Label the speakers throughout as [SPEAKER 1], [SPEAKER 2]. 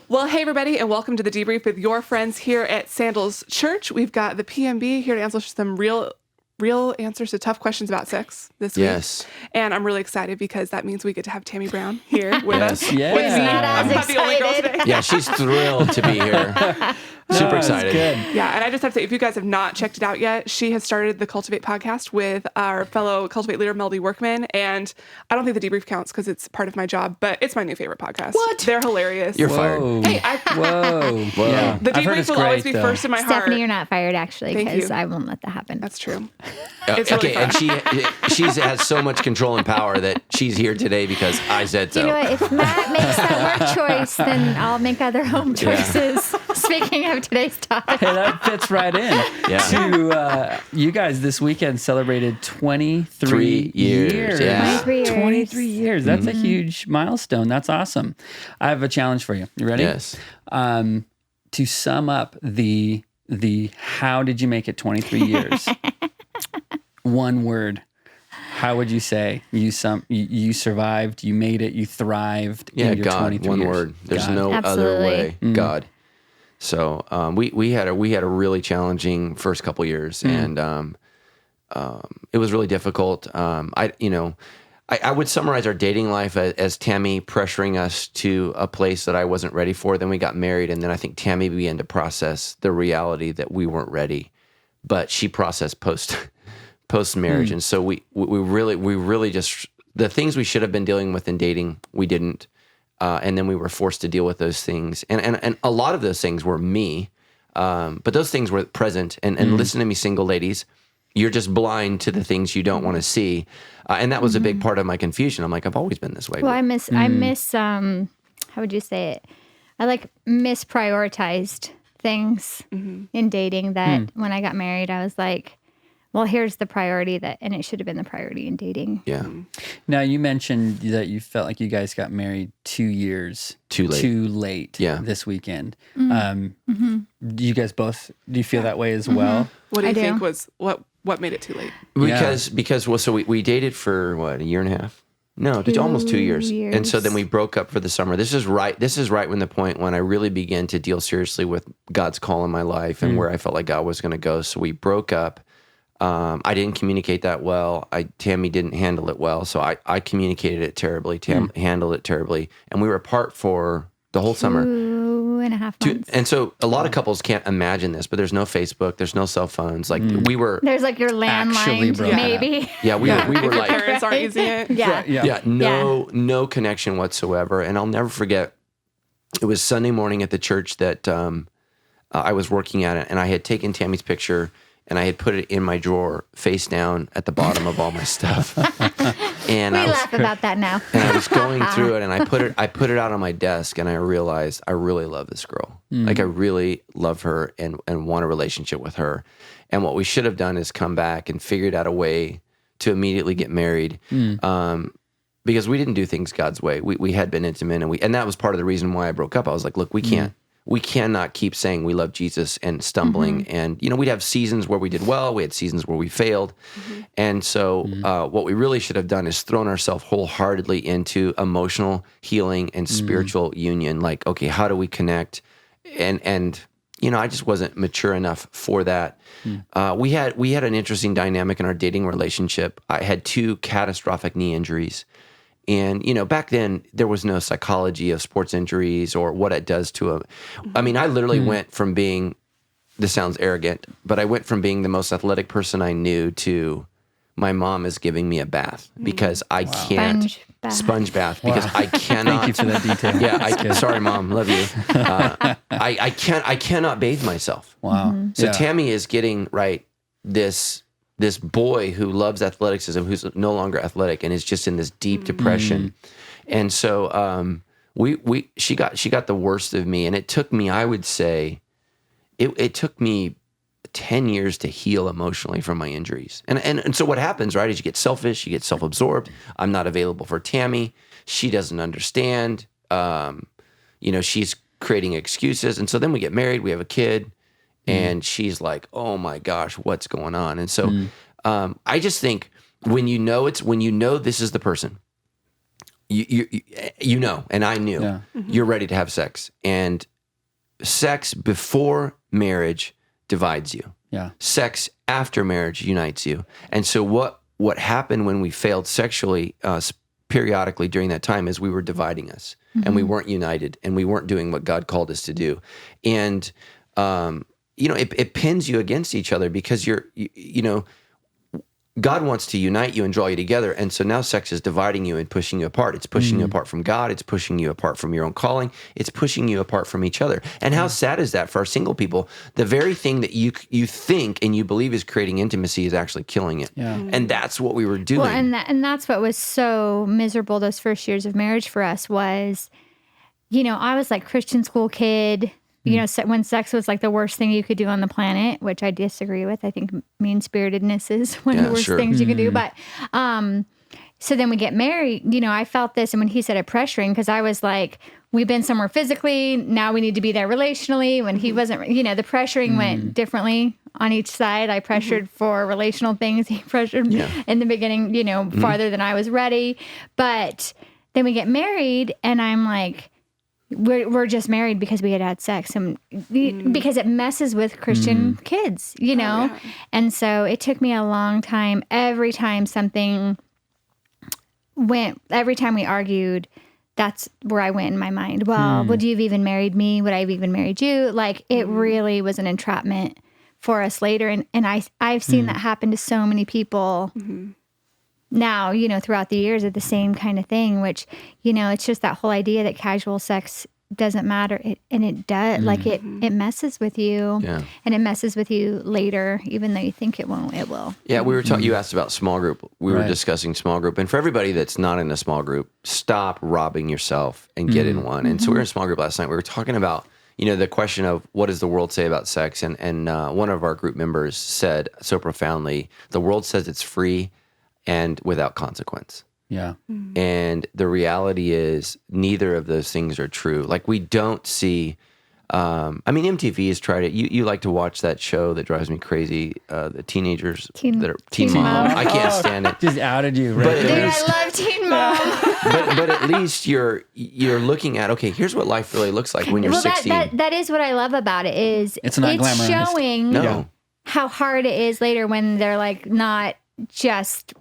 [SPEAKER 1] Well, hey, everybody, and welcome to the debrief with your friends here at Sandals Church. We've got the PMB here to answer some real answers to tough questions about sex this week.
[SPEAKER 2] Yes.
[SPEAKER 1] And I'm really excited because that means we get to have Tammy Brown here with us.
[SPEAKER 3] Yeah.
[SPEAKER 1] With me.
[SPEAKER 4] Not as
[SPEAKER 1] I'm not the only girl
[SPEAKER 4] excited.
[SPEAKER 1] today.
[SPEAKER 2] Yeah, she's thrilled to be here. Super excited.
[SPEAKER 3] Good.
[SPEAKER 1] Yeah, and I just have to say, if you guys have not checked it out yet, she has started the Cultivate podcast with our fellow Cultivate leader, Melody Workman. And I don't think the debrief counts because it's part of my job, but it's my new favorite podcast.
[SPEAKER 2] What?
[SPEAKER 1] They're hilarious.
[SPEAKER 2] You're fired.
[SPEAKER 1] Hey,
[SPEAKER 3] Whoa. Yeah.
[SPEAKER 1] the
[SPEAKER 3] I've heard
[SPEAKER 1] debrief
[SPEAKER 3] it's
[SPEAKER 1] will always
[SPEAKER 3] great,
[SPEAKER 1] be
[SPEAKER 3] though.
[SPEAKER 1] first in my heart.
[SPEAKER 4] Stephanie, you're not fired, actually,
[SPEAKER 1] Thank
[SPEAKER 4] because
[SPEAKER 1] you.
[SPEAKER 4] I won't let that happen.
[SPEAKER 1] That's true. It's
[SPEAKER 2] Okay,
[SPEAKER 1] really
[SPEAKER 2] and she has so much control and power that she's here today because I said so.
[SPEAKER 4] You know what? If Matt makes that work choice, then I'll make other home choices. Speaking of today's topic.
[SPEAKER 3] Hey, that fits right in.
[SPEAKER 2] Yeah.
[SPEAKER 3] To you guys this weekend celebrated 23
[SPEAKER 2] 3 years. Yeah.
[SPEAKER 4] 23 years.
[SPEAKER 3] 23 years. That's a huge milestone. That's awesome. I have a challenge for you. You ready?
[SPEAKER 2] Yes.
[SPEAKER 3] To sum up the how did you make it 23 years? One word. How would you say you survived, you made it, you thrived
[SPEAKER 2] Yeah,
[SPEAKER 3] in your
[SPEAKER 2] God,
[SPEAKER 3] 23
[SPEAKER 2] one
[SPEAKER 3] years?
[SPEAKER 2] word. There's
[SPEAKER 3] God.
[SPEAKER 2] no other
[SPEAKER 4] Absolutely.
[SPEAKER 2] way. God. So we had a really challenging first couple years, and it was really difficult. I would summarize our dating life as Tammy pressuring us to a place that I wasn't ready for. Then we got married, and then I think Tammy began to process the reality that we weren't ready, but she processed post marriage, and so we really just the things we should have been dealing with in dating, we didn't. And then we were forced to deal with those things. And a lot of those things were me, but those things were present. And listen to me, single ladies, you're just blind to the things you don't want to see. And that was a big part of my confusion. I'm like, I've always been this way.
[SPEAKER 4] Well, I miss, how would you say it? I misprioritized things in dating that when I got married, I was like, well, here's the priority and it should have been the priority in dating.
[SPEAKER 2] Yeah.
[SPEAKER 3] Now, you mentioned that you felt like you guys got married 2 years
[SPEAKER 2] Too late. Yeah.
[SPEAKER 3] This weekend. Do you guys both, do you feel that way as well?
[SPEAKER 1] What do you
[SPEAKER 4] I do.
[SPEAKER 1] think was what made it too late?
[SPEAKER 2] Because we dated for what, a year and a half? No, almost 2 years. And so then we broke up for the summer. This is right when the point when I really began to deal seriously with God's call in my life and where I felt like God was going to go. So we broke up. I didn't communicate that well. Tammy didn't handle it well. So I communicated it terribly. Tam handled it terribly. And we were apart for the whole summer.
[SPEAKER 4] 2.5 months.
[SPEAKER 2] And so a lot of couples can't imagine this, but there's no Facebook, there's no cell phones. Like we were,
[SPEAKER 4] There's like your
[SPEAKER 3] Actually
[SPEAKER 4] landline,
[SPEAKER 3] broke
[SPEAKER 4] maybe.
[SPEAKER 2] yeah, we were
[SPEAKER 1] If your
[SPEAKER 2] like,
[SPEAKER 1] parents aren't using it.
[SPEAKER 4] Yeah.
[SPEAKER 2] no connection whatsoever. And I'll never forget, it was Sunday morning at the church that I was working at, and I had taken Tammy's picture and I had put it in my drawer face down at the bottom of all my stuff. And
[SPEAKER 4] We
[SPEAKER 2] I was,
[SPEAKER 4] laugh about that now.
[SPEAKER 2] and I was going through it, and I put it out on my desk, and I realized I really love this girl. Like I really love her and want a relationship with her. And what we should have done is come back and figured out a way to immediately get married. Because we didn't do things God's way. We had been intimate, and that was part of the reason why I broke up. I was like, look, we cannot keep saying we love Jesus and stumbling. And, we'd have seasons where we did well. We had seasons where we failed. And so what we really should have done is thrown ourselves wholeheartedly into emotional healing and spiritual union. Like, okay, how do we connect? And I just wasn't mature enough for that. We had an interesting dynamic in our dating relationship. I had 2 catastrophic knee injuries. And, back then there was no psychology of sports injuries or what it does to I literally went from being, this sounds arrogant, but I went from being the most athletic person I knew to my mom is giving me a bath because I can't sponge bath because I cannot.
[SPEAKER 3] Thank you for that detail.
[SPEAKER 2] Yeah. Sorry, Mom. Love you. I cannot bathe myself.
[SPEAKER 3] Wow.
[SPEAKER 2] So Tammy is getting this boy who loves athleticism, who's no longer athletic and is just in this deep depression. And so she got the worst of me, and it took me, I would say, it took me 10 years to heal emotionally from my injuries. And so what happens, right, is you get selfish, you get self-absorbed. I'm not available for Tammy. She doesn't understand. She's creating excuses. And so then we get married, we have a kid, and she's like, oh my gosh, what's going on? And so I just think when you know this is the person, you know, and I knew you're ready to have sex, and sex before marriage divides you.
[SPEAKER 3] Yeah.
[SPEAKER 2] Sex after marriage unites you. And so what happened when we failed sexually periodically during that time is we were dividing us, and we weren't united, and we weren't doing what God called us to do. And it pins you against each other because God wants to unite you and draw you together. And so now sex is dividing you and pushing you apart. It's pushing you apart from God. It's pushing you apart from your own calling. It's pushing you apart from each other. And how sad is that for our single people? The very thing that you think and you believe is creating intimacy is actually killing it.
[SPEAKER 3] Yeah.
[SPEAKER 2] And that's what we were doing.
[SPEAKER 4] Well, and that's what was so miserable those first years of marriage for us was, I was like Christian school kid. When sex was like the worst thing you could do on the planet, which I disagree with. I think mean-spiritedness is one of the worst things you can do. But so then we get married. I felt this, and when he said it, pressuring, because I was like, we've been somewhere physically, now we need to be there relationally. When he wasn't, the pressuring went differently on each side. I pressured for relational things. He pressured in the beginning, farther than I was ready. But then we get married, and I'm like, we're just married because we had sex, and because it messes with Christian kids, And so it took me a long time. Every time we argued, that's where I went in my mind. Well, would you have even married me? Would I have even married you? Like, it really was an entrapment for us later. And I've seen that happen to so many people now, throughout the years of the same kind of thing, which, it's just that whole idea that casual sex doesn't matter. It does. Like, it messes with you, and it messes with you later, even though you think it won't, it will.
[SPEAKER 2] Yeah, we were talking, you asked about small group. We were discussing small group. And for everybody that's not in a small group, stop robbing yourself and get in one. And so we were in a small group last night. We were talking about, the question of what does the world say about sex? And one of our group members said so profoundly, the world says it's free and without consequence.
[SPEAKER 3] Yeah.
[SPEAKER 2] And the reality is neither of those things are true. Like, we don't see, MTV has tried it. You like to watch that show that drives me crazy, the teenagers
[SPEAKER 4] Teen
[SPEAKER 2] that are Teen Mom. I can't stand it.
[SPEAKER 3] Just outed you, right?
[SPEAKER 2] But
[SPEAKER 4] Dude, I love Teen Mom.
[SPEAKER 2] but at least you're looking at, okay, here's what life really looks like when you're 16.
[SPEAKER 4] That is what I love about it is
[SPEAKER 3] it's not glamorized.
[SPEAKER 4] Showing how hard it is later when they're like not just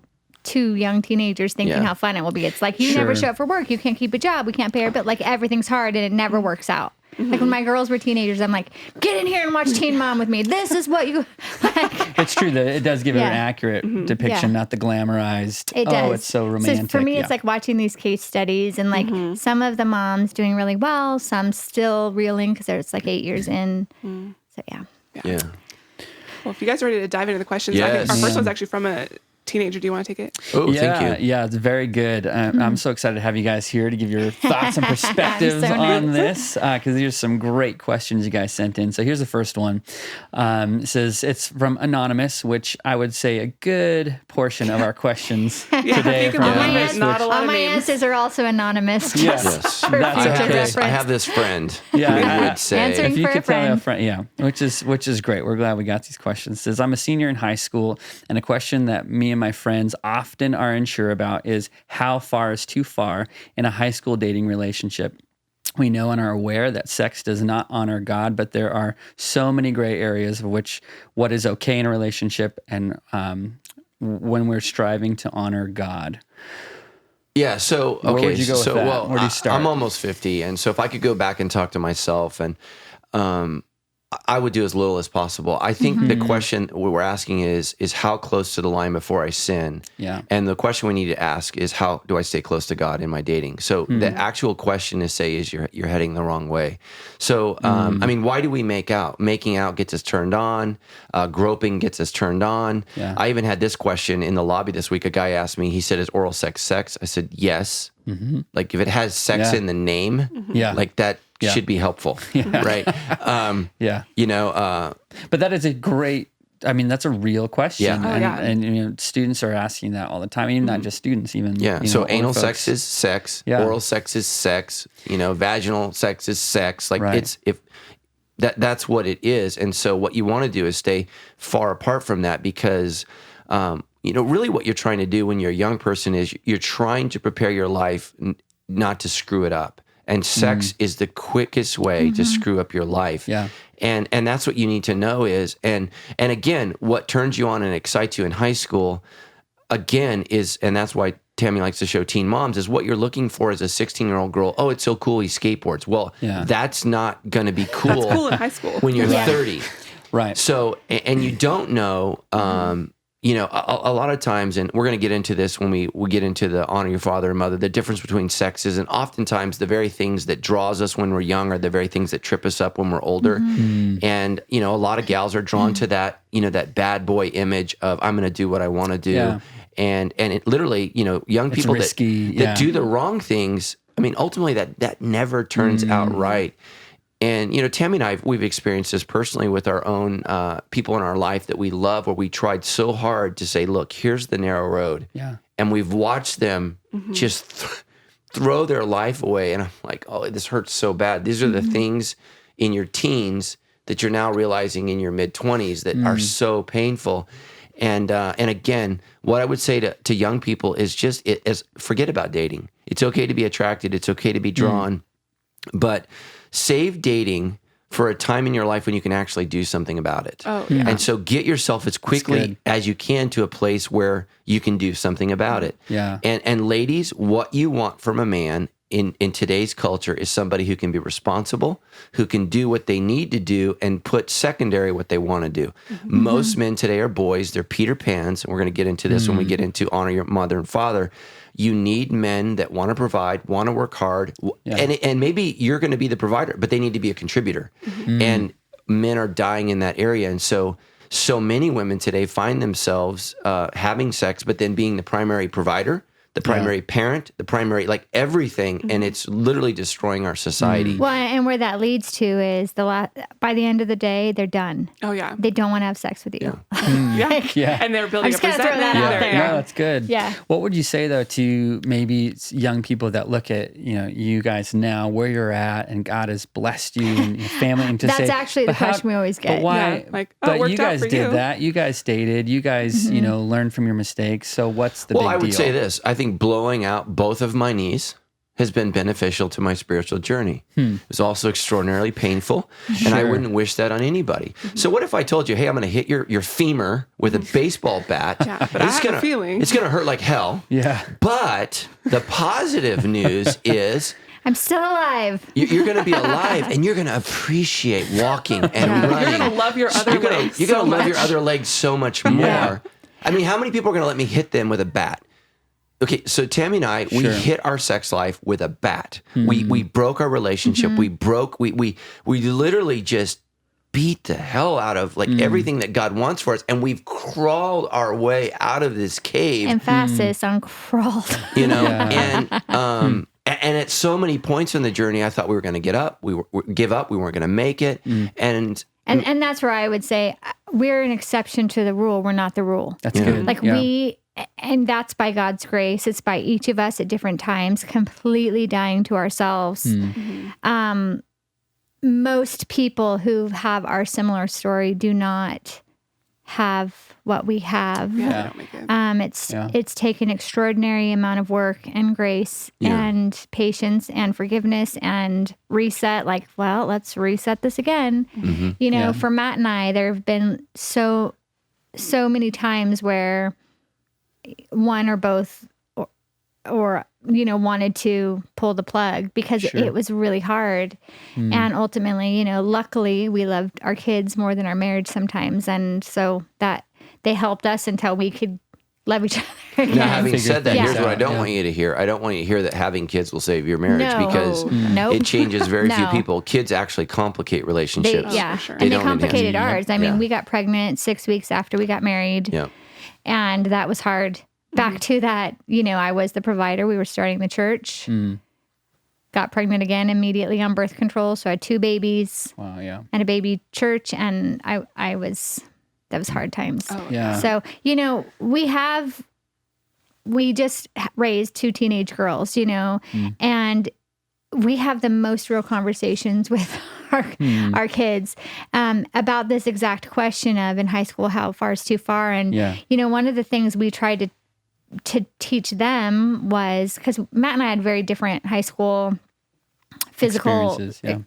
[SPEAKER 4] two young teenagers thinking how fun it will be. It's like, you never show up for work. You can't keep a job. We can't pay our bill. Like, everything's hard and it never works out. Like, when my girls were teenagers, I'm like, get in here and watch Teen Mom with me. This is what you like.
[SPEAKER 3] It's true that it does give it an accurate depiction, not the glamorized.
[SPEAKER 4] It does.
[SPEAKER 3] Oh, it's so romantic.
[SPEAKER 4] So for me, it's like watching these case studies, and like some of the moms doing really well, some still reeling because it's like 8 years in. So
[SPEAKER 2] Yeah.
[SPEAKER 1] Well, if you guys are ready to dive into the questions,
[SPEAKER 2] Yes.
[SPEAKER 1] I think our first one's actually from a teenager. Do you want to take it?
[SPEAKER 2] Oh, thank you.
[SPEAKER 3] Yeah, it's very good. I'm so excited to have you guys here to give your thoughts and perspectives on this, because there's some great questions you guys sent in. So here's the first one. It says it's from Anonymous, which I would say a good portion of our questions today.
[SPEAKER 1] All
[SPEAKER 4] my answers are also anonymous.
[SPEAKER 3] Yes,
[SPEAKER 4] That's
[SPEAKER 2] I have this friend.
[SPEAKER 3] Yeah,
[SPEAKER 2] who would say,
[SPEAKER 4] Answering
[SPEAKER 3] if you
[SPEAKER 4] for
[SPEAKER 3] could
[SPEAKER 4] a
[SPEAKER 3] tell me a
[SPEAKER 4] friend.
[SPEAKER 3] friend, which is great. We're glad we got these questions. It says, I'm a senior in high school, and a question that me and my friends often are unsure about is how far is too far in a high school dating relationship. We know and are aware that sex does not honor God, but there are so many gray areas of which what is okay in a relationship and when we're striving to honor God.
[SPEAKER 2] Yeah, so okay,
[SPEAKER 3] Where would you go with that?
[SPEAKER 2] Well,
[SPEAKER 3] Where do you start?
[SPEAKER 2] I'm almost 50, and so if I could go back and talk to myself, and I would do as little as possible. I think the question we're asking is how close to the line before I sin?
[SPEAKER 3] Yeah.
[SPEAKER 2] And the question we need to ask is how do I stay close to God in my dating? So the actual question is you're heading the wrong way. So why do we make out? Making out gets us turned on. Groping gets us turned on.
[SPEAKER 3] Yeah.
[SPEAKER 2] I even had this question in the lobby this week. A guy asked me. He said, "Is oral sex sex?" I said, "Yes." Like, if it has sex in the name, like that. Should be helpful, right?
[SPEAKER 3] But that is a great, that's a real question.
[SPEAKER 2] Yeah.
[SPEAKER 3] And students are asking that all the time. Even not just students, even.
[SPEAKER 2] So anal
[SPEAKER 3] older
[SPEAKER 2] sex
[SPEAKER 3] folks.
[SPEAKER 2] is sex.
[SPEAKER 3] Yeah.
[SPEAKER 2] Oral sex is sex. Vaginal sex is sex. Like,
[SPEAKER 3] Right.
[SPEAKER 2] that's what it is. And so what you want to do is stay far apart from that because, really what you're trying to do when you're a young person is you're trying to prepare your life not to screw it up. And sex is the quickest way to screw up your life.
[SPEAKER 3] Yeah.
[SPEAKER 2] And that's what you need to know is, and again, what turns you on and excites you in high school, again, is, and that's why Tammy likes to show teen moms, is what you're looking for as a 16-year-old girl. Oh, it's so cool, he skateboards. Well, that's not going to be cool.
[SPEAKER 1] That's cool in high school.
[SPEAKER 2] When you're 30.
[SPEAKER 3] Right.
[SPEAKER 2] So, and you don't know, a lot of times, and we're going to get into this when we get into the honor your father and mother, the difference between sexes, and oftentimes the very things that draws us when we're young are the very things that trip us up when we're older. And, a lot of gals are drawn to that, that bad boy image of I'm going to do what I want to do.
[SPEAKER 3] Yeah.
[SPEAKER 2] And it literally, young people
[SPEAKER 3] risky,
[SPEAKER 2] that do the wrong things, I mean, ultimately that never turns out right. And, Tammy and I, we've experienced this personally with our own people in our life that we love, where we tried so hard to say, look, here's the narrow road.
[SPEAKER 3] Yeah.
[SPEAKER 2] And we've watched them just throw their life away. And I'm like, oh, this hurts so bad. These are the things in your teens that you're now realizing in your mid-20s that are so painful. And again, what I would say to young people is just forget about dating. It's okay to be attracted. It's okay to be drawn. But save dating for a time in your life when you can actually do something about it.
[SPEAKER 1] Oh, yeah.
[SPEAKER 2] And so get yourself as quickly as you can to a place where you can do something about it.
[SPEAKER 3] Yeah.
[SPEAKER 2] And ladies, what you want from a man in today's culture is somebody who can be responsible, who can do what they need to do and put secondary what they want to do. Most men today are boys. They're Peter Pans. And we're going to get into this when we get into honor your mother and father. You need men that want to provide, want to work hard, and maybe you're going to be the provider, but they need to be a contributor. And men are dying in that area. And so many women today find themselves having sex, but then being the primary provider, the primary parent, the primary, like everything, and it's literally destroying our society.
[SPEAKER 4] Well, and where that leads to is by the end of the day, they're done.
[SPEAKER 1] Oh, yeah.
[SPEAKER 4] They don't want to have sex with you.
[SPEAKER 1] Yeah. And they're building
[SPEAKER 4] I'm
[SPEAKER 1] up
[SPEAKER 4] just gonna throw
[SPEAKER 1] resentment.
[SPEAKER 4] that out there.
[SPEAKER 3] No, that's good.
[SPEAKER 4] Yeah.
[SPEAKER 3] What would you say though to maybe young people that look at you guys now where you're at and God has blessed you and your family, and to
[SPEAKER 4] That's
[SPEAKER 3] say,
[SPEAKER 4] actually the
[SPEAKER 3] but how-
[SPEAKER 4] question we always get.
[SPEAKER 3] But why?
[SPEAKER 1] Yeah, like, oh, it
[SPEAKER 3] but
[SPEAKER 1] worked
[SPEAKER 3] you
[SPEAKER 1] out
[SPEAKER 3] guys
[SPEAKER 1] for
[SPEAKER 3] did
[SPEAKER 1] you.
[SPEAKER 3] that. You guys dated. You guys, learned from your mistakes. So what's the big deal?
[SPEAKER 2] Well, I would say this. I think blowing out both of my knees has been beneficial to my spiritual journey. It was also extraordinarily painful, and I wouldn't wish that on anybody. So what if I told you, hey, I'm going to hit your femur with a baseball bat?
[SPEAKER 1] Yeah, but I have a feeling.
[SPEAKER 2] It's going to hurt like hell.
[SPEAKER 3] Yeah.
[SPEAKER 2] But the positive news is
[SPEAKER 4] I'm still alive.
[SPEAKER 2] you're going to be alive, and you're going to appreciate walking and running.
[SPEAKER 1] You're going to love your other legs.
[SPEAKER 2] You're going to
[SPEAKER 1] so
[SPEAKER 2] love your
[SPEAKER 1] much.
[SPEAKER 2] other legs so much more. I mean, how many people are going to let me hit them with a bat? Okay, so Tammy and I, we hit our sex life with a bat. We broke our relationship. We literally just beat the hell out of like everything that God wants for us, and we've crawled our way out of this cave.
[SPEAKER 4] Emphasis on crawled.
[SPEAKER 2] And at so many points in the journey, I thought we were going to give up. We weren't going to make it, and
[SPEAKER 4] that's where I would say we're an exception to the rule. We're not the rule.
[SPEAKER 3] That's good.
[SPEAKER 4] Like and that's by God's grace. It's by each of us at different times, completely dying to ourselves. Most people who have our similar story do not have what we have.
[SPEAKER 1] Yeah, I don't make it.
[SPEAKER 4] It's taken extraordinary amount of work and grace and patience and forgiveness and reset. Like, well, let's reset this again. For Matt and I, there have been so many times where one or both or wanted to pull the plug because it was really hard. And ultimately, luckily we loved our kids more than our marriage sometimes. And so that they helped us until we could love each other again.
[SPEAKER 2] Now, having said that, here's what I don't
[SPEAKER 3] Yeah.
[SPEAKER 2] want you to hear. I don't want you to hear that having kids will save your marriage
[SPEAKER 4] No.
[SPEAKER 2] because
[SPEAKER 4] Nope.
[SPEAKER 2] it changes very few
[SPEAKER 4] No.
[SPEAKER 2] people. Kids actually complicate relationships.
[SPEAKER 1] for sure.
[SPEAKER 4] And they
[SPEAKER 2] don't
[SPEAKER 4] complicated
[SPEAKER 2] enhance.
[SPEAKER 4] ours. I mean,
[SPEAKER 2] Yeah.
[SPEAKER 4] we got pregnant 6 weeks after we got married.
[SPEAKER 2] Yeah.
[SPEAKER 4] And that was hard. Back to that, I was the provider. We were starting the church. Got pregnant again immediately on birth control. So I had 2 babies
[SPEAKER 3] Wow. Yeah.
[SPEAKER 4] and a baby church. And that was hard times.
[SPEAKER 1] Oh,
[SPEAKER 3] Yeah.
[SPEAKER 4] So, we just raised 2 teenage girls, and we have the most real conversations with our kids about this exact question of in high school, how far is too far? And, one of the things we tried to teach them was, because Matt and I had very different high school physical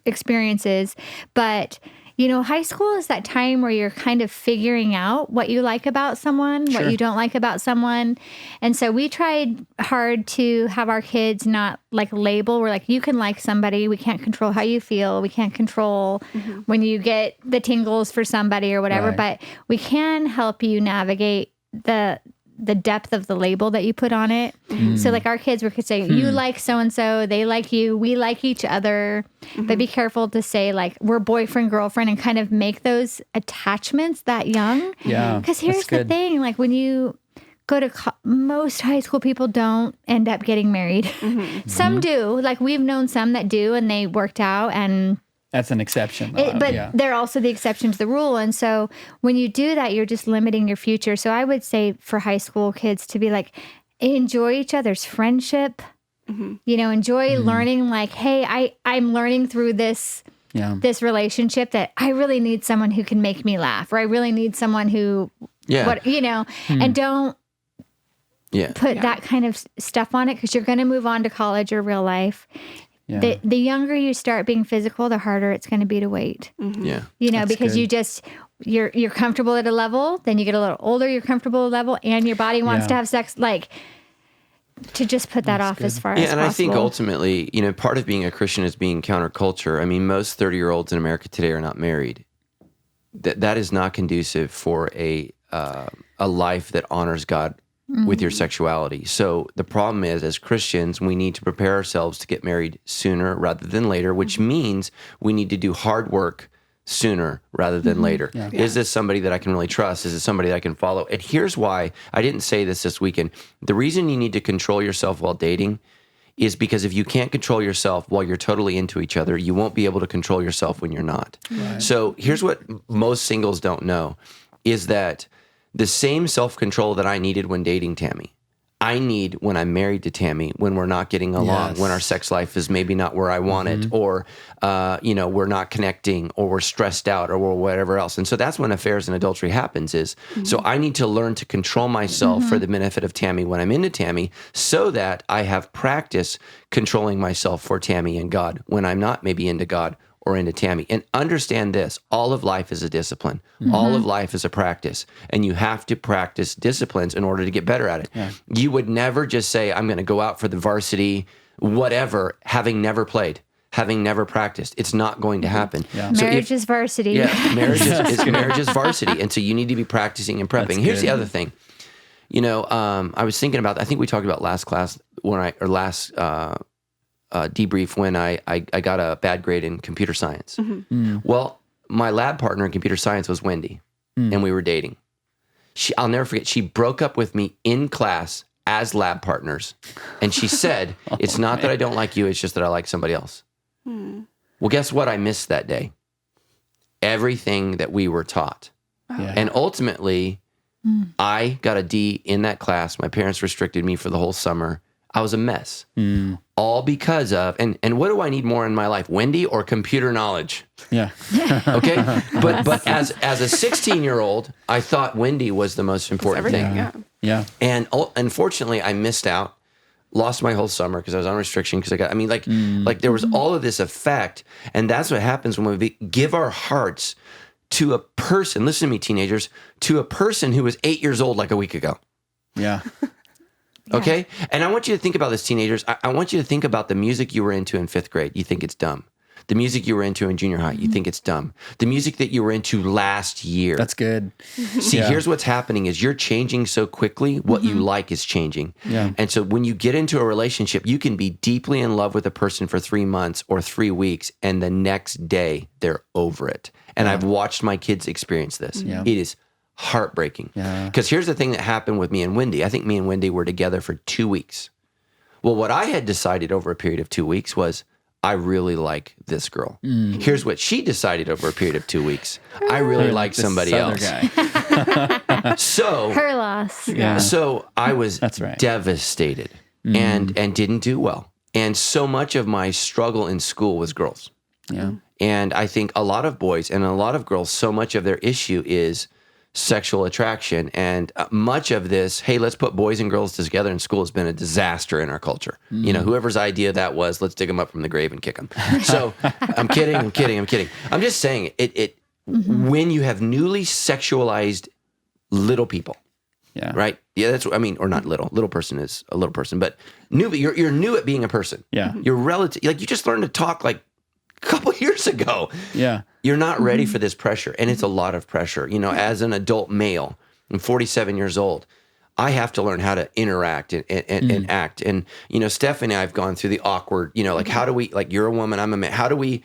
[SPEAKER 4] experiences, but high school is that time where you're kind of figuring out what you like about someone, what you don't like about someone. And so we tried hard to have our kids not like label. We're like, you can like somebody. We can't control how you feel. We can't control when you get the tingles for somebody or whatever, but we can help you navigate the depth of the label that you put on it. So like our kids could say, you like so-and-so, they like you, we like each other, but be careful to say like, we're boyfriend, girlfriend, and kind of make those attachments that young.
[SPEAKER 3] Yeah.
[SPEAKER 4] Because here's the thing, like when you go to, most high school people don't end up getting married. Some do, like we've known some that do, and they worked out, and
[SPEAKER 3] that's an exception.
[SPEAKER 4] But they're also the exception to the rule. And so when you do that, you're just limiting your future. So I would say for high school kids to be like, enjoy each other's friendship, enjoy learning like, hey, I'm learning through this relationship that I really need someone who can make me laugh, or I really need someone who, and don't put that kind of stuff on it, because you're going to move on to college or real life. Yeah. The younger you start being physical, the harder it's going to be to wait.
[SPEAKER 2] Yeah.
[SPEAKER 4] That's because good. You're comfortable at a level, then you get a little older, you're comfortable at a level, and your body wants to have sex, like to just put that off as far as possible.
[SPEAKER 2] And I think ultimately, part of being a Christian is being counterculture. I mean, most 30-year-olds in America today are not married. That is not conducive for a life that honors God with your sexuality. So the problem is, as Christians, we need to prepare ourselves to get married sooner rather than later, which means we need to do hard work sooner rather than later. Yeah. Is this somebody that I can really trust? Is it somebody that I can follow? And here's why I didn't say this weekend. The reason you need to control yourself while dating is because if you can't control yourself while you're totally into each other, you won't be able to control yourself when you're not. Right. So here's what most singles don't know is that the same self-control that I needed when dating Tammy, I need when I'm married to Tammy, when we're not getting along, when our sex life is maybe not where I want it, or, we're not connecting, or we're stressed out, or whatever else. And so that's when affairs and adultery happens so I need to learn to control myself for the benefit of Tammy when I'm into Tammy, so that I have practice controlling myself for Tammy and God when I'm not maybe into God or into Tammy. And understand this, all of life is a discipline. All of life is a practice. And you have to practice disciplines in order to get better at it. Yeah. You would never just say, I'm going to go out for the varsity, whatever, having never played, having never practiced. It's not going to happen. Yeah. So
[SPEAKER 4] marriage is varsity.
[SPEAKER 2] Yeah, marriage is varsity. And so you need to be practicing and prepping. That's Here's good. The other thing. I was thinking about, I think we talked about last debrief when I got a bad grade in computer science. Well, my lab partner in computer science was Wendy, and we were dating. I'll never forget, she broke up with me in class as lab partners, and she said, it's not that I don't like you, it's just that I like somebody else. Well, guess what I missed that day? Everything that we were taught. Yeah. And ultimately, I got a D in that class. My parents restricted me for the whole summer. I was a mess. All because of, and what do I need more in my life, Wendy or computer knowledge? Yeah. Okay? But as a 16-year-old, I thought Wendy was the most important thing. Yeah. And unfortunately, I missed out, lost my whole summer because I was on restriction because like there was all of this effect. And that's what happens when we give our hearts to a person, listen to me, teenagers, to a person who was 8 years old like a week ago. Yeah. Okay? And I want you to think about this, teenagers. I want you to think about the music you were into in 5th grade. You think it's dumb. The music you were into in junior high, you think it's dumb. The music that you were into last year. That's good. See, here's what's happening is you're changing so quickly, what you like is changing. Yeah. And so when you get into a relationship, you can be deeply in love with a person for 3 months or 3 weeks, and the next day they're over it. And I've watched my kids experience this. Yeah. It is heartbreaking. Because here's the thing that happened with me and Wendy. I think me and Wendy were together for 2 weeks. Well, what I had decided over a period of 2 weeks was, I really like this girl. Here's what she decided over a period of 2 weeks. I really like somebody else. So
[SPEAKER 4] her loss.
[SPEAKER 2] Yeah. So I was devastated and didn't do well. And so much of my struggle in school was girls.
[SPEAKER 3] Yeah.
[SPEAKER 2] And I think a lot of boys and a lot of girls, so much of their issue is sexual attraction. And much of this, hey, let's put boys and girls together in school has been a disaster in our culture. You know, whoever's idea that was, let's dig them up from the grave and kick them. So I'm kidding. I'm just saying when you have newly sexualized little people,
[SPEAKER 3] Yeah.
[SPEAKER 2] right? Yeah, that's what I mean, or not little. Little person is a little person, but new. But you're new at being a person.
[SPEAKER 3] Yeah.
[SPEAKER 2] You're relative. Like you just learned to talk like a couple years ago.
[SPEAKER 3] Yeah.
[SPEAKER 2] You're not ready for this pressure, and it's a lot of pressure. You know, as an adult male, I'm 47 years old. I have to learn how to interact and act. And you know, Stephanie and I have gone through the awkward. You know, like how do we? Like you're a woman, I'm a man. How do we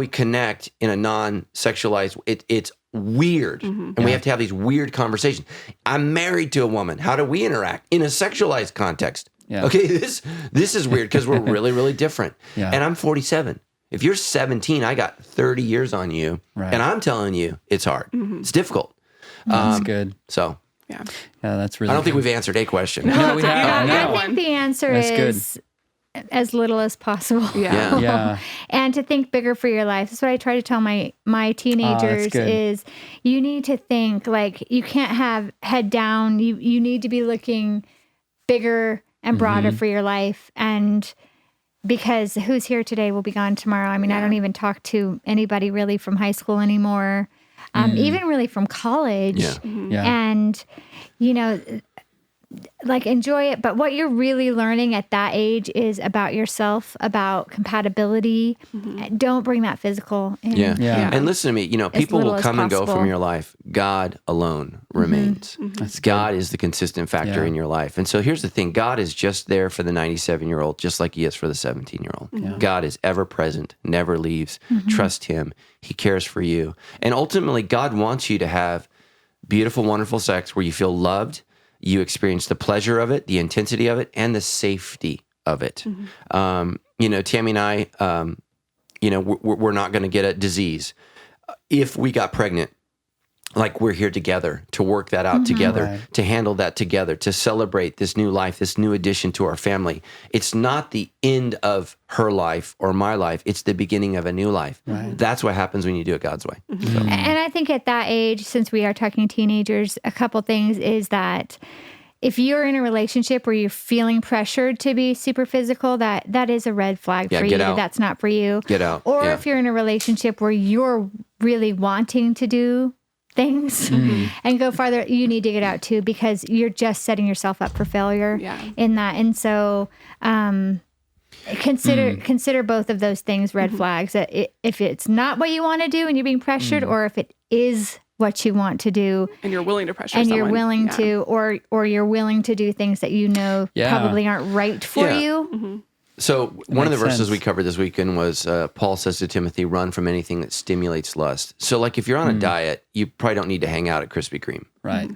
[SPEAKER 2] connect in a non-sexualized? It's weird, and we have to have these weird conversations. I'm married to a woman. How do we interact in a sexualized context?
[SPEAKER 3] Yeah.
[SPEAKER 2] Okay, this is weird because we're really, really different.
[SPEAKER 3] Yeah.
[SPEAKER 2] And I'm 47. If you're 17, I got 30 years on you,
[SPEAKER 3] Right.
[SPEAKER 2] and I'm telling you, it's hard. It's difficult.
[SPEAKER 3] That's good.
[SPEAKER 2] So
[SPEAKER 1] Yeah.
[SPEAKER 3] Yeah, that's really
[SPEAKER 2] I don't think
[SPEAKER 3] good.
[SPEAKER 2] we've answered a question.
[SPEAKER 3] No, we have.
[SPEAKER 1] Yeah,
[SPEAKER 3] No.
[SPEAKER 4] I think the answer
[SPEAKER 3] That's good.
[SPEAKER 4] is as little as possible.
[SPEAKER 1] Yeah.
[SPEAKER 3] Yeah.
[SPEAKER 4] And to think bigger for your life. That's what I try to tell my teenagers
[SPEAKER 3] good.
[SPEAKER 4] is you need to think like you can't have head down. You need to be looking bigger and broader for your life. And because who's here today will be gone tomorrow. I mean, I don't even talk to anybody really from high school anymore. Even really from college.
[SPEAKER 2] Yeah.
[SPEAKER 3] Yeah.
[SPEAKER 4] And, you know, like enjoy it. But what you're really learning at that age is about yourself, about compatibility. Don't bring that physical in.
[SPEAKER 2] Yeah.
[SPEAKER 3] Yeah.
[SPEAKER 2] And listen to me, you know, people
[SPEAKER 4] little
[SPEAKER 2] will
[SPEAKER 4] as
[SPEAKER 2] come and go
[SPEAKER 4] possible.
[SPEAKER 2] from your life. God alone remains. God is the consistent factor
[SPEAKER 3] Yeah.
[SPEAKER 2] in your life. And so here's the thing. God is just there for the 97-year-old, just like he is for the 17-year-old. God is ever present, never leaves. Trust him. He cares for you. And ultimately, God wants you to have beautiful, wonderful sex where you feel loved, you experience the pleasure of it, the intensity of it, and the safety of it. You know, Tammy and I, you know, we're not going to get a disease. If we got pregnant, like we're here together to work that out together,
[SPEAKER 3] Right.
[SPEAKER 2] to handle that together, to celebrate this new life, this new addition to our family. It's not the end of her life or my life. It's the beginning of a new life. That's what happens when you do it God's way. So,
[SPEAKER 4] And I think at that age, since we are talking teenagers, a couple things is that if you're in a relationship where you're feeling pressured to be super physical, that is a red flag
[SPEAKER 2] Yeah,
[SPEAKER 4] for
[SPEAKER 2] get
[SPEAKER 4] you.
[SPEAKER 2] out.
[SPEAKER 4] That's not for you.
[SPEAKER 2] Get out.
[SPEAKER 4] Or
[SPEAKER 2] Yeah.
[SPEAKER 4] if you're in a relationship where you're really wanting to do things and go farther, you need to get out too, because you're just setting yourself up for failure in that. And so consider both of those things red flags. That if it's not what you want to do and you're being pressured, or if it is what you want to do
[SPEAKER 1] And you're willing to pressure
[SPEAKER 4] and
[SPEAKER 1] someone.
[SPEAKER 4] you're willing
[SPEAKER 1] Yeah.
[SPEAKER 4] to, or you're willing to do things that you know
[SPEAKER 3] Yeah.
[SPEAKER 4] probably aren't right for
[SPEAKER 2] Yeah.
[SPEAKER 4] you.
[SPEAKER 2] So one of the
[SPEAKER 3] makes
[SPEAKER 2] verses
[SPEAKER 3] sense.
[SPEAKER 2] we covered this weekend was Paul says to Timothy, run from anything that stimulates lust. So like if you're on a diet, you probably don't need to hang out at Krispy Kreme.
[SPEAKER 3] Right.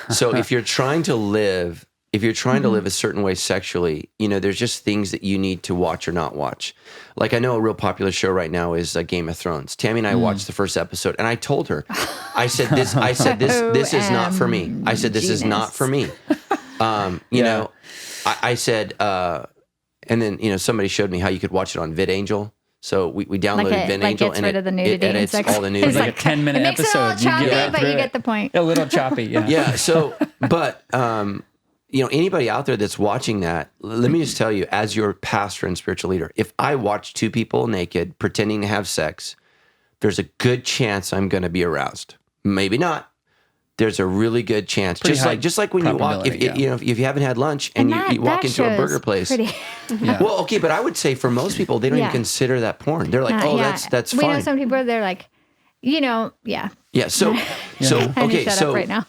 [SPEAKER 2] So if you're trying to live a certain way sexually, you know, there's just things that you need to watch or not watch. Like I know a real popular show right now is Game of Thrones. Tammy and I watched the first episode, and I told her, I said this is not for me. I said this is not for me. You know, I said, and then you know somebody showed me how you could watch it on VidAngel. So we downloaded VidAngel,
[SPEAKER 4] gets
[SPEAKER 2] and
[SPEAKER 4] rid of the nudity
[SPEAKER 2] it
[SPEAKER 4] and
[SPEAKER 2] edits
[SPEAKER 4] sex.
[SPEAKER 2] all the
[SPEAKER 4] It's
[SPEAKER 2] nudity.
[SPEAKER 3] Like a 10-minute
[SPEAKER 4] it makes it a
[SPEAKER 3] episode.
[SPEAKER 4] little choppy,
[SPEAKER 3] You get
[SPEAKER 4] but
[SPEAKER 3] through
[SPEAKER 4] you
[SPEAKER 3] it.
[SPEAKER 4] get the point.
[SPEAKER 3] A little choppy. Yeah.
[SPEAKER 2] Yeah. So, but, you know, anybody out there that's watching that, let me just tell you, as your pastor and spiritual leader, if I watch two people naked pretending to have sex, there's a good chance I'm going to be aroused. Maybe not. There's a really good chance.
[SPEAKER 3] Pretty high
[SPEAKER 2] Just like when you walk, if
[SPEAKER 3] probability,
[SPEAKER 2] you know, if you haven't had lunch and you walk into a burger place.
[SPEAKER 3] Yeah.
[SPEAKER 2] Well, okay, but I would say for most people, they don't even consider that porn. They're like, that's
[SPEAKER 4] We
[SPEAKER 2] fine.
[SPEAKER 4] know some people, they're like, you know,
[SPEAKER 2] Yeah. So
[SPEAKER 4] I need
[SPEAKER 2] okay.
[SPEAKER 4] to shut
[SPEAKER 2] So
[SPEAKER 4] up right now.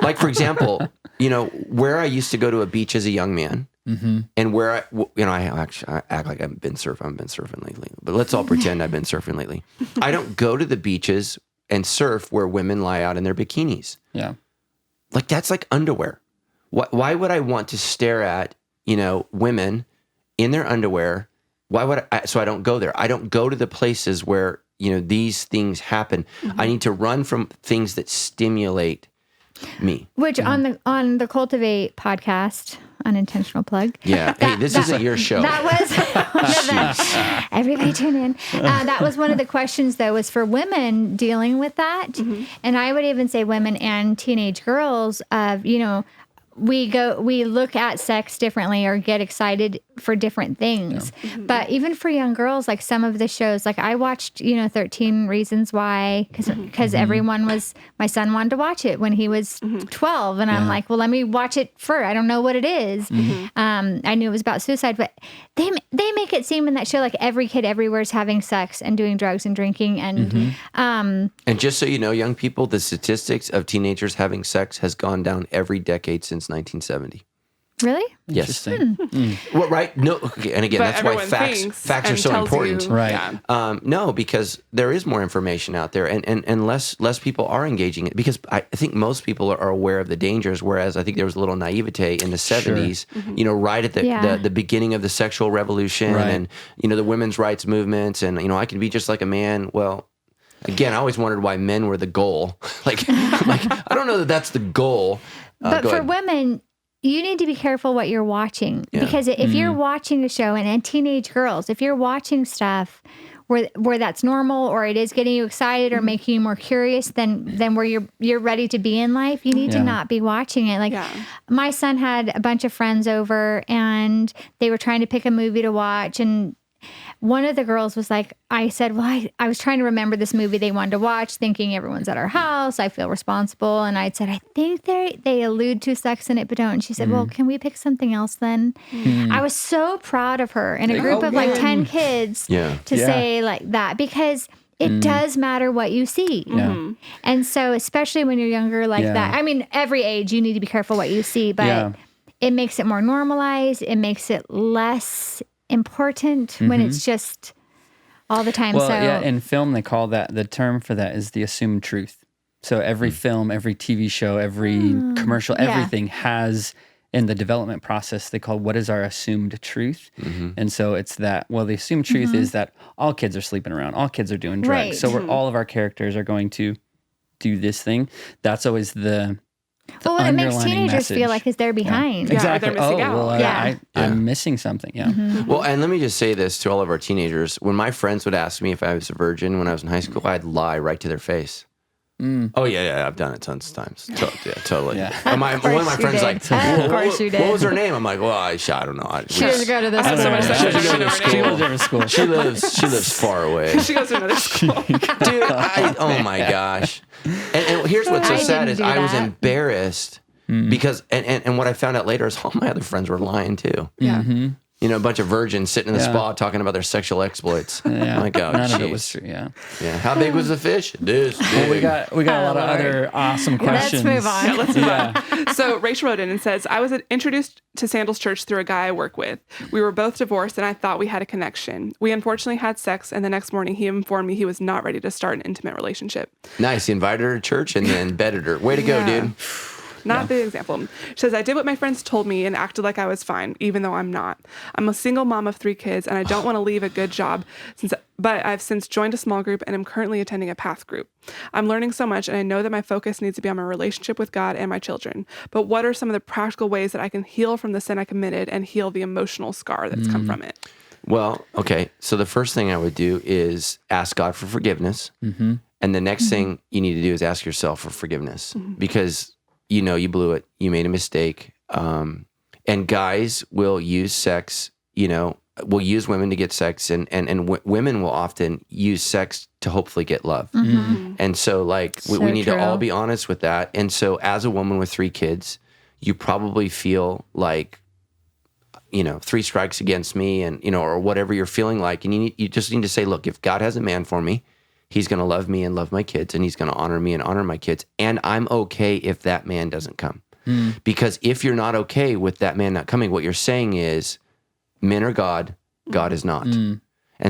[SPEAKER 2] like for example, you know, where I used to go to a beach as a young man, and where I act like I've been surfing lately, but let's all pretend I've been surfing lately. I don't go to the beaches and surf where women lie out in their bikinis.
[SPEAKER 3] Yeah.
[SPEAKER 2] Like that's like underwear. Why would I want to stare at, you know, women in their underwear? Why would so I don't go there. I don't go to the places where, you know, these things happen. I need to run from things that stimulate me.
[SPEAKER 4] Which on the Cultivate podcast, unintentional plug.
[SPEAKER 2] Yeah. Hey, this isn't your show.
[SPEAKER 4] That was one of the, everybody tune in. That was one of the questions, though, was for women dealing with that.
[SPEAKER 1] Mm-hmm.
[SPEAKER 4] And I would even say women and teenage girls of, we look at sex differently or get excited for different things.
[SPEAKER 3] Yeah.
[SPEAKER 1] Mm-hmm.
[SPEAKER 4] But even for young girls, like some of the shows, like I watched, 13 Reasons Why, because everyone my son wanted to watch it when he was 12. And I'm like, well, let me watch it first. I don't know what it is. I knew it was about suicide, but they make it seem in that show like every kid everywhere is having sex and doing drugs and drinking. And
[SPEAKER 2] And just so you know, young people, the statistics of teenagers having sex has gone down every decade since 1970.
[SPEAKER 4] really?
[SPEAKER 2] Yes.
[SPEAKER 3] Interesting.
[SPEAKER 2] Well, right? No. Okay, and again,
[SPEAKER 1] But
[SPEAKER 2] that's why
[SPEAKER 1] everyone
[SPEAKER 2] facts
[SPEAKER 1] thinks
[SPEAKER 2] are
[SPEAKER 1] and
[SPEAKER 2] so
[SPEAKER 1] tells
[SPEAKER 2] important.
[SPEAKER 1] you-
[SPEAKER 3] Right.
[SPEAKER 1] Yeah.
[SPEAKER 2] No, because there is more information out there, and less people are engaging it, because I think most people are aware of the dangers, whereas I think there was a little naivete in the 70s, right at the beginning of the sexual revolution,
[SPEAKER 3] Right.
[SPEAKER 2] and the women's rights movements, and I can be just like a man. Well, again, I always wondered why men were the goal. like I don't know that that's the goal.
[SPEAKER 4] But
[SPEAKER 2] Go
[SPEAKER 4] for
[SPEAKER 2] ahead.
[SPEAKER 4] women, you need to be careful what you're watching,
[SPEAKER 2] Yeah.
[SPEAKER 4] because if you're watching a show, and teenage girls, if you're watching stuff where that's normal, or it is getting you excited or making you more curious than where you're ready to be in life, you need to
[SPEAKER 3] Yeah.
[SPEAKER 4] not be watching it. Like my son had a bunch of friends over and they were trying to pick a movie to watch, and one of the girls was like, I said, well, I was trying to remember this movie they wanted to watch, thinking everyone's at our house. I feel responsible. And I said, I think they allude to sex in it, but don't. And she said, well, can we pick something else then? I was so proud of her in a group of like 10 kids to say like that, because it does matter what you see.
[SPEAKER 3] Yeah.
[SPEAKER 4] And so, especially when you're younger like that, I mean, every age you need to be careful what you see, but it makes it more normalized. It makes it less important when it's just all the time.
[SPEAKER 3] Well,
[SPEAKER 4] so
[SPEAKER 3] in film, they call that, the term for that is the assumed truth. So every film, every TV show, every commercial, everything has, in the development process, they call what is our assumed truth. And so it's that, well, the assumed truth is that all kids are sleeping around, all kids are doing drugs.
[SPEAKER 4] Right.
[SPEAKER 3] So all of our characters are going to do this thing. That's always the
[SPEAKER 4] well, it makes
[SPEAKER 3] underlining
[SPEAKER 4] teenagers
[SPEAKER 3] message.
[SPEAKER 4] feel like they're behind.
[SPEAKER 1] Yeah,
[SPEAKER 3] Exactly.
[SPEAKER 1] they're missing out.
[SPEAKER 3] Well,
[SPEAKER 4] Yeah.
[SPEAKER 3] I'm missing something. Yeah.
[SPEAKER 2] Well, and let me just say this to all of our teenagers. When my friends would ask me if I was a virgin when I was in high school, I'd lie right to their face. Oh, yeah, I've done it tons of times. Totally.
[SPEAKER 3] Yeah.
[SPEAKER 2] And one of my
[SPEAKER 4] you
[SPEAKER 2] friends
[SPEAKER 4] did.
[SPEAKER 2] like,
[SPEAKER 4] Of course you did.
[SPEAKER 2] what was her name? I'm like, well, I don't know.
[SPEAKER 4] She doesn't go to this.
[SPEAKER 1] I have so much
[SPEAKER 3] She
[SPEAKER 1] sex
[SPEAKER 2] doesn't go to
[SPEAKER 1] education
[SPEAKER 3] She
[SPEAKER 1] already.
[SPEAKER 3] goes to different school.
[SPEAKER 2] She lives far away.
[SPEAKER 1] She goes to another school.
[SPEAKER 2] Dude, oh my gosh. And here's what's so
[SPEAKER 4] I
[SPEAKER 2] sad
[SPEAKER 4] didn't
[SPEAKER 2] is
[SPEAKER 4] do
[SPEAKER 2] I was
[SPEAKER 4] that.
[SPEAKER 2] embarrassed because, and what I found out later is all my other friends were lying too.
[SPEAKER 1] Yeah.
[SPEAKER 2] A bunch of virgins sitting in the spa talking about their sexual exploits.
[SPEAKER 3] Yeah.
[SPEAKER 2] I'm like, oh,
[SPEAKER 3] None of it
[SPEAKER 2] jeez.
[SPEAKER 3] was true. Yeah.
[SPEAKER 2] Yeah. How big was the fish? This big.
[SPEAKER 3] Well, we got a lot of
[SPEAKER 4] Lord.
[SPEAKER 3] other awesome
[SPEAKER 4] Let's
[SPEAKER 3] questions.
[SPEAKER 4] move on.
[SPEAKER 1] Yeah, let's move on. So Rachel wrote in and says, I was introduced to Sandals Church through a guy I work with. We were both divorced and I thought we had a connection. We unfortunately had sex, and the next morning he informed me he was not ready to start an intimate relationship.
[SPEAKER 2] Nice. He invited her to church and then bedded her. Way to go,
[SPEAKER 1] Yeah.
[SPEAKER 2] dude.
[SPEAKER 1] Not the example. She says, I did what my friends told me and acted like I was fine, even though I'm not. I'm a single mom of 3 kids, and I don't want to leave a good job, but I've since joined a small group and am currently attending a PATH group. I'm learning so much, and I know that my focus needs to be on my relationship with God and my children. But what are some of the practical ways that I can heal from the sin I committed and heal the emotional scar that's come from it?
[SPEAKER 2] Well, okay. So the first thing I would do is ask God for forgiveness. And the next thing you need to do is ask yourself for forgiveness because you blew it. You made a mistake. And guys will use sex, will use women to get sex, and women will often use sex to hopefully get love. And so, we need to all be honest with that. And so, as a woman with 3 kids, you probably feel like, 3 strikes against me, and or whatever you're feeling like. And you just need to say, look, if God has a man for me, He's going to love me and love my kids, and He's going to honor me and honor my kids. And I'm okay if that man doesn't come. Because if you're not okay with that man not coming, what you're saying is men are God, God is not. And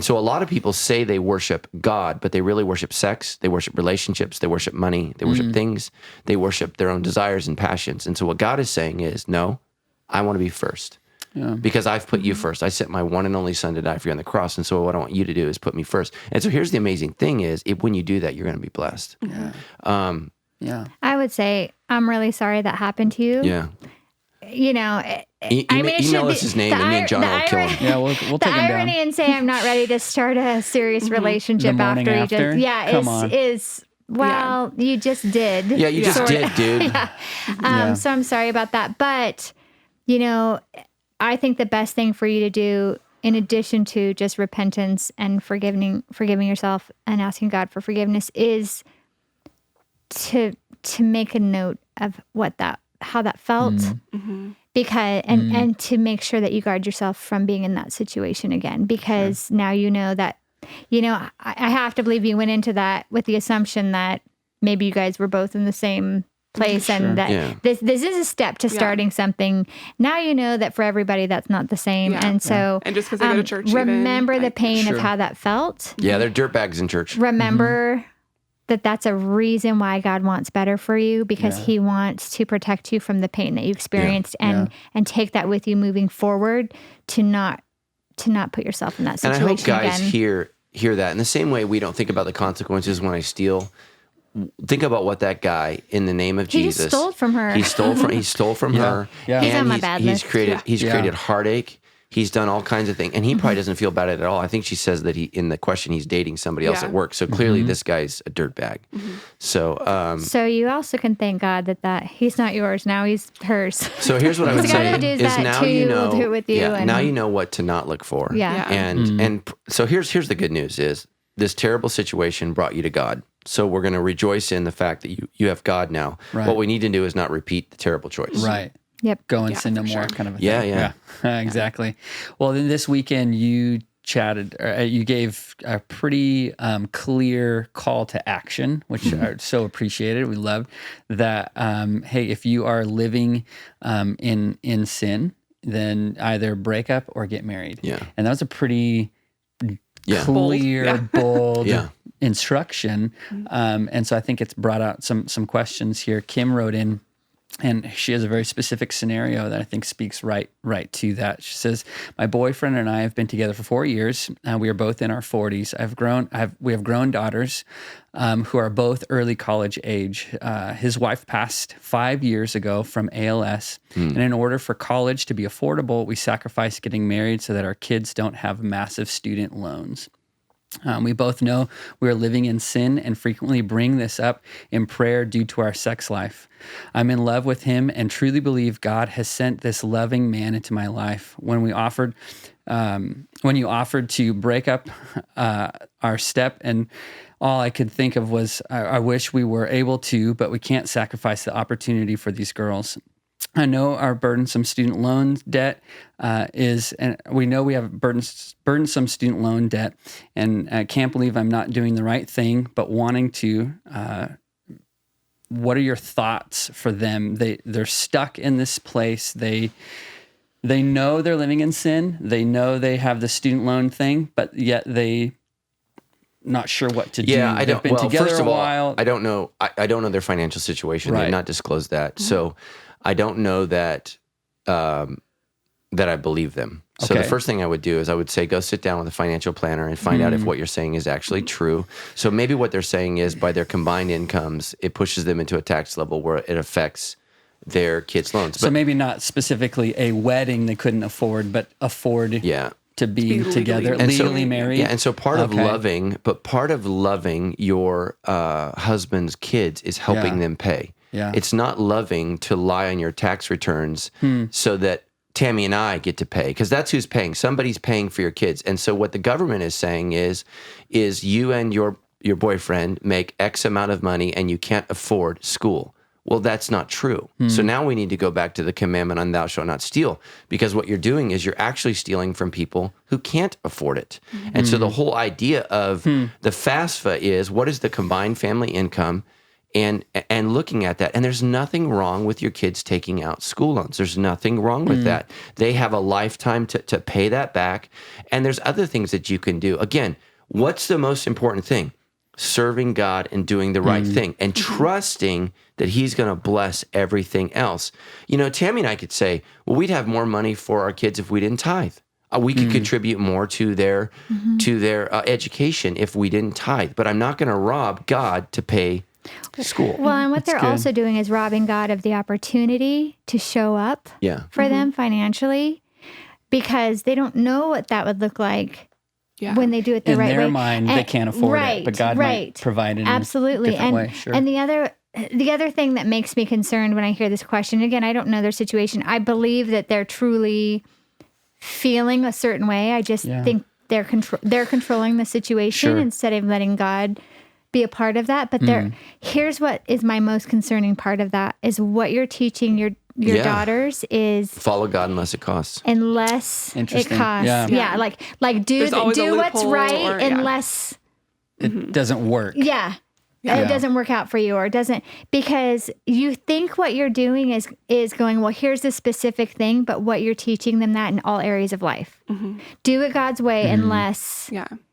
[SPEAKER 2] so a lot of people say they worship God, but they really worship sex, they worship relationships, they worship money, they worship things, they worship their own desires and passions. And so what God is saying is, no, I want to be first. Because I've put you first. I sent my one and only son to die for you on the cross. And so what I want you to do is put me first. And so here's the amazing thing is, when you do that, you're going to be blessed.
[SPEAKER 3] Yeah.
[SPEAKER 4] I would say, I'm really sorry that happened to you.
[SPEAKER 2] Yeah.
[SPEAKER 4] you know,
[SPEAKER 2] email us his name, and me and John will kill him.
[SPEAKER 3] Yeah, we'll
[SPEAKER 4] the
[SPEAKER 3] take him down.
[SPEAKER 4] irony in saying I'm not ready to start a serious relationship
[SPEAKER 3] The morning after? Come on.
[SPEAKER 4] is well, you just did.
[SPEAKER 2] Yeah, you just did, dude.
[SPEAKER 4] So I'm sorry about that. But, you know, I think the best thing for you to do, in addition to just repentance and forgiving yourself and asking God for forgiveness, is to make a note of how that felt. Because and to make sure that you guard yourself from being in that situation again, because now you know that, you know, I have to believe you went into that with the assumption that maybe you guys were both in the same place and that this is a step to starting something. Now you know that for everybody that's not the same. And so
[SPEAKER 1] and just because they go to church,
[SPEAKER 4] remember
[SPEAKER 1] even,
[SPEAKER 4] the pain of how that felt.
[SPEAKER 2] Yeah, they're dirtbags in church.
[SPEAKER 4] Remember that that's a reason why God wants better for you, because he wants to protect you from the pain that you experienced and take that with you moving forward to not put yourself in that situation
[SPEAKER 2] again. And I hope guys
[SPEAKER 4] again.
[SPEAKER 2] hear that. In the same way we don't think about the consequences when I steal, think about what that guy, in the name of Jesus,
[SPEAKER 4] just stole from her.
[SPEAKER 2] He stole from her.
[SPEAKER 3] Yeah.
[SPEAKER 4] He's on my
[SPEAKER 2] And
[SPEAKER 4] bad
[SPEAKER 2] he's
[SPEAKER 4] list.
[SPEAKER 2] created heartache. He's done all kinds of things, and he probably doesn't feel bad at all. I think she says that in the question, he's dating somebody else at work. So clearly, this guy's a dirtbag. So,
[SPEAKER 4] so you also can thank God that he's not yours now; he's hers.
[SPEAKER 2] So here's what I would say: is now you know,
[SPEAKER 4] do it with you and,
[SPEAKER 2] now you know what to not look for.
[SPEAKER 4] Yeah.
[SPEAKER 2] And so here's the good news: is this terrible situation brought you to God. So we're going to rejoice in the fact that you have God now.
[SPEAKER 3] Right.
[SPEAKER 2] What we need to do is not repeat the terrible choice.
[SPEAKER 3] Right.
[SPEAKER 4] Yep.
[SPEAKER 3] Go and sin no more, kind of a thing.
[SPEAKER 2] Yeah.
[SPEAKER 3] Exactly. Well, then this weekend you you gave a pretty clear call to action, which are so appreciated. We love that. Hey, if you are living in sin, then either break up or get married.
[SPEAKER 2] Yeah.
[SPEAKER 3] And that was a pretty clear, bold instruction. And so I think it's brought out some questions here. Kim wrote in, and she has a very specific scenario that I think speaks right to that. She says, "My boyfriend and I have been together for 4 years. We are both in our 40s. We have grown daughters who are both early college age. His wife passed 5 years ago from ALS, and in order for college to be affordable, we sacrificed getting married so that our kids don't have massive student loans. We both know we are living in sin and frequently bring this up in prayer due to our sex life. I'm in love with him and truly believe God has sent this loving man into my life. When you offered to break up our step, and all I could think of was, I wish we were able to, but we can't sacrifice the opportunity for these girls. I know our burdensome student loan debt and we know we have burdensome student loan debt, and I can't believe I'm not doing the right thing, but wanting to. What are your thoughts for them? They're stuck in this place. They know they're living in sin. They know they have the student loan thing, but yet they not sure what to do.
[SPEAKER 2] Yeah,
[SPEAKER 3] They've been together
[SPEAKER 2] first of
[SPEAKER 3] a
[SPEAKER 2] all,
[SPEAKER 3] while.
[SPEAKER 2] I don't know. I don't know their financial situation.
[SPEAKER 3] Right.
[SPEAKER 2] They've not disclosed that. So I don't know that that I believe them. So the
[SPEAKER 3] Okay.
[SPEAKER 2] first thing I would do is I would say, go sit down with a financial planner and find out if what you're saying is actually true. So maybe what they're saying is by their combined incomes, it pushes them into a tax level where it affects their kids' loans.
[SPEAKER 3] So maybe not specifically a wedding they couldn't afford, but afford to be together, legally married.
[SPEAKER 2] Yeah, and so part of loving your husband's kids is helping them pay.
[SPEAKER 3] Yeah.
[SPEAKER 2] It's not loving to lie on your tax returns so that Tammy and I get to pay, because that's who's paying. Somebody's paying for your kids. And so what the government is saying is you and your boyfriend make X amount of money and you can't afford school. Well, that's not true. So now we need to go back to the commandment on thou shalt not steal, because what you're doing is you're actually stealing from people who can't afford it. And so the whole idea of the FAFSA is, what is the combined family income, and looking at that. And there's nothing wrong with your kids taking out school loans. There's nothing wrong with that. They have a lifetime to pay that back. And there's other things that you can do. Again, what's the most important thing? Serving God and doing the right thing and trusting that he's going to bless everything else. You know, Tammy and I could say, well, we'd have more money for our kids if we didn't tithe. We could contribute more to their education if we didn't tithe. But I'm not going to rob God to pay school.
[SPEAKER 4] Well, and what they're
[SPEAKER 3] good.
[SPEAKER 4] also doing is robbing God of the opportunity to show up
[SPEAKER 2] Yeah.
[SPEAKER 4] for them financially, because they don't know what that would look like
[SPEAKER 1] Yeah.
[SPEAKER 4] when they do it the
[SPEAKER 3] In
[SPEAKER 4] right way.
[SPEAKER 3] their mind, they can't afford it, but God might provide it in
[SPEAKER 4] Absolutely.
[SPEAKER 3] a different way. Sure.
[SPEAKER 4] And the other thing that makes me concerned when I hear this question, again, I don't know their situation. I believe that they're truly feeling a certain way. I just think they're controlling the situation instead of letting God be a part of that. But here's what is my most concerning part of that is what you're teaching your daughters is
[SPEAKER 2] follow God unless it costs.
[SPEAKER 4] Unless it
[SPEAKER 3] Interesting.
[SPEAKER 4] costs.
[SPEAKER 3] Yeah.
[SPEAKER 4] Like do
[SPEAKER 1] There's always a
[SPEAKER 4] what's
[SPEAKER 1] loophole
[SPEAKER 4] right
[SPEAKER 1] or-
[SPEAKER 4] unless
[SPEAKER 3] it doesn't work.
[SPEAKER 4] it doesn't work out for you, or it doesn't, because you think what you're doing is going, well, here's the specific thing, but what you're teaching them that in all areas of life. Do it God's way unless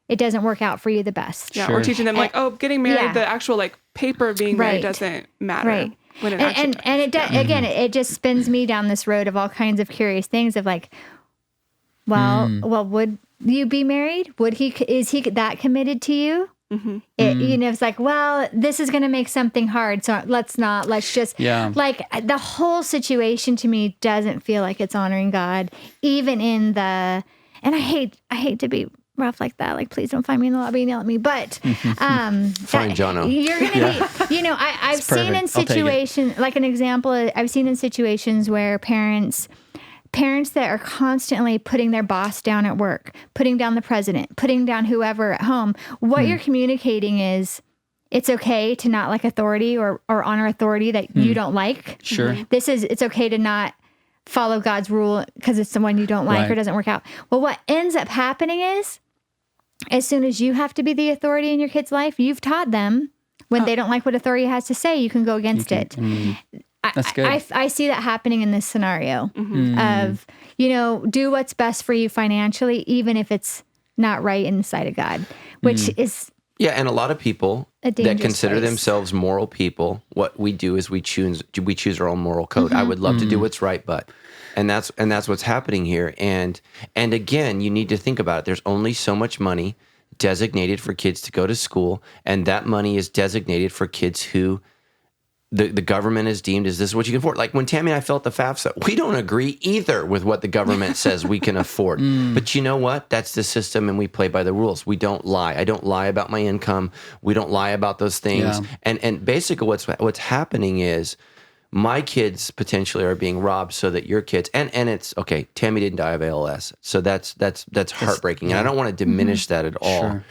[SPEAKER 4] it doesn't work out for you the best.
[SPEAKER 1] Yeah,
[SPEAKER 3] Sure.
[SPEAKER 1] or teaching them like, getting married, the actual like paper of being married doesn't matter.
[SPEAKER 4] Right.
[SPEAKER 1] When it
[SPEAKER 4] And it again, it just spins me down this road of all kinds of curious things of like, well, would you be married? Is he that committed to you? It's like, well, this is going to make something hard, so let's just like the whole situation to me doesn't feel like it's honoring God, even in and I hate to be rough like that, like please don't find me in the lobby and yell at me, but
[SPEAKER 2] Fine, Jono.
[SPEAKER 4] you're gonna be, I've seen in situations, like an example, I've seen in situations where parents that are constantly putting their boss down at work, putting down the president, putting down whoever at home, what you're communicating is it's okay to not like authority or honor authority that you don't like.
[SPEAKER 3] Sure.
[SPEAKER 4] It's okay to not follow God's rule because it's someone you don't like or doesn't work out. Well, what ends up happening is as soon as you have to be the authority in your kid's life, you've taught them when they don't like what authority has to say, you can go against it.
[SPEAKER 3] That's good.
[SPEAKER 4] I see that happening in this scenario of, do what's best for you financially, even if it's not right in the sight of God, which is
[SPEAKER 2] and a lot of people that
[SPEAKER 4] dangerous
[SPEAKER 2] consider
[SPEAKER 4] place.
[SPEAKER 2] themselves moral people, what we do is we choose our own moral code. I would love to do what's right, but and that's what's happening here. And again, you need to think about it. There's only so much money designated for kids to go to school, and that money is designated for kids who the government is deemed as this is what you can afford. Like when Tammy and I filled the FAFSA, we don't agree either with what the government says we can afford. But you know what? That's the system, and we play by the rules. We don't lie. I don't lie about my income. We don't lie about those things.
[SPEAKER 3] Yeah.
[SPEAKER 2] And basically what's happening is my kids potentially are being robbed so that your kids and it's okay, Tammy didn't die of ALS. So that's heartbreaking. And I don't want to diminish that at all.
[SPEAKER 3] Sure.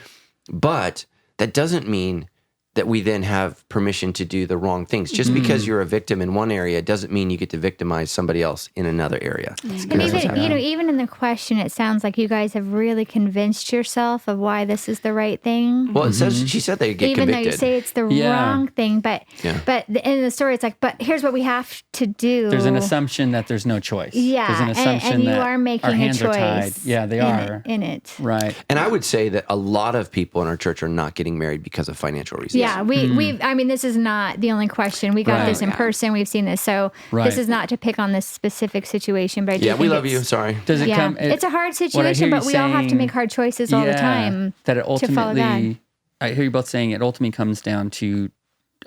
[SPEAKER 2] But that doesn't mean that we then have permission to do the wrong things. Just because you're a victim in one area doesn't mean you get to victimize somebody else in another area.
[SPEAKER 4] And even in the question, it sounds like you guys have really convinced yourself of why this is the right thing.
[SPEAKER 2] Well, it says she said they get
[SPEAKER 4] Even
[SPEAKER 2] convicted.
[SPEAKER 4] though you say it's the wrong thing, but in the story, it's like, but here's what we have to do.
[SPEAKER 3] There's an assumption that there's no choice.
[SPEAKER 4] Yeah,
[SPEAKER 3] There's an assumption
[SPEAKER 4] and you
[SPEAKER 3] that
[SPEAKER 4] are making
[SPEAKER 3] our hands
[SPEAKER 4] a choice.
[SPEAKER 3] are tied. Yeah, they are.
[SPEAKER 4] In it.
[SPEAKER 3] Right.
[SPEAKER 2] And I would say that a lot of people in our church are not getting married because of financial reasons.
[SPEAKER 4] Yeah, I mean, this is not the only question. We got this in person. We've seen this. So this is not to pick on this specific situation, but I do think
[SPEAKER 2] we love you. Sorry.
[SPEAKER 3] Does it come?
[SPEAKER 4] It's a hard situation, but we all have to make hard choices all the time.
[SPEAKER 3] That it
[SPEAKER 4] to follow God.
[SPEAKER 3] ultimately, I hear you both saying it ultimately comes down to,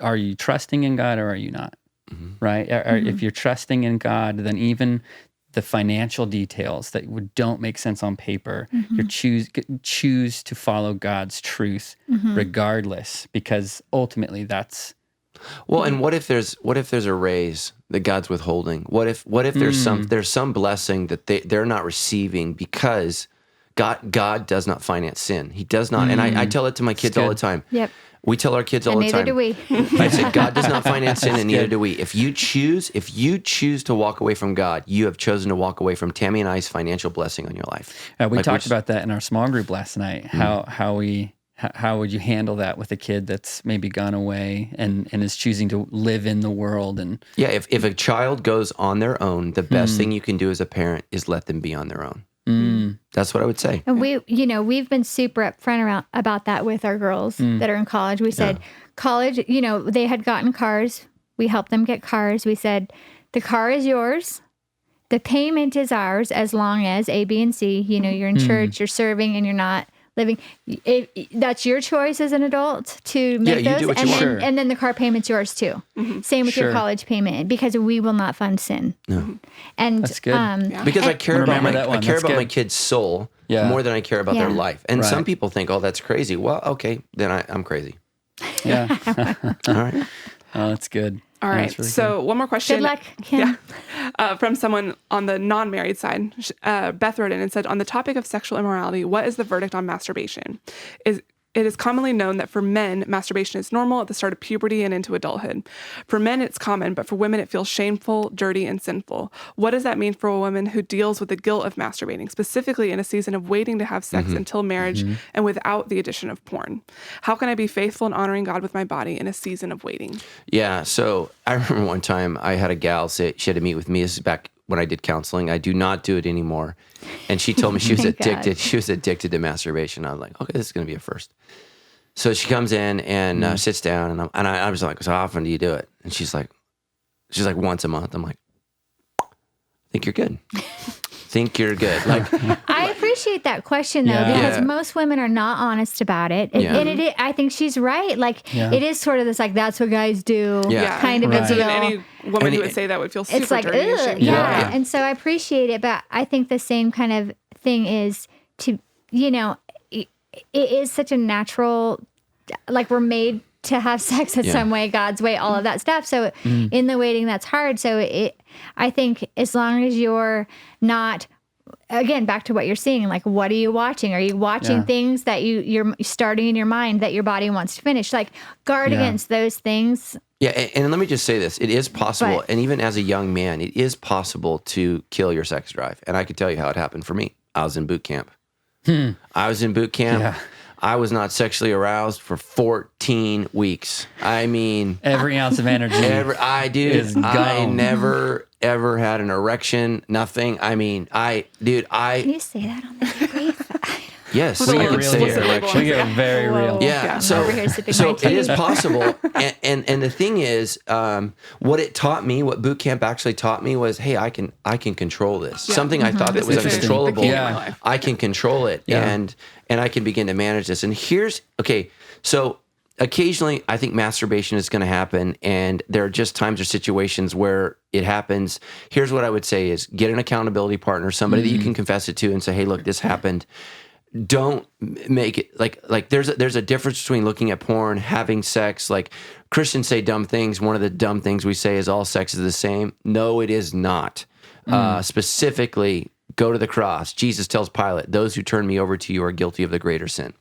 [SPEAKER 3] are you trusting in God or are you not? Right? If you're trusting in God, then even the financial details that don't make sense on paper, you choose to follow God's truth regardless, because ultimately that's.
[SPEAKER 2] Well, and what if there's a raise that God's withholding? What if there's some blessing that they're not receiving because God does not finance sin. He does not. And I tell it to my kids all the time.
[SPEAKER 4] Yep.
[SPEAKER 2] We tell our kids all the time.
[SPEAKER 4] Neither do we.
[SPEAKER 2] I say God does not finance sin, and neither do we. If you choose to walk away from God, you have chosen to walk away from Tammy and I's financial blessing on your life.
[SPEAKER 3] We talked about that in our small group last night. How would you handle that with a kid that's maybe gone away and is choosing to live in the world? And
[SPEAKER 2] if a child goes on their own, the best thing you can do as a parent is let them be on their own. That's what I would say.
[SPEAKER 4] And we've been super upfront about that with our girls that are in college. We said, college, they had gotten cars. We helped them get cars. We said, the car is yours. The payment is ours as long as A, B, and C. You're in church, you're serving, and you're not living. That's your choice as an adult to make
[SPEAKER 2] you
[SPEAKER 4] those.
[SPEAKER 2] do what you
[SPEAKER 4] and
[SPEAKER 2] want.
[SPEAKER 4] then,
[SPEAKER 3] Sure.
[SPEAKER 4] and then the car payment's yours too. Same with your
[SPEAKER 3] Sure.
[SPEAKER 4] college payment, because we will not fund sin.
[SPEAKER 2] No.
[SPEAKER 4] And
[SPEAKER 3] That's good.
[SPEAKER 2] Because I care about
[SPEAKER 3] Remember that one.
[SPEAKER 2] I care
[SPEAKER 3] That's
[SPEAKER 2] about my
[SPEAKER 3] good.
[SPEAKER 2] kid's soul
[SPEAKER 3] Yeah.
[SPEAKER 2] more than I care about their
[SPEAKER 4] Yeah.
[SPEAKER 2] life. And
[SPEAKER 3] Right.
[SPEAKER 2] some people think, oh, that's crazy. Well, okay, then I'm crazy.
[SPEAKER 3] Yeah.
[SPEAKER 2] All right.
[SPEAKER 3] Oh, that's good.
[SPEAKER 1] All right.
[SPEAKER 3] That's really
[SPEAKER 1] So one more question.
[SPEAKER 4] good luck, Kim.
[SPEAKER 1] From someone on the non-married side. Beth wrote in and said, on the topic of sexual immorality, what is the verdict on masturbation? It is commonly known that for men, masturbation is normal at the start of puberty and into adulthood. For men, it's common, but for women, it feels shameful, dirty, and sinful. What does that mean for a woman who deals with the guilt of masturbating, specifically in a season of waiting to have sex until marriage and without the addition of porn? How can I be faithful and honoring God with my body in a season of waiting?
[SPEAKER 2] Yeah. So I remember one time I had a gal say she had to meet with me. This is back when I did counseling. I do not do it anymore. And she told me she was
[SPEAKER 4] Thank God.
[SPEAKER 2] addicted. She was addicted to masturbation. I was like, okay, this is going to be a first. So she comes in and sits down, and I was like, so how often do you do it? And she's like, once a month. I'm like, think you're good. Think you're good. Like,
[SPEAKER 4] I appreciate that question though,
[SPEAKER 3] Yeah.
[SPEAKER 4] because
[SPEAKER 2] Yeah.
[SPEAKER 4] most women are not honest about it.
[SPEAKER 2] Yeah.
[SPEAKER 4] And I think she's right. Like
[SPEAKER 3] Yeah.
[SPEAKER 4] it is sort of this, like, that's what guys do
[SPEAKER 2] Yeah.
[SPEAKER 4] kind of
[SPEAKER 3] Right.
[SPEAKER 4] a
[SPEAKER 1] So
[SPEAKER 4] deal.
[SPEAKER 1] then any woman
[SPEAKER 2] And
[SPEAKER 1] who
[SPEAKER 2] it-
[SPEAKER 1] would say that would feel super
[SPEAKER 4] It's like,
[SPEAKER 1] dirty and
[SPEAKER 4] ugh,
[SPEAKER 1] shameful.
[SPEAKER 4] yeah.
[SPEAKER 2] Yeah.
[SPEAKER 4] And so I appreciate it, but I think the same kind of thing is to, it is such a natural, like we're made to have sex in
[SPEAKER 2] Yeah.
[SPEAKER 4] some way, God's way, all of that stuff. So in the waiting, that's hard. So I think as long as you're not, again, back to what you're seeing, like, what are you watching? Are you watching
[SPEAKER 3] Yeah.
[SPEAKER 4] things that you're starting in your mind that your body wants to finish? Like, guard
[SPEAKER 3] Yeah.
[SPEAKER 4] against those things.
[SPEAKER 2] yeah. And let me just say this. It is possible.
[SPEAKER 4] But-
[SPEAKER 2] and even as a young man, it is possible to kill your sex drive. And I can tell you how it happened for me. I was in boot camp. I was in boot camp.
[SPEAKER 3] Yeah.
[SPEAKER 2] I was not sexually aroused for 14 weeks. I mean,
[SPEAKER 3] Every ounce of energy. is
[SPEAKER 2] I
[SPEAKER 3] gone.
[SPEAKER 2] never ever had an erection. Nothing. I mean,
[SPEAKER 4] Can you say that on the debrief?
[SPEAKER 2] yes,
[SPEAKER 1] We
[SPEAKER 2] I
[SPEAKER 1] get
[SPEAKER 2] can
[SPEAKER 1] real
[SPEAKER 2] say
[SPEAKER 1] here.
[SPEAKER 2] erection.
[SPEAKER 3] We get very real.
[SPEAKER 4] Whoa.
[SPEAKER 2] Yeah,
[SPEAKER 4] I'm
[SPEAKER 2] so
[SPEAKER 4] over here sipping
[SPEAKER 2] so
[SPEAKER 4] my
[SPEAKER 2] it is
[SPEAKER 4] tea.
[SPEAKER 2] possible, and the thing is, what it taught me, what boot camp actually taught me was, hey, I can control this. Something I thought that was
[SPEAKER 1] This is
[SPEAKER 2] uncontrollable,
[SPEAKER 1] the key in
[SPEAKER 3] Yeah.
[SPEAKER 1] my life.
[SPEAKER 2] I can control it,
[SPEAKER 3] Yeah.
[SPEAKER 2] and I can begin to manage this. And here's okay, so occasionally I think masturbation is going to happen, and there are just times or situations where it happens. Here's what I would say: is get an accountability partner, somebody that you can confess it to, and say, hey, look, this happened. Don't make it like there's a difference between looking at porn, having sex. Like Christians say dumb things. One of the dumb things we say is all sex is the same. No, it is not. Specifically, go to the cross. Jesus tells Pilate, those who turn me over to you are guilty of the greater sin.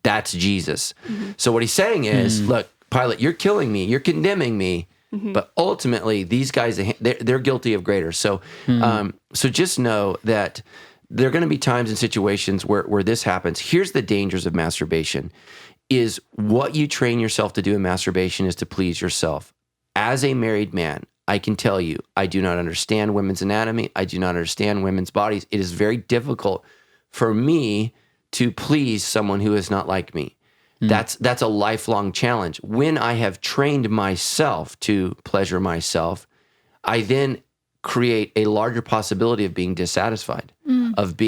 [SPEAKER 2] That's Jesus. So what he's saying is, look, Pilate, you're killing me. You're condemning me. But ultimately, these guys, they're guilty of greater. So, so just know that there are going to be times and situations where this happens. Here's the dangers of masturbation: is what you train yourself to do in masturbation is to please yourself. As a married man, I can tell you, I do not understand women's anatomy. I do not understand women's bodies. It is very difficult for me to please someone who is not like me. That's a lifelong challenge. When I have trained myself to pleasure myself, I then create a larger possibility of being dissatisfied, of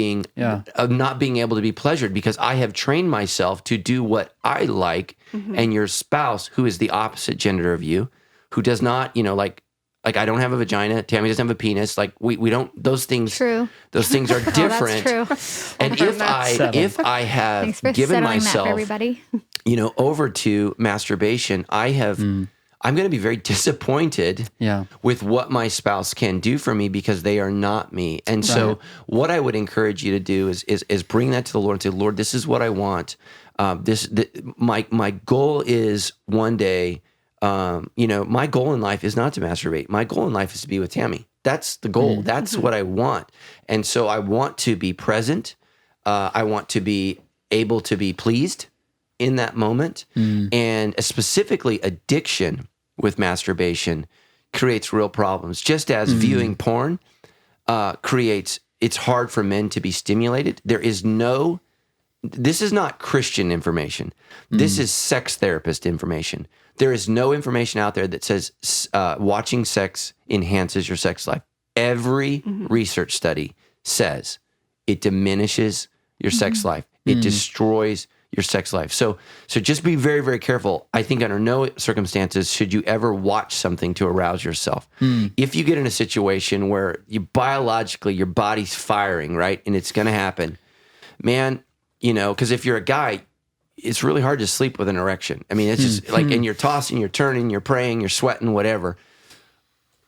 [SPEAKER 2] not being able to be pleasured, because I have trained myself to do what I like. And your spouse, who is the opposite gender of you, who does not, like I don't have a vagina, Tammy doesn't have a penis. Like we don't, those things,
[SPEAKER 4] True.
[SPEAKER 2] those things are different.
[SPEAKER 4] That's true.
[SPEAKER 2] And if I have
[SPEAKER 4] Thanks for
[SPEAKER 2] given
[SPEAKER 4] settling that
[SPEAKER 2] myself,
[SPEAKER 4] for everybody.
[SPEAKER 2] over to masturbation, I'm going to be very disappointed with what my spouse can do for me, because they are not me. And so what I would encourage you to do is bring that to the Lord and say, Lord, this is what I want. My goal is one day, my goal in life is not to masturbate. My goal in life is to be with Tammy. That's the goal. That's what I want. And so I want to be present. I want to be able to be pleased in that moment. And specifically, addiction with masturbation creates real problems. Just as viewing porn it's hard for men to be stimulated. This is not Christian information. This is sex therapist information. There is no information out there that says watching sex enhances your sex life. Every research study says it diminishes your sex life. It destroys your sex life. So just be very, very careful. I think under no circumstances should you ever watch something to arouse yourself. If you get in a situation where you biologically, your body's firing, right? And it's going to happen, man, because if you're a guy, it's really hard to sleep with an erection. I mean, it's just like, and you're tossing, you're turning, you're praying, you're sweating, whatever.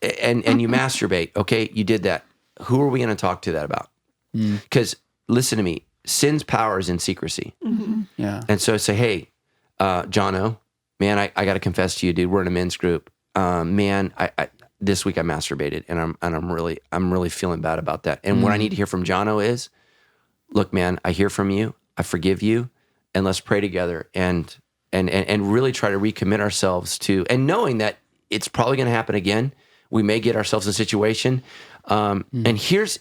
[SPEAKER 2] And you masturbate. Okay. You did that. Who are we going to talk to that about? Because listen to me, sin's power is in secrecy.
[SPEAKER 3] Yeah.
[SPEAKER 2] And so I say, hey, Jono, man, I got to confess to you, dude. We're in a men's group. Man, I this week I masturbated, and I'm really feeling bad about that. And what I need to hear from Jono is, look, man, I hear from you. I forgive you, and let's pray together and really try to recommit ourselves to, and knowing that it's probably going to happen again. We may get ourselves in a situation. And here's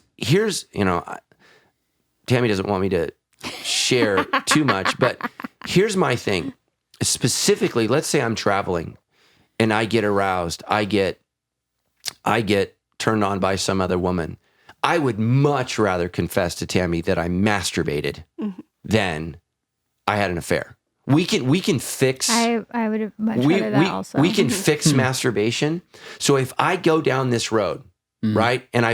[SPEAKER 2] Tammy doesn't want me to share too much, but here's my thing. Specifically, let's say I'm traveling and I get aroused. I get turned on by some other woman. I would much rather confess to Tammy that I masturbated than I had an affair. We can fix.
[SPEAKER 4] I would have much rather that also.
[SPEAKER 2] We can fix masturbation. So if I go down this road, right, and I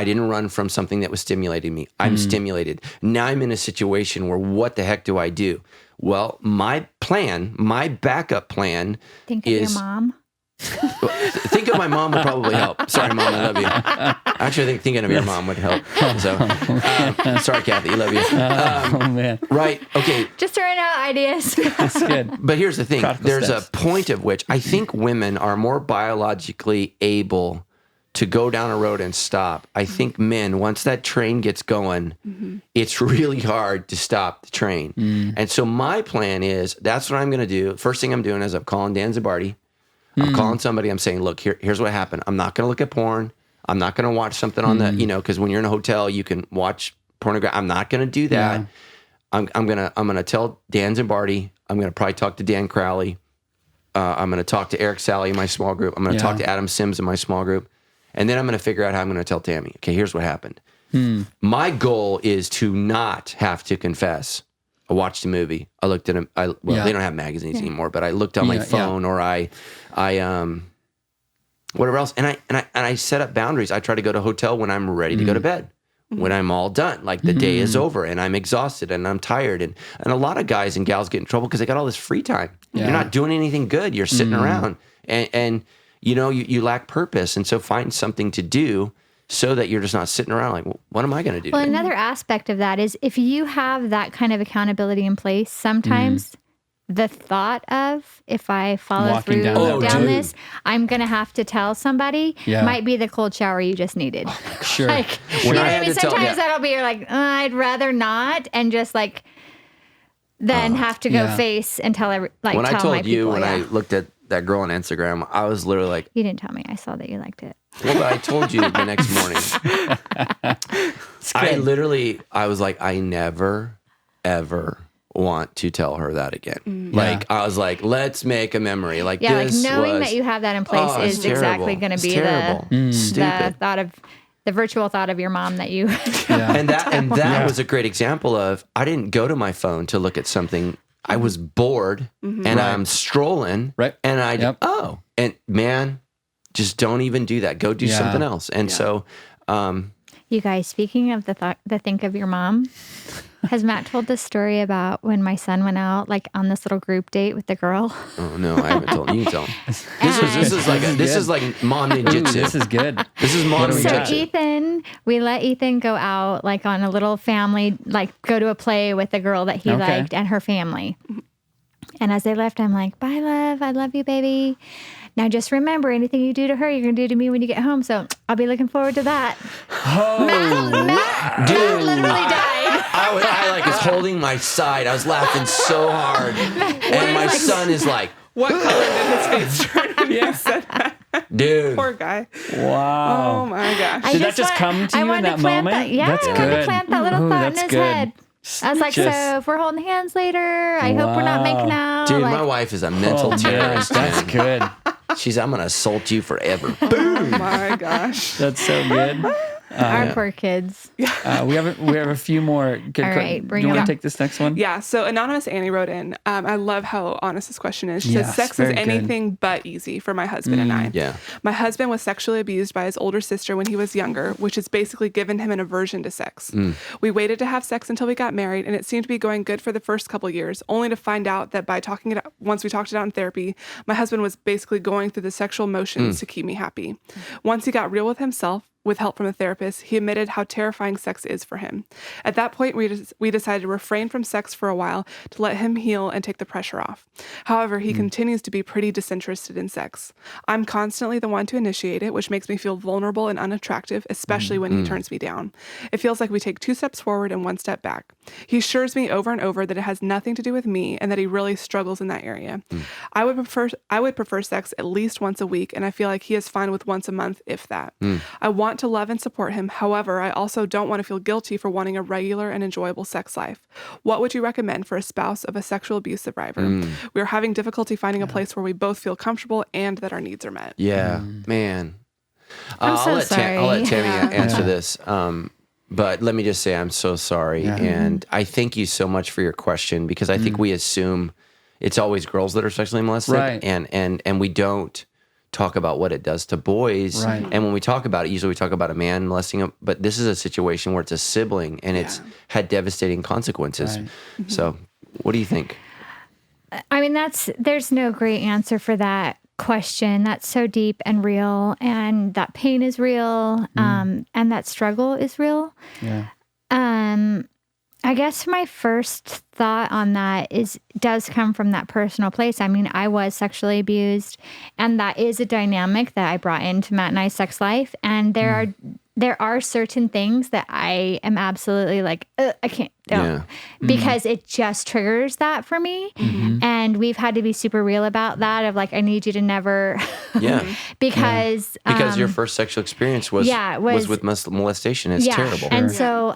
[SPEAKER 2] didn't run from something that was stimulating me. I'm stimulated. Now I'm in a situation where what the heck do I do? Well, my backup plan
[SPEAKER 4] Think of your mom.
[SPEAKER 2] Think of my mom would probably help. Sorry, Mom, I love you. Actually, I think thinking of your mom would help. So, sorry, Kathy, love you.
[SPEAKER 3] Oh man,
[SPEAKER 2] right? Okay.
[SPEAKER 4] Just throwing out ideas.
[SPEAKER 3] That's good.
[SPEAKER 2] But here's the thing:
[SPEAKER 3] Practical
[SPEAKER 2] there's
[SPEAKER 3] steps.
[SPEAKER 2] a point of which I think women are more biologically able to go down a road and stop. I think men, once that train gets going, it's really hard to stop the train. And so my plan is, that's what I'm going to do. First thing I'm doing is I'm calling Dan Zabardi. I'm calling somebody. I'm saying, look, here's what happened. I'm not going to look at porn. I'm not going to watch something on the, because when you're in a hotel, you can watch pornography. I'm not going to do that. Yeah. I'm gonna tell Dan Zabardi. I'm going to probably talk to Dan Crowley. I'm going to talk to Eric Sally in my small group. I'm going to talk to Adam Sims in my small group. And then I'm going to figure out how I'm going to tell Tammy. Okay, here's what happened. My goal is to not have to confess. I watched a movie. I looked at them. They don't have magazines anymore, but I looked on my phone or I whatever else. And I set up boundaries. I try to go to a hotel when I'm ready to go to bed, when I'm all done, like the day is over and I'm exhausted and I'm tired. And a lot of guys and gals get in trouble because they got all this free time. You're not doing anything good. You're sitting around and you lack purpose. And so find something to do so that you're just not sitting around like, well, what am I going to do?
[SPEAKER 4] Well,
[SPEAKER 2] today?
[SPEAKER 4] another aspect of that is if you have that kind of accountability in place, sometimes the thought of, if I follow
[SPEAKER 3] Walking
[SPEAKER 4] through
[SPEAKER 3] down
[SPEAKER 4] this, I'm going to have to tell somebody, might be the cold shower you just needed.
[SPEAKER 3] Sure.
[SPEAKER 4] Like,
[SPEAKER 2] When
[SPEAKER 4] you know
[SPEAKER 2] I
[SPEAKER 4] what I
[SPEAKER 2] had
[SPEAKER 4] mean?
[SPEAKER 2] to tell-
[SPEAKER 4] Sometimes that'll be like, I'd rather not, and just like, then have to go face and tell
[SPEAKER 2] when
[SPEAKER 4] tell
[SPEAKER 2] I
[SPEAKER 4] my
[SPEAKER 2] told you,
[SPEAKER 4] people,
[SPEAKER 2] when I looked at that girl on Instagram, I was literally like,
[SPEAKER 4] You didn't tell me. I saw that you liked it.
[SPEAKER 2] well, but I told you the next morning. I was like, I never, ever want to tell her that again. Like, I was like, let's make a memory. Like,
[SPEAKER 4] Yeah,
[SPEAKER 2] this
[SPEAKER 4] like knowing
[SPEAKER 2] was,
[SPEAKER 4] that you have that in place
[SPEAKER 2] it's
[SPEAKER 4] is
[SPEAKER 2] terrible.
[SPEAKER 4] exactly going to
[SPEAKER 2] It's
[SPEAKER 4] be
[SPEAKER 2] terrible.
[SPEAKER 4] the
[SPEAKER 2] Stupid.
[SPEAKER 4] thought of the virtual thought of your mom that you.
[SPEAKER 2] And that was a great example of, I didn't go to my phone to look at something. I was bored and I'm strolling.
[SPEAKER 3] Right.
[SPEAKER 2] And and man, just don't even do that. Go do something else. And so,
[SPEAKER 4] You guys, speaking of the think of your mom, has Matt told this story about when my son went out like on this little group date with the girl?
[SPEAKER 2] oh no, I haven't told you. Can tell him. This is like mom ninjutsu.
[SPEAKER 3] This is good.
[SPEAKER 2] This is mom
[SPEAKER 3] What do we
[SPEAKER 4] So
[SPEAKER 3] got?
[SPEAKER 2] ninjutsu.
[SPEAKER 4] we let Ethan go out like on a little family, like go to a play with a girl that he
[SPEAKER 3] Okay.
[SPEAKER 4] liked and her family. And as they left, I'm like, bye, love. I love you, baby. Now just remember, anything you do to her, you're going to do to me when you get home. So I'll be looking forward to that. Matt literally died.
[SPEAKER 2] I like was holding my side. I was laughing so hard, and my son is like,
[SPEAKER 1] What color did his face turn when you said that?
[SPEAKER 2] dude.
[SPEAKER 1] Poor guy.
[SPEAKER 3] Wow.
[SPEAKER 1] Oh my gosh.
[SPEAKER 3] Did that just come to
[SPEAKER 4] I
[SPEAKER 3] you in
[SPEAKER 4] wanted
[SPEAKER 3] that
[SPEAKER 4] to plant
[SPEAKER 3] moment?
[SPEAKER 4] That, yeah,
[SPEAKER 3] That's
[SPEAKER 4] I wanted
[SPEAKER 3] good.
[SPEAKER 4] to plant that little
[SPEAKER 3] Ooh,
[SPEAKER 4] thought in
[SPEAKER 3] that's
[SPEAKER 4] his
[SPEAKER 3] good.
[SPEAKER 4] head. I was like, so if we're holding hands later, I hope we're not making out.
[SPEAKER 2] Dude,
[SPEAKER 4] like,
[SPEAKER 2] my wife is a mental
[SPEAKER 3] Man,
[SPEAKER 2] terrorist.
[SPEAKER 3] that's
[SPEAKER 2] man.
[SPEAKER 3] good.
[SPEAKER 2] I'm gonna assault you forever.
[SPEAKER 1] Oh my gosh.
[SPEAKER 3] That's so good.
[SPEAKER 4] Our poor kids.
[SPEAKER 3] We have a few more good
[SPEAKER 4] All right,
[SPEAKER 3] Do
[SPEAKER 4] bring
[SPEAKER 3] you
[SPEAKER 4] it
[SPEAKER 3] want
[SPEAKER 4] on.
[SPEAKER 3] to take this next one?
[SPEAKER 1] Yeah. So Anonymous Annie wrote in. I love how honest this question is. She
[SPEAKER 3] Yes,
[SPEAKER 1] says, sex is
[SPEAKER 3] very good.
[SPEAKER 1] anything but easy for my husband and I.
[SPEAKER 2] Yeah.
[SPEAKER 1] My husband was sexually abused by his older sister when he was younger, which has basically given him an aversion to sex. We waited to have sex until we got married, and it seemed to be going good for the first couple years, only to find out that by talking it out, once we talked it out in therapy, my husband was basically going through the sexual motions to keep me happy. Once he got real with himself, with help from a therapist, he admitted how terrifying sex is for him. At that point, we decided to refrain from sex for a while to let him heal and take the pressure off. However, he continues to be pretty disinterested in sex. I'm constantly the one to initiate it, which makes me feel vulnerable and unattractive, especially when he turns me down. It feels like we take 2 steps forward and 1 step back. He assures me over and over that it has nothing to do with me and that he really struggles in that area. I would prefer sex at least once a week, and I feel like he is fine with once a month, if that. I want to love and support him. However, I also don't want to feel guilty for wanting a regular and enjoyable sex life. What would you recommend for a spouse of a sexual abuse survivor? We are having difficulty finding a place where we both feel comfortable and that our needs are met.
[SPEAKER 2] Yeah, man.
[SPEAKER 4] I'm so
[SPEAKER 2] I'll let
[SPEAKER 4] sorry.
[SPEAKER 2] Tammy answer this. But let me just say I'm so sorry.
[SPEAKER 3] Yeah.
[SPEAKER 2] And I thank you so much for your question, because I think we assume it's always girls that are sexually molested.
[SPEAKER 3] Right.
[SPEAKER 2] And we don't talk about what it does to boys.
[SPEAKER 3] Right.
[SPEAKER 2] And when we talk about it, usually we talk about a man molesting him, but this is a situation where it's a sibling and it's had devastating consequences.
[SPEAKER 3] Right.
[SPEAKER 2] So what do you think?
[SPEAKER 4] I mean, there's no great answer for that question. That's so deep and real, and that pain is real, and that struggle is real.
[SPEAKER 3] Yeah.
[SPEAKER 4] I guess my first thought on that does come from that personal place. I mean, I was sexually abused, and that is a dynamic that I brought into Matt and I's sex life. And there are certain things that I am absolutely like, I can't, don't, because it just triggers that for me. And we've had to be super real about that. Of like, I need you to never, because
[SPEAKER 2] your first sexual experience was with molestation. It's terrible.
[SPEAKER 4] And so,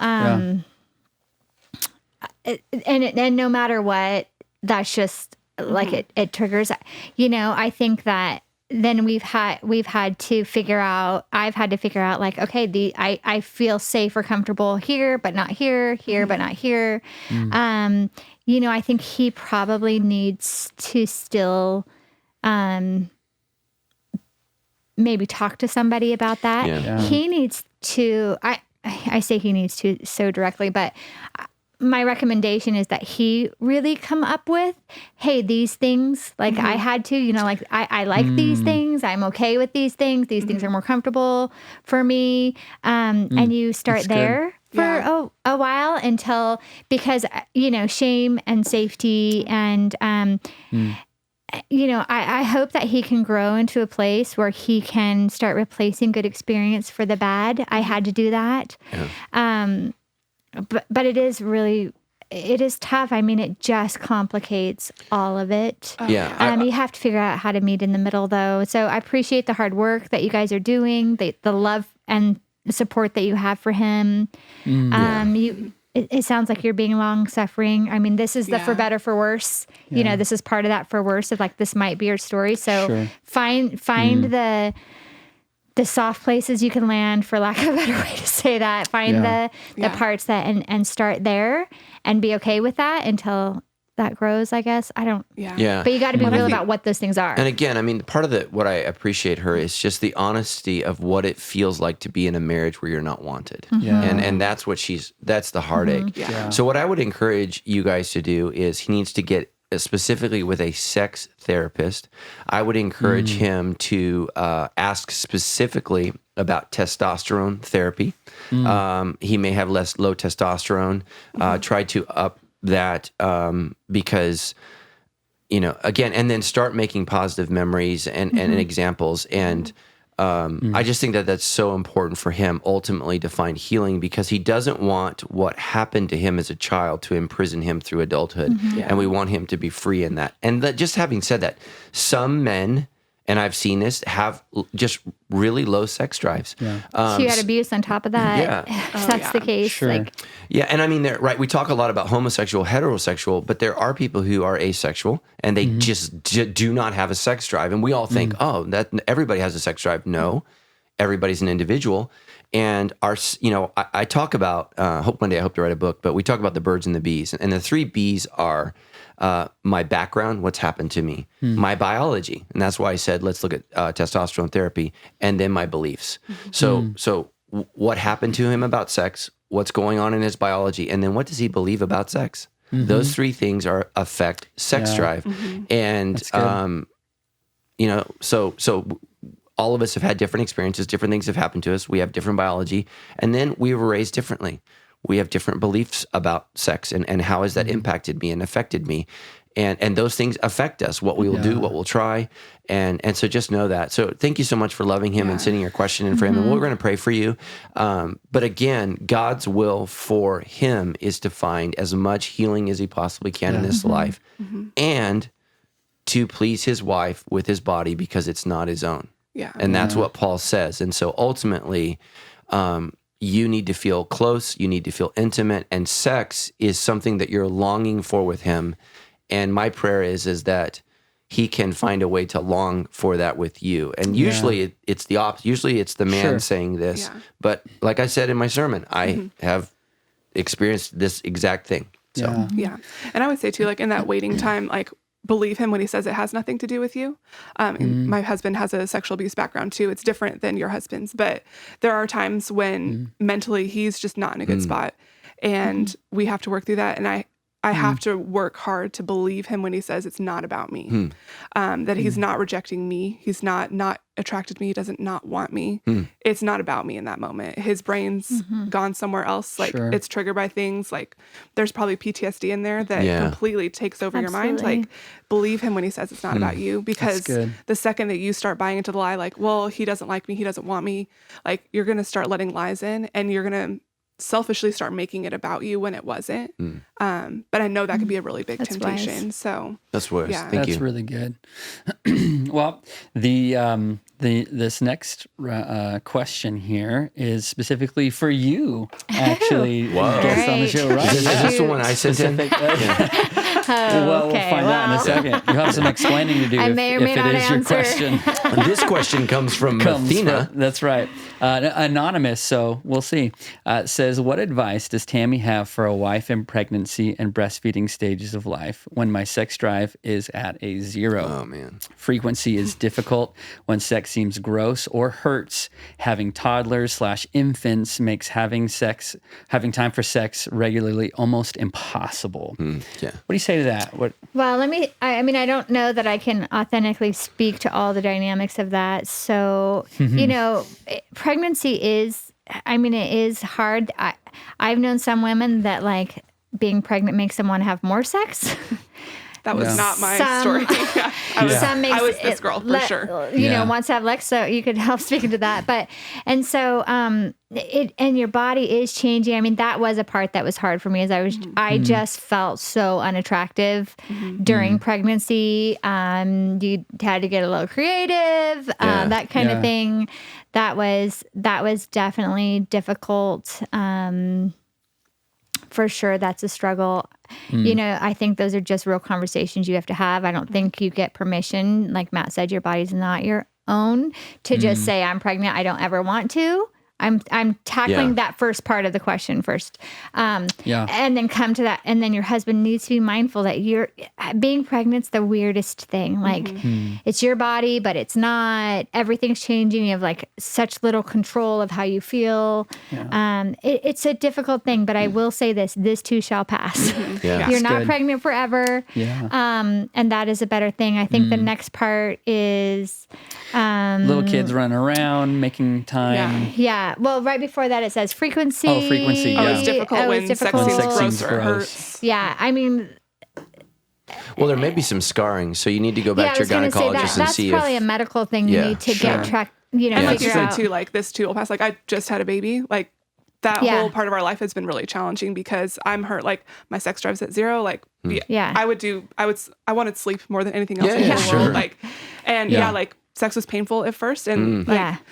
[SPEAKER 4] and no matter what, that's just like it triggers. You know, I think that then we've had to figure out. I've had to figure out like, okay, I feel safe or comfortable here, but not here, but not here. You know, I think he probably needs to still, maybe talk to somebody about that.
[SPEAKER 2] Yeah.
[SPEAKER 4] He needs to. I say he needs to so directly, but my recommendation is that he really come up with, hey, these things, like I had to, you know, like I like these things. I'm okay with these things. These things are more comfortable for me. And you start there for a while until, because, you know, shame and safety and, you know, I hope that he can grow into a place where he can start replacing good experience for the bad. I had to do that. But it is tough. I mean, it just complicates all of it. You have to figure out how to meet in the middle, though. So I appreciate the hard work that you guys are doing, the love and the support that you have for him. It sounds like you're being long suffering. I mean, this is the for better, for worse. You know, this is part of that for worse of like, this might be your story. So find the soft places you can land, for lack of a better way to say that. Find the parts that and start there and be okay with that until that grows, I guess. I don't.
[SPEAKER 2] Yeah.
[SPEAKER 4] But you got to be real about what those things are.
[SPEAKER 2] And again, I mean, part of what I appreciate her is just the honesty of what it feels like to be in a marriage where you're not wanted. And that's that's the heartache. So what I would encourage you guys to do is he needs to get specifically with a sex therapist. I would encourage him to ask specifically about testosterone therapy. He may have low testosterone. Try to up that because, you know, again, and then start making positive memories and examples. And I just think that that's so important for him ultimately to find healing, because he doesn't want what happened to him as a child to imprison him through adulthood. And we want him to be free in that. And just having said that, some men, and I've seen this, have just really low sex drives.
[SPEAKER 4] So you had abuse on top of that. If that's the case.
[SPEAKER 3] Sure.
[SPEAKER 4] Like,
[SPEAKER 2] and I mean, we talk a lot about homosexual, heterosexual, but there are people who are asexual and they just do not have a sex drive. And we all think, that everybody has a sex drive. No, everybody's an individual. And I talk about, one day I hope to write a book, but we talk about the birds and the bees. And the 3 B's are my background, what's happened to me, my biology. And that's why I said, let's look at testosterone therapy, and then my beliefs. So what happened to him about sex, what's going on in his biology, and then what does he believe about sex? Those 3 things affect sex drive. And, so all of us have had different experiences, different things have happened to us. We have different biology, and then we were raised differently. We have different beliefs about sex and how has that impacted me and affected me. And those things affect us, what we will do, what we'll try. And so just know that. So thank you so much for loving him and sending your question in for him. And we're going to pray for you. But again, God's will for him is to find as much healing as he possibly can in this life and to please his wife with his body because it's not his own. Yeah. And that's what Paul says. And so ultimately, you need to feel close, you need to feel intimate, and sex is something that you're longing for with him. And my prayer is that he can find a way to long for that with you. And usually it's the opposite. Usually it's the man saying this. Yeah. But like I said in my sermon, I have experienced this exact thing. So
[SPEAKER 1] yeah. And I would say too, like in that waiting time, like believe him when he says it has nothing to do with you. My husband has a sexual abuse background too. It's different than your husband's, but there are times when mentally he's just not in a good spot, and we have to work through that. And I have to work hard to believe him when he says it's not about me, that he's not rejecting me. He's not attracted to me. He doesn't not want me. It's not about me in that moment. His brain's gone somewhere else. Like it's triggered by things. Like there's probably PTSD in there that completely takes over your mind. Like believe him when he says it's not about you, because the second that you start buying into the lie, like, well, he doesn't like me, he doesn't want me, like you're going to start letting lies in, and you're going to selfishly start making it about you when it wasn't. But I know that could be a really big temptation. Wise. So
[SPEAKER 2] that's wise. Thank you.
[SPEAKER 3] That's really good. Well, this next question here is specifically for you, actually. Guest on the show, right?
[SPEAKER 2] Is this the one I sent in?
[SPEAKER 3] Well, we'll find out in a second. You have some explaining to do if it is your question.
[SPEAKER 2] This question comes from Athena.
[SPEAKER 3] That's right. Anonymous, so we'll see. Says, what advice does Tammy have for a wife in pregnancy and breastfeeding stages of life when my sex drive is at a 0?
[SPEAKER 2] Oh, man.
[SPEAKER 3] Frequency is difficult when sex seems gross or hurts. Having toddlers/infants makes having time for sex regularly almost impossible. What do you say to that?
[SPEAKER 4] Well, I don't know that I can authentically speak to all the dynamics of that. So, pregnancy is, it is hard. I've known some women that like being pregnant makes them want to have more sex.
[SPEAKER 1] That was not my story. I was this girl for sure.
[SPEAKER 4] Wants to have Lex, so you could help speak into that. And your body is changing. I mean, that was a part that was hard for me, as I just felt so unattractive during pregnancy. You had to get a little creative, that kind of thing. That was definitely difficult. For sure, that's a struggle. I think those are just real conversations you have to have. I don't think you get permission, like Matt said, your body's not your own, to just say, I'm pregnant, I don't ever want to. I'm tackling that first part of the question first. And then come to that. And then your husband needs to be mindful that being pregnant's the weirdest thing. Like it's your body, but it's not. Everything's changing. You have like such little control of how you feel. It's a difficult thing, but I will say this too shall pass. You're not pregnant forever. And that is a better thing. I think the next part is
[SPEAKER 3] little kids running around, making time.
[SPEAKER 4] Well, right before that it says frequency.
[SPEAKER 3] Oh, frequency.
[SPEAKER 1] It's difficult when sex seems gross or hurts.
[SPEAKER 4] Yeah, I mean.
[SPEAKER 2] Well, there may be some scarring, so you need to go back to your gynecologist and see if...
[SPEAKER 4] That's probably a medical thing you need to get tracked,
[SPEAKER 1] and like you said too, like this too will pass. Like I just had a baby. Like that whole part of our life has been really challenging because I'm hurt. Like my sex drive's at 0. Like I wanted sleep more than anything else in the world. Like, and like sex was painful at first. And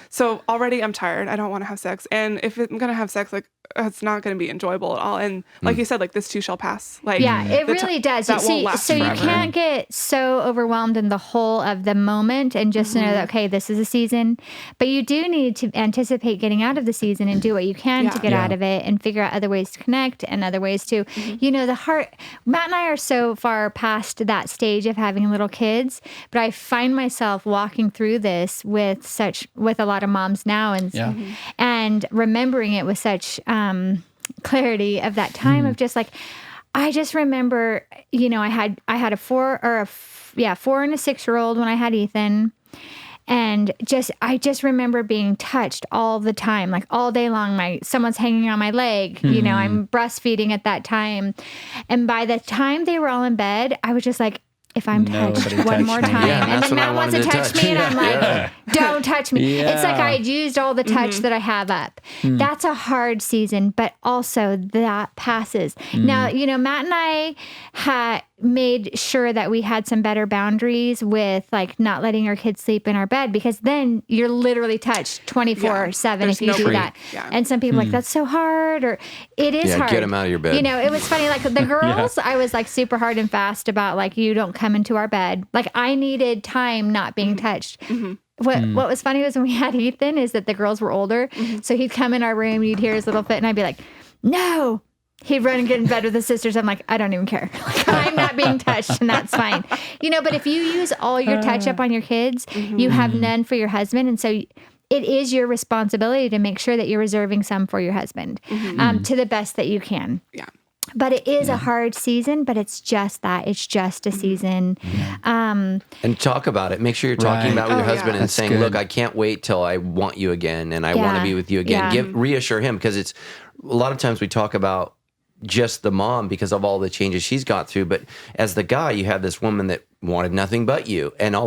[SPEAKER 1] so already I'm tired. I don't want to have sex. And if I'm going to have sex, like, it's not going to be enjoyable at all. And like you said, like, this too shall pass. Like,
[SPEAKER 4] it really does.
[SPEAKER 1] That won't last
[SPEAKER 4] so
[SPEAKER 1] forever.
[SPEAKER 4] You can't get so overwhelmed in the whole of the moment and just know that, okay, this is a season. But you do need to anticipate getting out of the season and do what you can to get out of it and figure out other ways to connect and other ways to, the heart. Matt and I are so far past that stage of having little kids, but I find myself walking through this with a lot of moms now and remembering it with such clarity of that time of just like, I just remember, I had a 4 and a 6-year-old when I had Ethan. And I just remember being touched all the time, like all day long. Someone's hanging on my leg. I'm breastfeeding at that time. And by the time they were all in bed, I was just like, if I'm touched one more time.
[SPEAKER 2] Yeah,
[SPEAKER 4] and then Matt wants to touch me, and I'm like, don't touch me.
[SPEAKER 3] Yeah.
[SPEAKER 4] It's like I used all the touch that I have up. That's a hard season, but also that passes. Now, Matt and I had made sure that we had some better boundaries with like not letting our kids sleep in our bed, because then you're literally touched 24/7 if you do that. Yeah. And some people are like, that's so hard, or it is hard.
[SPEAKER 2] Get them out of your bed.
[SPEAKER 4] It was funny. Like the girls, I was like super hard and fast about like, you don't come into our bed. Like I needed time not being touched. What was funny was when we had Ethan is that the girls were older. So he'd come in our room, you'd hear his little foot, and I'd be like, no. He'd run and get in bed with his sisters. I'm like, I don't even care. Like, I'm not being touched, and that's fine. But if you use all your touch up on your kids, you have none for your husband. And so it is your responsibility to make sure that you're reserving some for your husband to the best that you can.
[SPEAKER 1] Yeah.
[SPEAKER 4] But it is a hard season, but it's just that. It's just a season.
[SPEAKER 2] And talk about it. Make sure you're talking about it with your husband and
[SPEAKER 3] That's
[SPEAKER 2] saying,
[SPEAKER 3] good.
[SPEAKER 2] look, I can't wait till I want you again and I want to be with you again. Reassure him, because it's a lot of times we talk about just the mom because of all the changes she's got through. But as the guy, you have this woman that wanted nothing but you. And now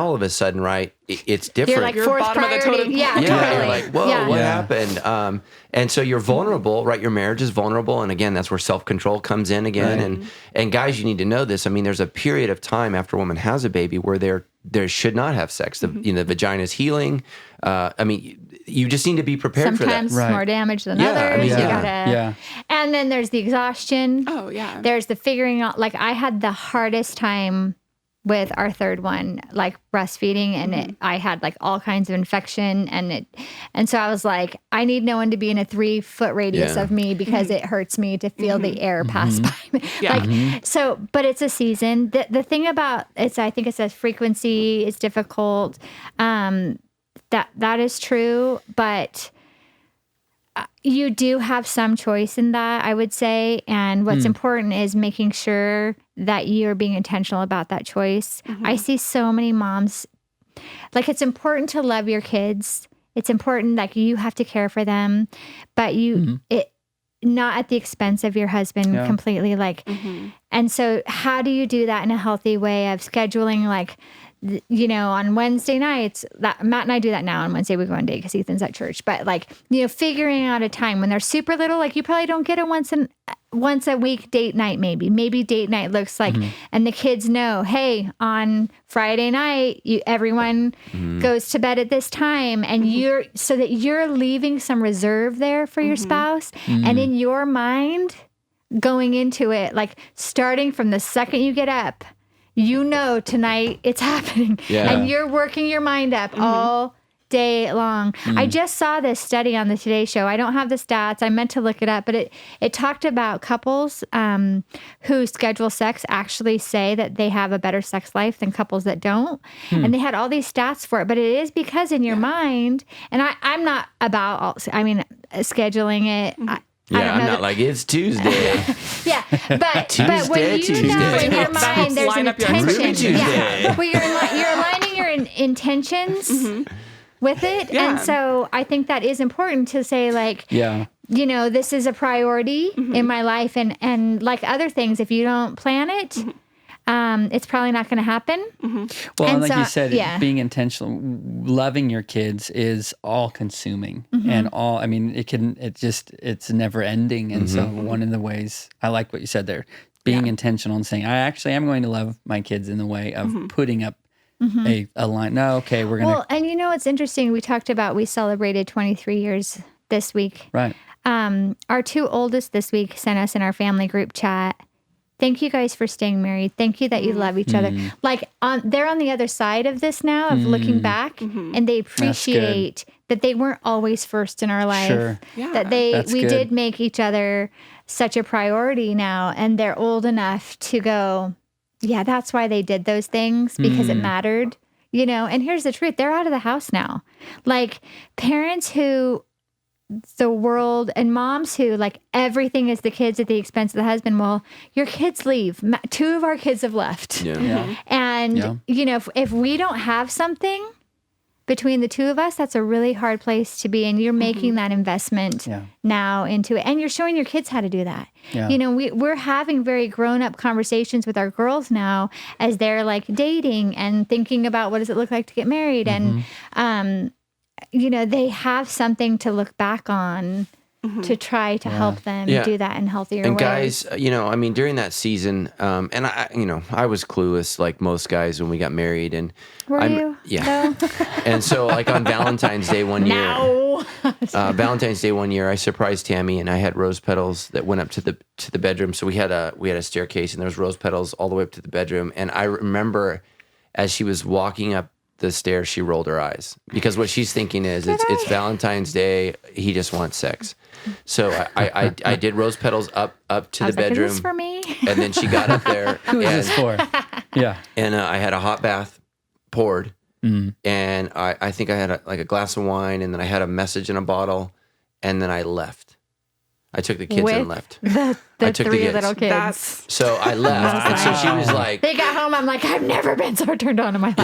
[SPEAKER 2] all of a sudden, right, it's different.
[SPEAKER 4] You're like fourth
[SPEAKER 1] bottom of the
[SPEAKER 4] priority.
[SPEAKER 1] totem pole.
[SPEAKER 4] Yeah,
[SPEAKER 2] Yeah,
[SPEAKER 4] totally.
[SPEAKER 2] you're like, whoa, what happened? And so you're vulnerable, right? Your marriage is vulnerable. And again, that's where self-control comes in again.
[SPEAKER 3] Right.
[SPEAKER 2] And guys, you need to know this. I mean, there's a period of time after a woman has a baby where there should not have sex. The vagina's healing. You just need to be prepared
[SPEAKER 4] Sometimes
[SPEAKER 2] for that.
[SPEAKER 4] more damage than
[SPEAKER 2] Yeah,
[SPEAKER 4] others.
[SPEAKER 2] I mean,
[SPEAKER 4] You
[SPEAKER 2] yeah.
[SPEAKER 4] gotta, and then there's the exhaustion.
[SPEAKER 1] Oh, yeah.
[SPEAKER 4] There's the figuring out. Like I had the hardest time with our third one, like breastfeeding, and I had like all kinds of infection, and so I was like, I need no one to be in a 3-foot radius of me because it hurts me to feel the air pass by me.
[SPEAKER 1] Yeah.
[SPEAKER 4] So, but it's a season. The thing about I think it says frequency is difficult. That is true, but you do have some choice in that, I would say. And what's important is making sure that you're being intentional about that choice. I see so many moms, like it's important to love your kids. It's important, like you have to care for them, but it not at the expense of your husband completely. Like, and so how do you do that in a healthy way of scheduling, like, on Wednesday nights, that Matt and I do that now. On Wednesday, we go on date because Ethan's at church. But like, figuring out a time when they're super little, like you probably don't get a once a week date night. Maybe date night looks like, and the kids know, hey, on Friday night, everyone goes to bed at this time, and so that you're leaving some reserve there for your spouse, and in your mind, going into it, like starting from the second you get up. Tonight it's happening.
[SPEAKER 2] Yeah.
[SPEAKER 4] And you're working your mind up all day long. I just saw this study on the Today Show. I don't have the stats. I meant to look it up, but it talked about couples who schedule sex actually say that they have a better sex life than couples that don't. And they had all these stats for it, but it is because in your mind, and I'm not about, scheduling it.
[SPEAKER 2] I'm not like, it's Tuesday.
[SPEAKER 4] But when you know in your mind there's an intention. Well, you're aligning your intentions with it.
[SPEAKER 1] Yeah.
[SPEAKER 4] And so I think that is important to say, like, this is a priority in my life. And like other things, if you don't plan it, it's probably not going to happen.
[SPEAKER 3] Well, and like you said, being intentional, loving your kids is all consuming and it's never ending. And so one of the ways, I like what you said there, being intentional and saying, I actually am going to love my kids in the way of putting up a line. No, okay, we're gonna.
[SPEAKER 4] Well, and you know what's interesting? We celebrated 23 years this week.
[SPEAKER 3] Right.
[SPEAKER 4] Our two oldest this week sent us in our family group chat. Thank you guys for staying married. Thank you that you love each other. Like they're on the other side of this now of looking back, and they appreciate that they weren't always first in our life.
[SPEAKER 3] Sure.
[SPEAKER 1] Yeah.
[SPEAKER 4] That we
[SPEAKER 3] good.
[SPEAKER 4] did make each other such a priority now, and they're old enough to go, yeah, that's why they did those things, because it mattered, you know. And here's the truth. They're out of the house now. Like parents who the world and moms who like everything is the kids at the expense of the husband. Well, your kids leave. Two of our kids have left.
[SPEAKER 3] Yeah.
[SPEAKER 4] And, you know, if we don't have something between the two of us, that's a really hard place to be. And you're making that investment now into it. And you're showing your kids how to do that.
[SPEAKER 3] Yeah.
[SPEAKER 4] You know, we're having very grown up conversations with our girls now as they're like dating and thinking about what does it look like to get married. And, you know, they have something to look back on to try to help them do that in healthier ways.
[SPEAKER 2] And guys, you know, I mean, during that season, and I, you know, I was clueless like most guys when we got married, and
[SPEAKER 4] Were you?
[SPEAKER 2] Yeah.
[SPEAKER 4] No?
[SPEAKER 2] And so, like on Valentine's Day one year, I surprised Tammy, and I had rose petals that went up to the bedroom. So we had a staircase, and there was rose petals all the way up to the bedroom. And I remember as she was walking up the stairs, she rolled her eyes, because what she's thinking is it's Valentine's Day. He just wants sex. So I did rose petals up to the bedroom.
[SPEAKER 4] Is this for me?
[SPEAKER 2] And then she got up there.
[SPEAKER 3] Who is this for? Yeah.
[SPEAKER 2] And I had a hot bath poured, and I think I had a glass of wine, and then I had a message in a bottle, and then I left. I took the kids and left.
[SPEAKER 4] The
[SPEAKER 2] I took
[SPEAKER 4] three
[SPEAKER 2] the kids.
[SPEAKER 4] little kids.
[SPEAKER 2] So I left, and so she was like,
[SPEAKER 4] They got home. I'm like, I've never been so turned on in my life.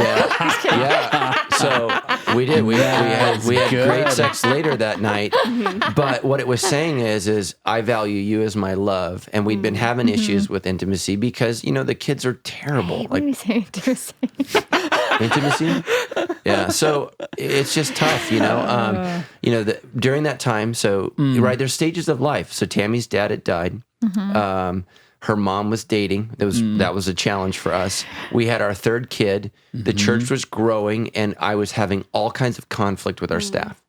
[SPEAKER 2] yeah. So we did. We had great sex later that night. But what it was saying is I value you as my love, and we'd been having issues with intimacy because, you know, the kids are terrible.
[SPEAKER 4] When you say intimacy.
[SPEAKER 2] Intimacy. Yeah. So it's just tough, you know. During that time. So right, there's stages of life. So Tammy's dad had died. Her mom was dating. That was a challenge for us. We had our third kid. The church was growing, and I was having all kinds of conflict with our staff.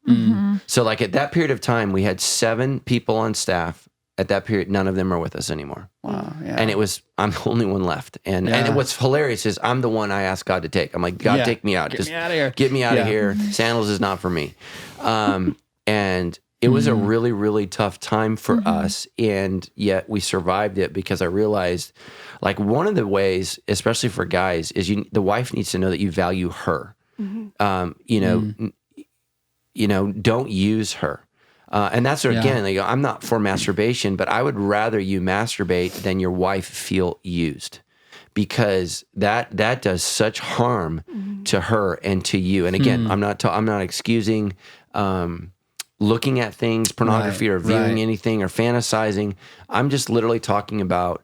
[SPEAKER 2] So like at that period of time, we had 7 people on staff. At that period, none of them are with us anymore.
[SPEAKER 3] Wow. Yeah.
[SPEAKER 2] And I'm the only one left. And what's hilarious is I'm the one I asked God to take. I'm like, God, take me out.
[SPEAKER 3] Get me out of here.
[SPEAKER 2] Get me out of here. Sandals is not for me. And it was a really, really tough time for us. And yet we survived it because I realized, like, one of the ways, especially for guys, is the wife needs to know that you value her. You know, don't use her. And that's where, again, like, I'm not for masturbation, but I would rather you masturbate than your wife feel used, because that does such harm to her and to you. And again, I'm not excusing looking at things, pornography, or viewing anything, or fantasizing. I'm just literally talking about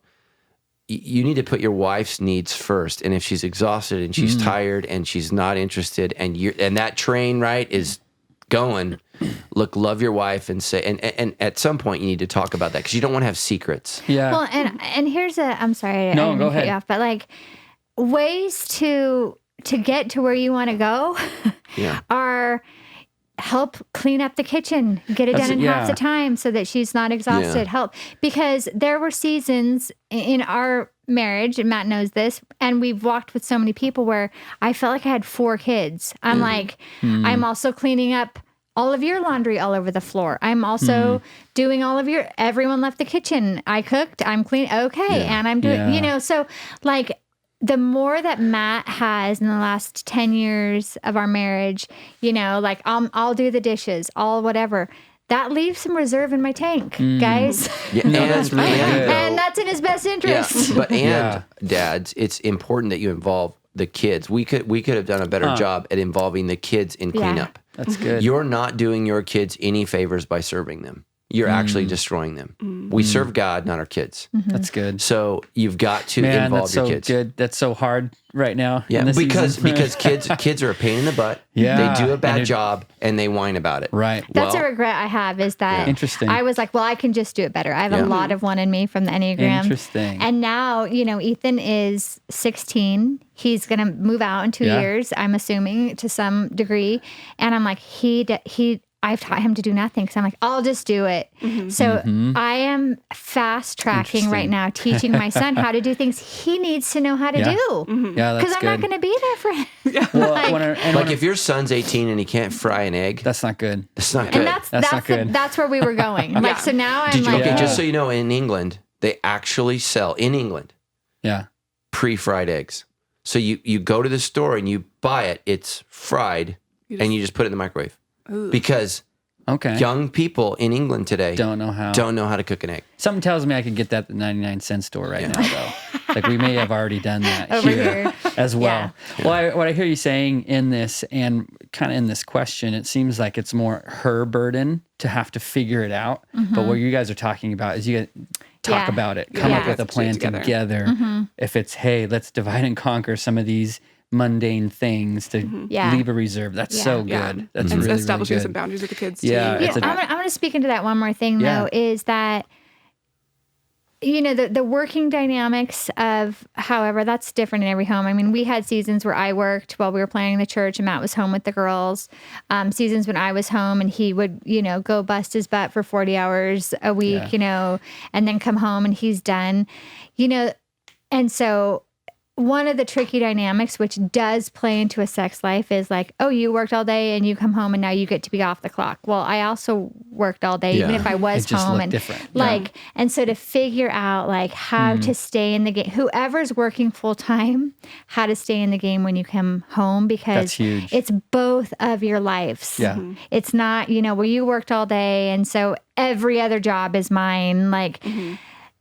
[SPEAKER 2] you need to put your wife's needs first. And if she's exhausted and she's tired and she's not interested, and that train is going, look, love your wife, and say, and at some point you need to talk about that, because you don't want to have secrets.
[SPEAKER 3] Yeah.
[SPEAKER 4] Well, and here's I'm sorry,
[SPEAKER 3] No,
[SPEAKER 4] I didn't
[SPEAKER 3] go
[SPEAKER 4] cut
[SPEAKER 3] ahead.
[SPEAKER 4] you off, but like ways to get to where you want to go are help clean up the kitchen, get it done in half the time so that she's not exhausted. Help, because there were seasons in our marriage, and Matt knows this, and we've walked with so many people where I felt like I had 4 kids. I'm like, I'm also cleaning up all of your laundry all over the floor. I'm also doing all of everyone left the kitchen. I cooked, I'm clean. Okay. And I'm doing, you know, so like the more that Matt has in the last 10 years of our marriage, you know, like I'll do the dishes, all whatever. That leaves some reserve in my tank, guys.
[SPEAKER 2] Yeah, no, that's really good.
[SPEAKER 4] And that's in his best interest.
[SPEAKER 2] Yeah, but dads, it's important that you involve the kids. We could have done a better job at involving the kids in cleanup.
[SPEAKER 3] That's good.
[SPEAKER 2] You're not doing your kids any favors by serving them. you're actually destroying them. We serve God, not our kids.
[SPEAKER 3] That's good.
[SPEAKER 2] So you've got to
[SPEAKER 3] Man,
[SPEAKER 2] involve
[SPEAKER 3] that's
[SPEAKER 2] your
[SPEAKER 3] so
[SPEAKER 2] kids.
[SPEAKER 3] good. That's so hard right now.
[SPEAKER 2] Yeah,
[SPEAKER 3] in this
[SPEAKER 2] because
[SPEAKER 3] season.
[SPEAKER 2] kids are a pain in the butt.
[SPEAKER 3] Yeah.
[SPEAKER 2] They do a bad
[SPEAKER 3] And
[SPEAKER 2] job and they whine about it.
[SPEAKER 3] Right.
[SPEAKER 4] That's
[SPEAKER 2] Well,
[SPEAKER 4] a regret I have is that
[SPEAKER 3] Interesting.
[SPEAKER 4] I was like, well, I can just do it better. I have a lot of 1 in me from the Enneagram.
[SPEAKER 3] Interesting.
[SPEAKER 4] And now, Ethan is 16. He's going to move out in 2
[SPEAKER 3] Yeah.
[SPEAKER 4] years, I'm assuming, to some degree. And I'm like, I've taught him to do nothing because I'm like, I'll just do it. So I am fast tracking right
[SPEAKER 3] Interesting.
[SPEAKER 4] now, teaching my son how to do things he needs to know how to
[SPEAKER 3] Yeah.
[SPEAKER 4] do.
[SPEAKER 3] Yeah, that's
[SPEAKER 4] Because I'm
[SPEAKER 3] good.
[SPEAKER 4] not going to be there for him.
[SPEAKER 3] Well,
[SPEAKER 2] like if your son's 18 and he can't fry an egg,
[SPEAKER 3] that's not good.
[SPEAKER 2] that's not good.
[SPEAKER 4] And that's
[SPEAKER 3] not good.
[SPEAKER 4] that's where we were going. Like, so now I'm like,
[SPEAKER 2] Okay,
[SPEAKER 3] Yeah.
[SPEAKER 2] just so you know, in England, they actually sell, in England,
[SPEAKER 3] Yeah.
[SPEAKER 2] pre-fried eggs. So you go to the store and you buy it, it's fried, and you just put it in the microwave. Because
[SPEAKER 3] Okay.
[SPEAKER 2] young people in England today
[SPEAKER 3] Don't know how.
[SPEAKER 2] don't know how to cook an egg.
[SPEAKER 3] Something tells me I could get that at the 99-cent store right now, though. Like we may have already done that
[SPEAKER 4] Over
[SPEAKER 3] here
[SPEAKER 4] here.
[SPEAKER 3] as well. Well, what I hear you saying in this and kind of in this question, it seems like it's more her burden to have to figure it out. But what you guys are talking about is you talk
[SPEAKER 4] Yeah.
[SPEAKER 3] about it, come
[SPEAKER 4] Yeah.
[SPEAKER 3] up with a plan
[SPEAKER 1] Together.
[SPEAKER 3] together. If it's, hey, let's divide and conquer some of these mundane things to
[SPEAKER 4] Yeah.
[SPEAKER 3] leave a reserve. That's
[SPEAKER 4] Yeah.
[SPEAKER 3] so
[SPEAKER 1] Yeah.
[SPEAKER 3] good. That's
[SPEAKER 1] And
[SPEAKER 3] really,
[SPEAKER 1] establishing
[SPEAKER 3] really
[SPEAKER 1] some
[SPEAKER 3] good.
[SPEAKER 1] boundaries with the kids
[SPEAKER 3] Yeah,
[SPEAKER 1] too.
[SPEAKER 3] it's a-
[SPEAKER 4] I'm going to speak into that one more thing,
[SPEAKER 3] Yeah.
[SPEAKER 4] though, is that, the working dynamics of, however, that's different in every home. I mean, we had seasons where I worked while we were planning the church and Matt was home with the girls. Seasons when I was home and he would, go bust his butt for 40 hours a week, and then come home and he's done, and so one of the tricky dynamics, which does play into a sex life, is like, oh, you worked all day and you come home and now you get to be off the clock. Well, I also worked all day, even
[SPEAKER 2] Yeah.
[SPEAKER 4] if I was
[SPEAKER 3] It just
[SPEAKER 4] home.
[SPEAKER 3] looked
[SPEAKER 4] And
[SPEAKER 3] different.
[SPEAKER 4] and so to figure out like how to stay in the game, whoever's working full time, how to stay in the game when you come home, because
[SPEAKER 3] That's huge.
[SPEAKER 4] it's both of your lives.
[SPEAKER 3] Yeah.
[SPEAKER 4] It's not, well, you worked all day and so every other job is mine. Like,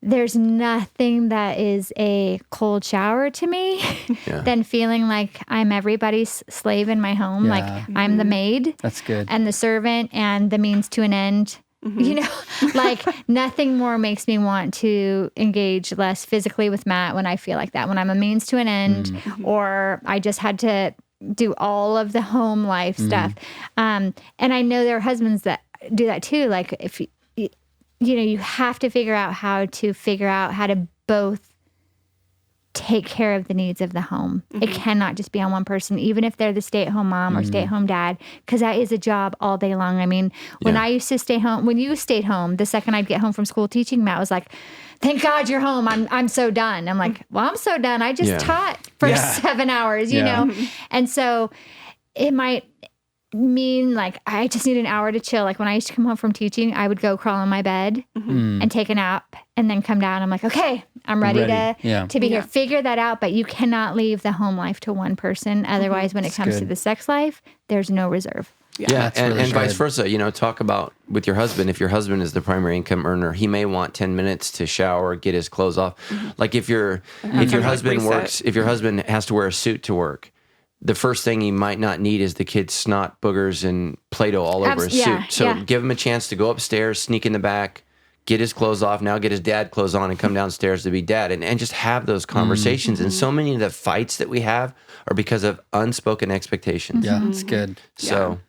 [SPEAKER 4] there's nothing that is a cold shower to me than feeling like I'm everybody's slave in my home.
[SPEAKER 3] Yeah.
[SPEAKER 4] Like I'm the maid
[SPEAKER 3] That's good.
[SPEAKER 4] and the servant and the means to an end. Like nothing more makes me want to engage less physically with Matt when I feel like that, when I'm a means to an end or I just had to do all of the home life stuff. And I know there are husbands that do that too. Like if you have to figure out how to both take care of the needs of the home. It cannot just be on one person, even if they're the stay-at-home mom or stay-at-home dad, because that is a job all day long. I mean, when I used to stay home, when you stayed home, the second I'd get home from school teaching, Matt was like, thank God you're home. I'm so done. I'm like, well, I'm so done. I just taught for 7 hours, you know? And so it might mean like I just need an hour to chill. Like when I used to come home from teaching, I would go crawl in my bed and take a nap and then come down. I'm like, okay, I'm ready. to be here. Figure that out, but you cannot leave the home life to one person. Otherwise, when it comes to the sex life, there's no reserve.
[SPEAKER 2] Yeah, and
[SPEAKER 3] really
[SPEAKER 2] vice
[SPEAKER 3] good.
[SPEAKER 2] versa. Talk about with your husband. If your husband is the primary income earner, he may want 10 minutes to shower, get his clothes off. Like if your husband
[SPEAKER 1] reset.
[SPEAKER 2] works, if your husband has to wear a suit to work, the first thing you might not need is the kid's snot, boogers, and Play-Doh all over his suit. So give him a chance to go upstairs, sneak in the back, get his clothes off, now get his dad clothes on and come downstairs to be dad and just have those conversations. And so many of the fights that we have are because of unspoken expectations.
[SPEAKER 3] Yeah, that's good.
[SPEAKER 2] So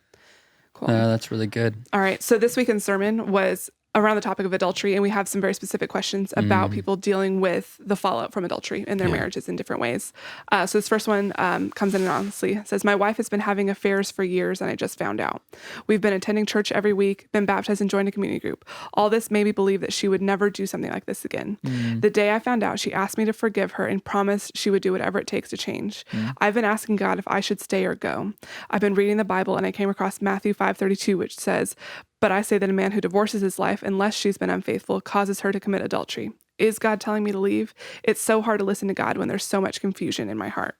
[SPEAKER 1] Cool.
[SPEAKER 3] That's really good.
[SPEAKER 1] All right. So this weekend's sermon was around the topic of adultery, and we have some very specific questions about people dealing with the fallout from adultery in their marriages in different ways. So this first one comes in anonymously. It says, my wife has been having affairs for years, and I just found out. We've been attending church every week, been baptized, and joined a community group. All this made me believe that she would never do something like this again. The day I found out, she asked me to forgive her and promised she would do whatever it takes to change. I've been asking God if I should stay or go. I've been reading the Bible, and I came across Matthew 5:32, which says, but I say that a man who divorces his wife, unless she's been unfaithful, causes her to commit adultery. Is God telling me to leave? It's so hard to listen to God when there's so much confusion in my heart.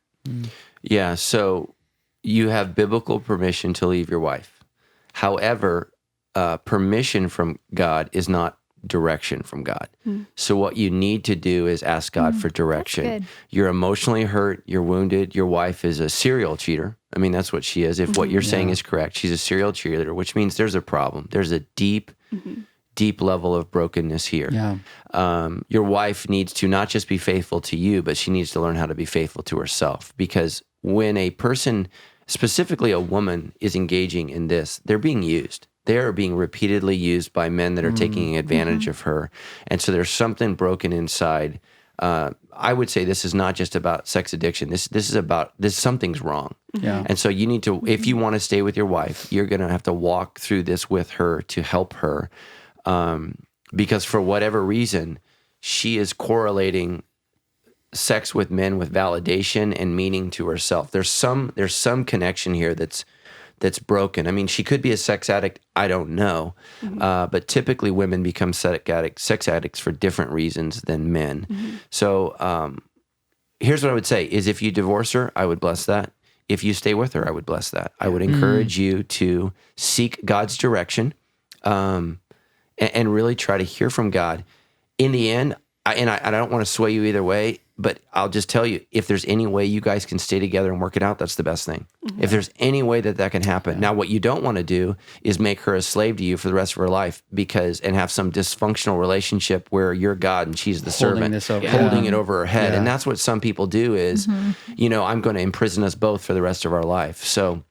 [SPEAKER 2] yeah, so you have biblical permission to leave your wife. However, permission from God is not direction from God. So what you need to do is ask God for direction.
[SPEAKER 4] good.
[SPEAKER 2] You're emotionally hurt, you're wounded, your wife is a serial cheater. I mean, that's what she is. If what you're saying is correct, she's a serial cheerleader, which means there's a problem. There's a deep deep level of brokenness here.
[SPEAKER 3] Yeah.
[SPEAKER 2] Your wife needs to not just be faithful to you, but she needs to learn how to be faithful to herself. Because when a person, specifically a woman, is engaging in this, they're being used. They are being repeatedly used by men that are taking advantage of her. And so there's something broken inside. I would say this is not just about sex addiction. This is something's wrong.
[SPEAKER 3] Yeah.
[SPEAKER 2] And so you need to, if you want to stay with your wife, you're going to have to walk through this with her to help her. Because for whatever reason, she is correlating sex with men with validation and meaning to herself. There's some connection here that's broken. I mean, she could be a sex addict. I don't know. But typically women become sex addicts for different reasons than men. So here's what I would say is if you divorce her, I would bless that. If you stay with her, I would bless that. I would encourage you to seek God's direction and really try to hear from God. In the end, I don't want to sway you either way, but I'll just tell you, if there's any way you guys can stay together and work it out, that's the best thing. If there's any way that can happen. Now, what you don't want to do is make her a slave to you for the rest of her life and have some dysfunctional relationship where you're God and she's the servant, holding it over her head. And that's what some people do is, I'm going to imprison us both for the rest of our life. So,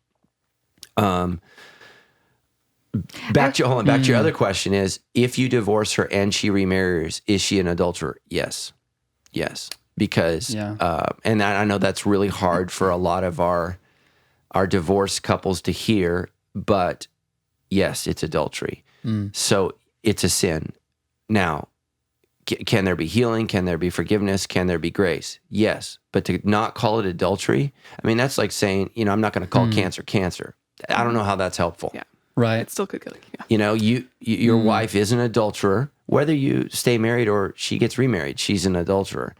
[SPEAKER 2] back to your other question is, if you divorce her and she remarries, is she an adulterer? Yes. Because, and I know that's really hard for a lot of our divorced couples to hear, but yes, it's adultery. So it's a sin. Now, can there be healing? Can there be forgiveness? Can there be grace? Yes. But to not call it adultery, I mean, that's like saying, I'm not going to call cancer. I don't know how that's helpful.
[SPEAKER 1] Yeah.
[SPEAKER 3] Right.
[SPEAKER 1] It still could kill you.
[SPEAKER 2] Yeah. Your wife is an adulterer. Whether you stay married or she gets remarried, she's an adulterer.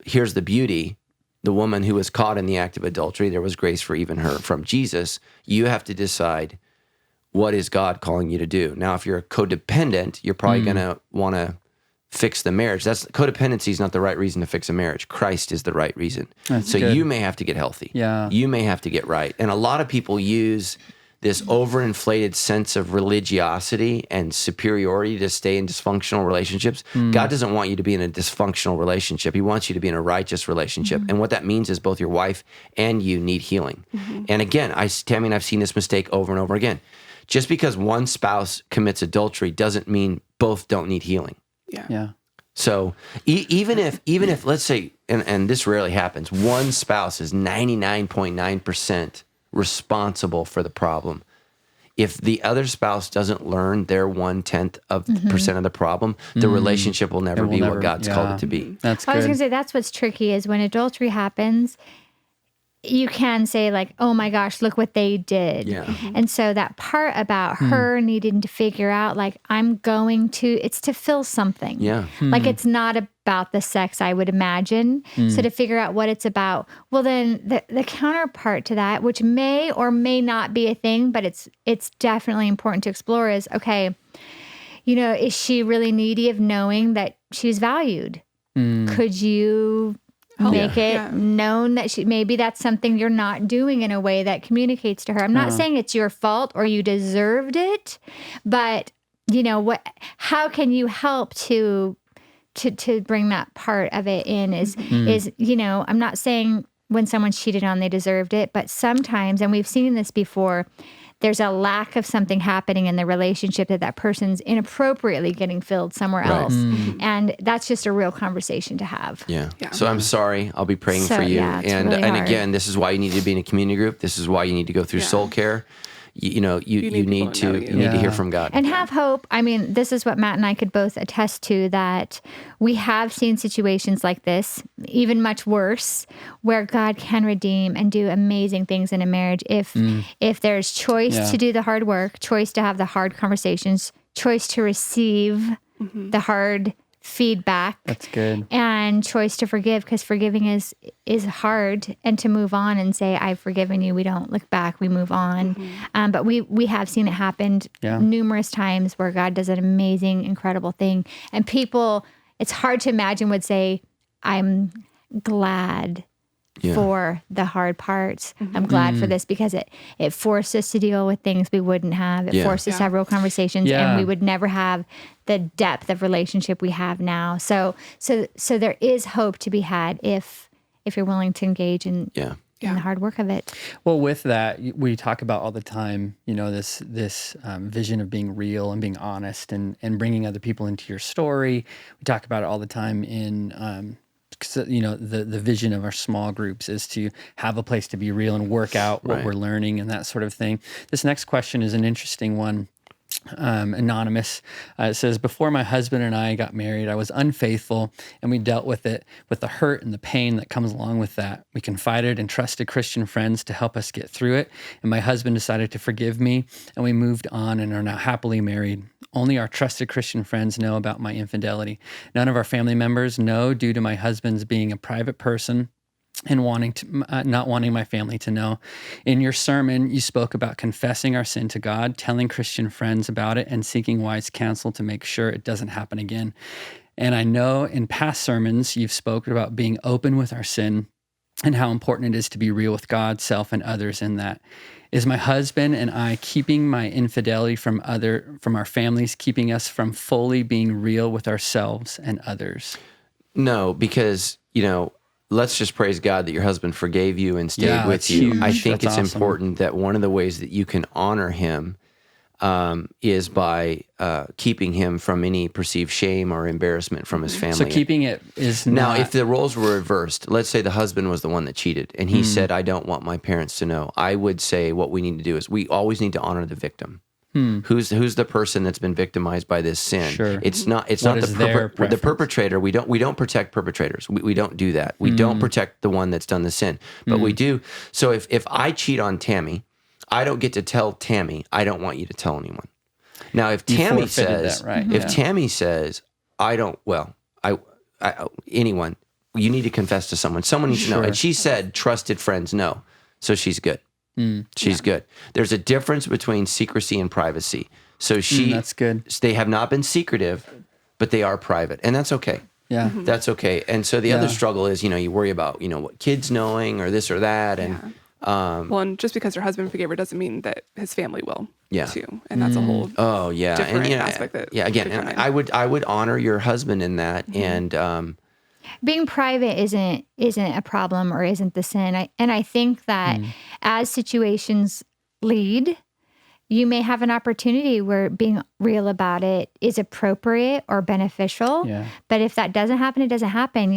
[SPEAKER 2] Here's the beauty. The woman who was caught in the act of adultery, there was grace for even her from Jesus. You have to decide, what is God calling you to do? Now, if you're a codependent, you're probably going to want to fix the marriage. Codependency is not the right reason to fix a marriage. Christ is the right reason.
[SPEAKER 3] That's
[SPEAKER 2] so
[SPEAKER 3] good.
[SPEAKER 2] You may have to get healthy.
[SPEAKER 3] Yeah.
[SPEAKER 2] You may have to get right. And a lot of people use this overinflated sense of religiosity and superiority to stay in dysfunctional relationships. God doesn't want you to be in a dysfunctional relationship. He wants you to be in a righteous relationship. And what that means is both your wife and you need healing. And again, Tammy and I've seen this mistake over and over again. Just because one spouse commits adultery doesn't mean both don't need healing.
[SPEAKER 3] Yeah.
[SPEAKER 2] So even if let's say, and this rarely happens, one spouse is 99.9% responsible for the problem. If the other spouse doesn't learn their 1/10 of percent of the problem, the relationship will never be what God's called it to be.
[SPEAKER 3] That's
[SPEAKER 4] I was
[SPEAKER 3] good.
[SPEAKER 4] going to say that's what's tricky is when adultery happens, you can say like, oh my gosh, look what they did.
[SPEAKER 2] Yeah.
[SPEAKER 4] And so that part about her needing to figure out like, it's to fill something.
[SPEAKER 2] Yeah.
[SPEAKER 4] Like it's not about the sex, I would imagine. So to figure out what it's about, well then the counterpart to that, which may or may not be a thing, but it's definitely important to explore is, okay, is she really needy of knowing that she's valued? Could you make it known that maybe that's something you're not doing in a way that communicates to her? I'm not saying it's your fault or you deserved it, but how can you help to bring that part of it in is I'm not saying when someone's cheated on, they deserved it, but sometimes, and we've seen this before, there's a lack of something happening in the relationship that person's inappropriately getting filled somewhere else. And that's just a real conversation to have.
[SPEAKER 2] Yeah. So I'm sorry. I'll be praying for you.
[SPEAKER 4] Yeah, it's
[SPEAKER 2] and
[SPEAKER 4] really hard.
[SPEAKER 2] Again, this is why you need to be in a community group. This is why you need to go through soul care. You need to hear from God.
[SPEAKER 4] And have hope. I mean, this is what Matt and I could both attest to, that we have seen situations like this, even much worse, where God can redeem and do amazing things in a marriage if there's choice to do the hard work, choice to have the hard conversations, choice to receive the hard feedback.
[SPEAKER 3] That's good.
[SPEAKER 4] And choice to forgive, because forgiving is hard, and to move on and say, I've forgiven you. We don't look back, we move on. But we have seen it happen numerous times where God does an amazing, incredible thing. And people, it's hard to imagine, would say, I'm glad for the hard parts. I'm glad for this because it forced us to deal with things we wouldn't have. It forced us to have real conversations, and we would never have the depth of relationship we have now. So there is hope to be had if you're willing to engage in the hard work of it.
[SPEAKER 3] Well, with that, we talk about all the time, this vision of being real and being honest and bringing other people into your story. We talk about it all the time in, the vision of our small groups is to have a place to be real and work out what we're learning and that sort of thing. This next question is an interesting one. Anonymous. It says, before my husband and I got married, I was unfaithful, and we dealt with it, with the hurt and the pain that comes along with that. We confided and trusted Christian friends to help us get through it, and my husband decided to forgive me, and we moved on and are now happily married. Only our trusted Christian friends know about my infidelity. None of our family members know, due to my husband's being a private person and not wanting my family to know. In your sermon, you spoke about confessing our sin to God, telling Christian friends about it, and seeking wise counsel to make sure it doesn't happen again. And I know in past sermons, you've spoken about being open with our sin and how important it is to be real with God, self, and others in that. Is my husband and I keeping my infidelity from our families, keeping us from fully being real with ourselves and others?
[SPEAKER 2] No, because, let's just praise God that your husband forgave you and stayed with you.
[SPEAKER 3] Huge.
[SPEAKER 2] I think
[SPEAKER 3] That's
[SPEAKER 2] it's
[SPEAKER 3] awesome.
[SPEAKER 2] important that one of the ways that you can honor him is by keeping him from any perceived shame or embarrassment from his family.
[SPEAKER 3] So keeping it is
[SPEAKER 2] Now,
[SPEAKER 3] not...
[SPEAKER 2] if the roles were reversed, let's say the husband was the one that cheated and he said, I don't want my parents to know. I would say what we need to do is we always need to honor the victim. Who's the person that's been victimized by this sin?
[SPEAKER 3] Sure.
[SPEAKER 2] It's not
[SPEAKER 3] What
[SPEAKER 2] the
[SPEAKER 3] is their
[SPEAKER 2] the
[SPEAKER 3] preference?
[SPEAKER 2] perpetrator. We don't protect perpetrators. We don't do that. We don't protect the one that's done the sin, but we do. So if I cheat on Tammy, I don't get to tell Tammy, I don't want you to tell anyone. Now, if Tammy
[SPEAKER 3] forfeited
[SPEAKER 2] says,
[SPEAKER 3] that, right?
[SPEAKER 2] if
[SPEAKER 3] Yeah.
[SPEAKER 2] Tammy says, anyone, you need to confess to someone. Someone needs to know.
[SPEAKER 3] Sure.
[SPEAKER 2] And she said, trusted friends know. So she's good. She's good. There's a difference between secrecy and privacy. So
[SPEAKER 3] that's good.
[SPEAKER 2] They have not been secretive, but they are private, and that's okay.
[SPEAKER 3] Yeah.
[SPEAKER 2] That's okay. And so the other struggle is, you worry about, what kids knowing or this or that, and
[SPEAKER 1] and just because her husband forgave her doesn't mean that his family will
[SPEAKER 2] Yeah.
[SPEAKER 1] too, and that's a whole different aspect.
[SPEAKER 2] Again, and I would honor your husband in that, and
[SPEAKER 4] Being private isn't a problem or isn't the sin. I think that as situations lead, you may have an opportunity where being real about it is appropriate or beneficial.
[SPEAKER 3] Yeah.
[SPEAKER 4] But if that doesn't happen, it doesn't happen.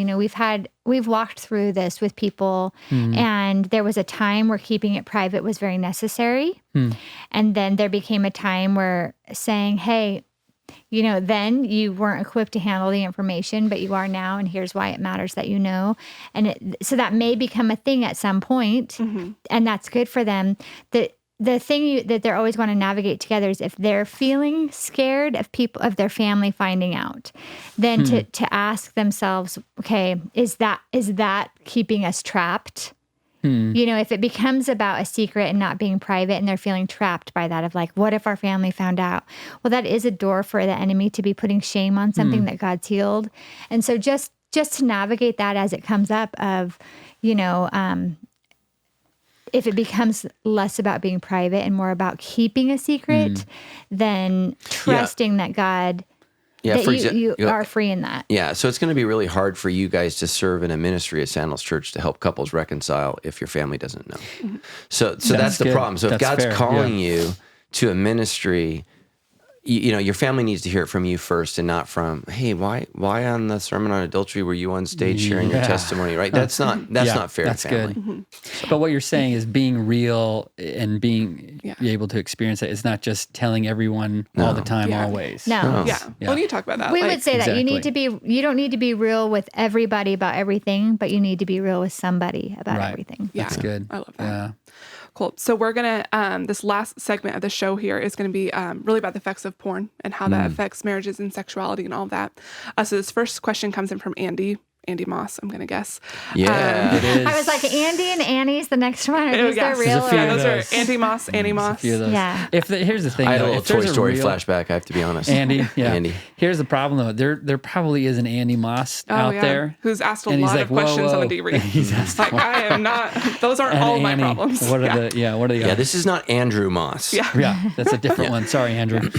[SPEAKER 4] We've walked through this with people, and there was a time where keeping it private was very necessary. And then there became a time where saying, hey, then you weren't equipped to handle the information, but you are now, and here's why it matters that you know. And so that may become a thing at some point, and that's good for them. The thing that they're always going to navigate together is if they're feeling scared of their family finding out, then to ask themselves, okay, is that keeping us trapped? If it becomes about a secret and not being private, and they're feeling trapped by that of like, what if our family found out? Well, that is a door for the enemy to be putting shame on something that God's healed. And so just to navigate that as it comes up of, if it becomes less about being private and more about keeping a secret, then trusting that God, you are free in that.
[SPEAKER 2] Yeah, so it's going to be really hard for you guys to serve in a ministry at Sandals Church to help couples reconcile if your family doesn't know. So that's the
[SPEAKER 3] good.
[SPEAKER 2] problem. So if
[SPEAKER 3] That's
[SPEAKER 2] God's
[SPEAKER 3] fair,
[SPEAKER 2] calling you to a ministry, your family needs to hear it from you first, and not from, hey, why on the sermon on adultery were you on stage sharing your testimony? Right? That's not fair.
[SPEAKER 3] That's
[SPEAKER 2] to family.
[SPEAKER 3] good. But what you're saying is being real and being able to experience it is not just telling everyone all the time, always.
[SPEAKER 4] No.
[SPEAKER 1] Yeah. Well, you talk about that.
[SPEAKER 4] We would say that you don't need to be real with everybody about everything, but you need to be real with somebody about everything.
[SPEAKER 1] Yeah.
[SPEAKER 3] That's good.
[SPEAKER 1] I love that.
[SPEAKER 3] Yeah.
[SPEAKER 1] Cool. So we're going to, this last segment of the show here is going to be really about the effects of porn and how that affects marriages and sexuality and all of that. So this first question comes in from Andy. Andy Moss, I'm going to guess.
[SPEAKER 2] Yeah.
[SPEAKER 3] It is.
[SPEAKER 4] I was like, Andy and Annie's the next one. Are these
[SPEAKER 1] yes.
[SPEAKER 4] their real?
[SPEAKER 3] There's a few
[SPEAKER 1] Yeah,
[SPEAKER 3] of
[SPEAKER 1] those
[SPEAKER 3] those.
[SPEAKER 1] are Andy Moss, Annie Moss.
[SPEAKER 3] A few of those.
[SPEAKER 4] Yeah.
[SPEAKER 3] Here's the thing.
[SPEAKER 2] I had a
[SPEAKER 3] though.
[SPEAKER 2] little
[SPEAKER 3] If there's
[SPEAKER 2] Toy Story
[SPEAKER 3] real,
[SPEAKER 2] flashback, I have to be honest.
[SPEAKER 3] Andy, yeah.
[SPEAKER 2] Andy.
[SPEAKER 3] Here's the problem though. There probably is an Andy Moss out there.
[SPEAKER 1] Who's asked a
[SPEAKER 3] And he's
[SPEAKER 1] lot
[SPEAKER 3] like,
[SPEAKER 1] of questions
[SPEAKER 3] whoa,
[SPEAKER 1] on
[SPEAKER 3] whoa.
[SPEAKER 1] the debrief.
[SPEAKER 3] He's asked
[SPEAKER 1] like, I am not, those aren't
[SPEAKER 3] And
[SPEAKER 1] all my
[SPEAKER 3] Annie,
[SPEAKER 1] problems.
[SPEAKER 3] What are the
[SPEAKER 2] Yeah, this is not Andrew Moss.
[SPEAKER 1] Yeah.
[SPEAKER 3] Yeah, that's a different one. Sorry, Andrew.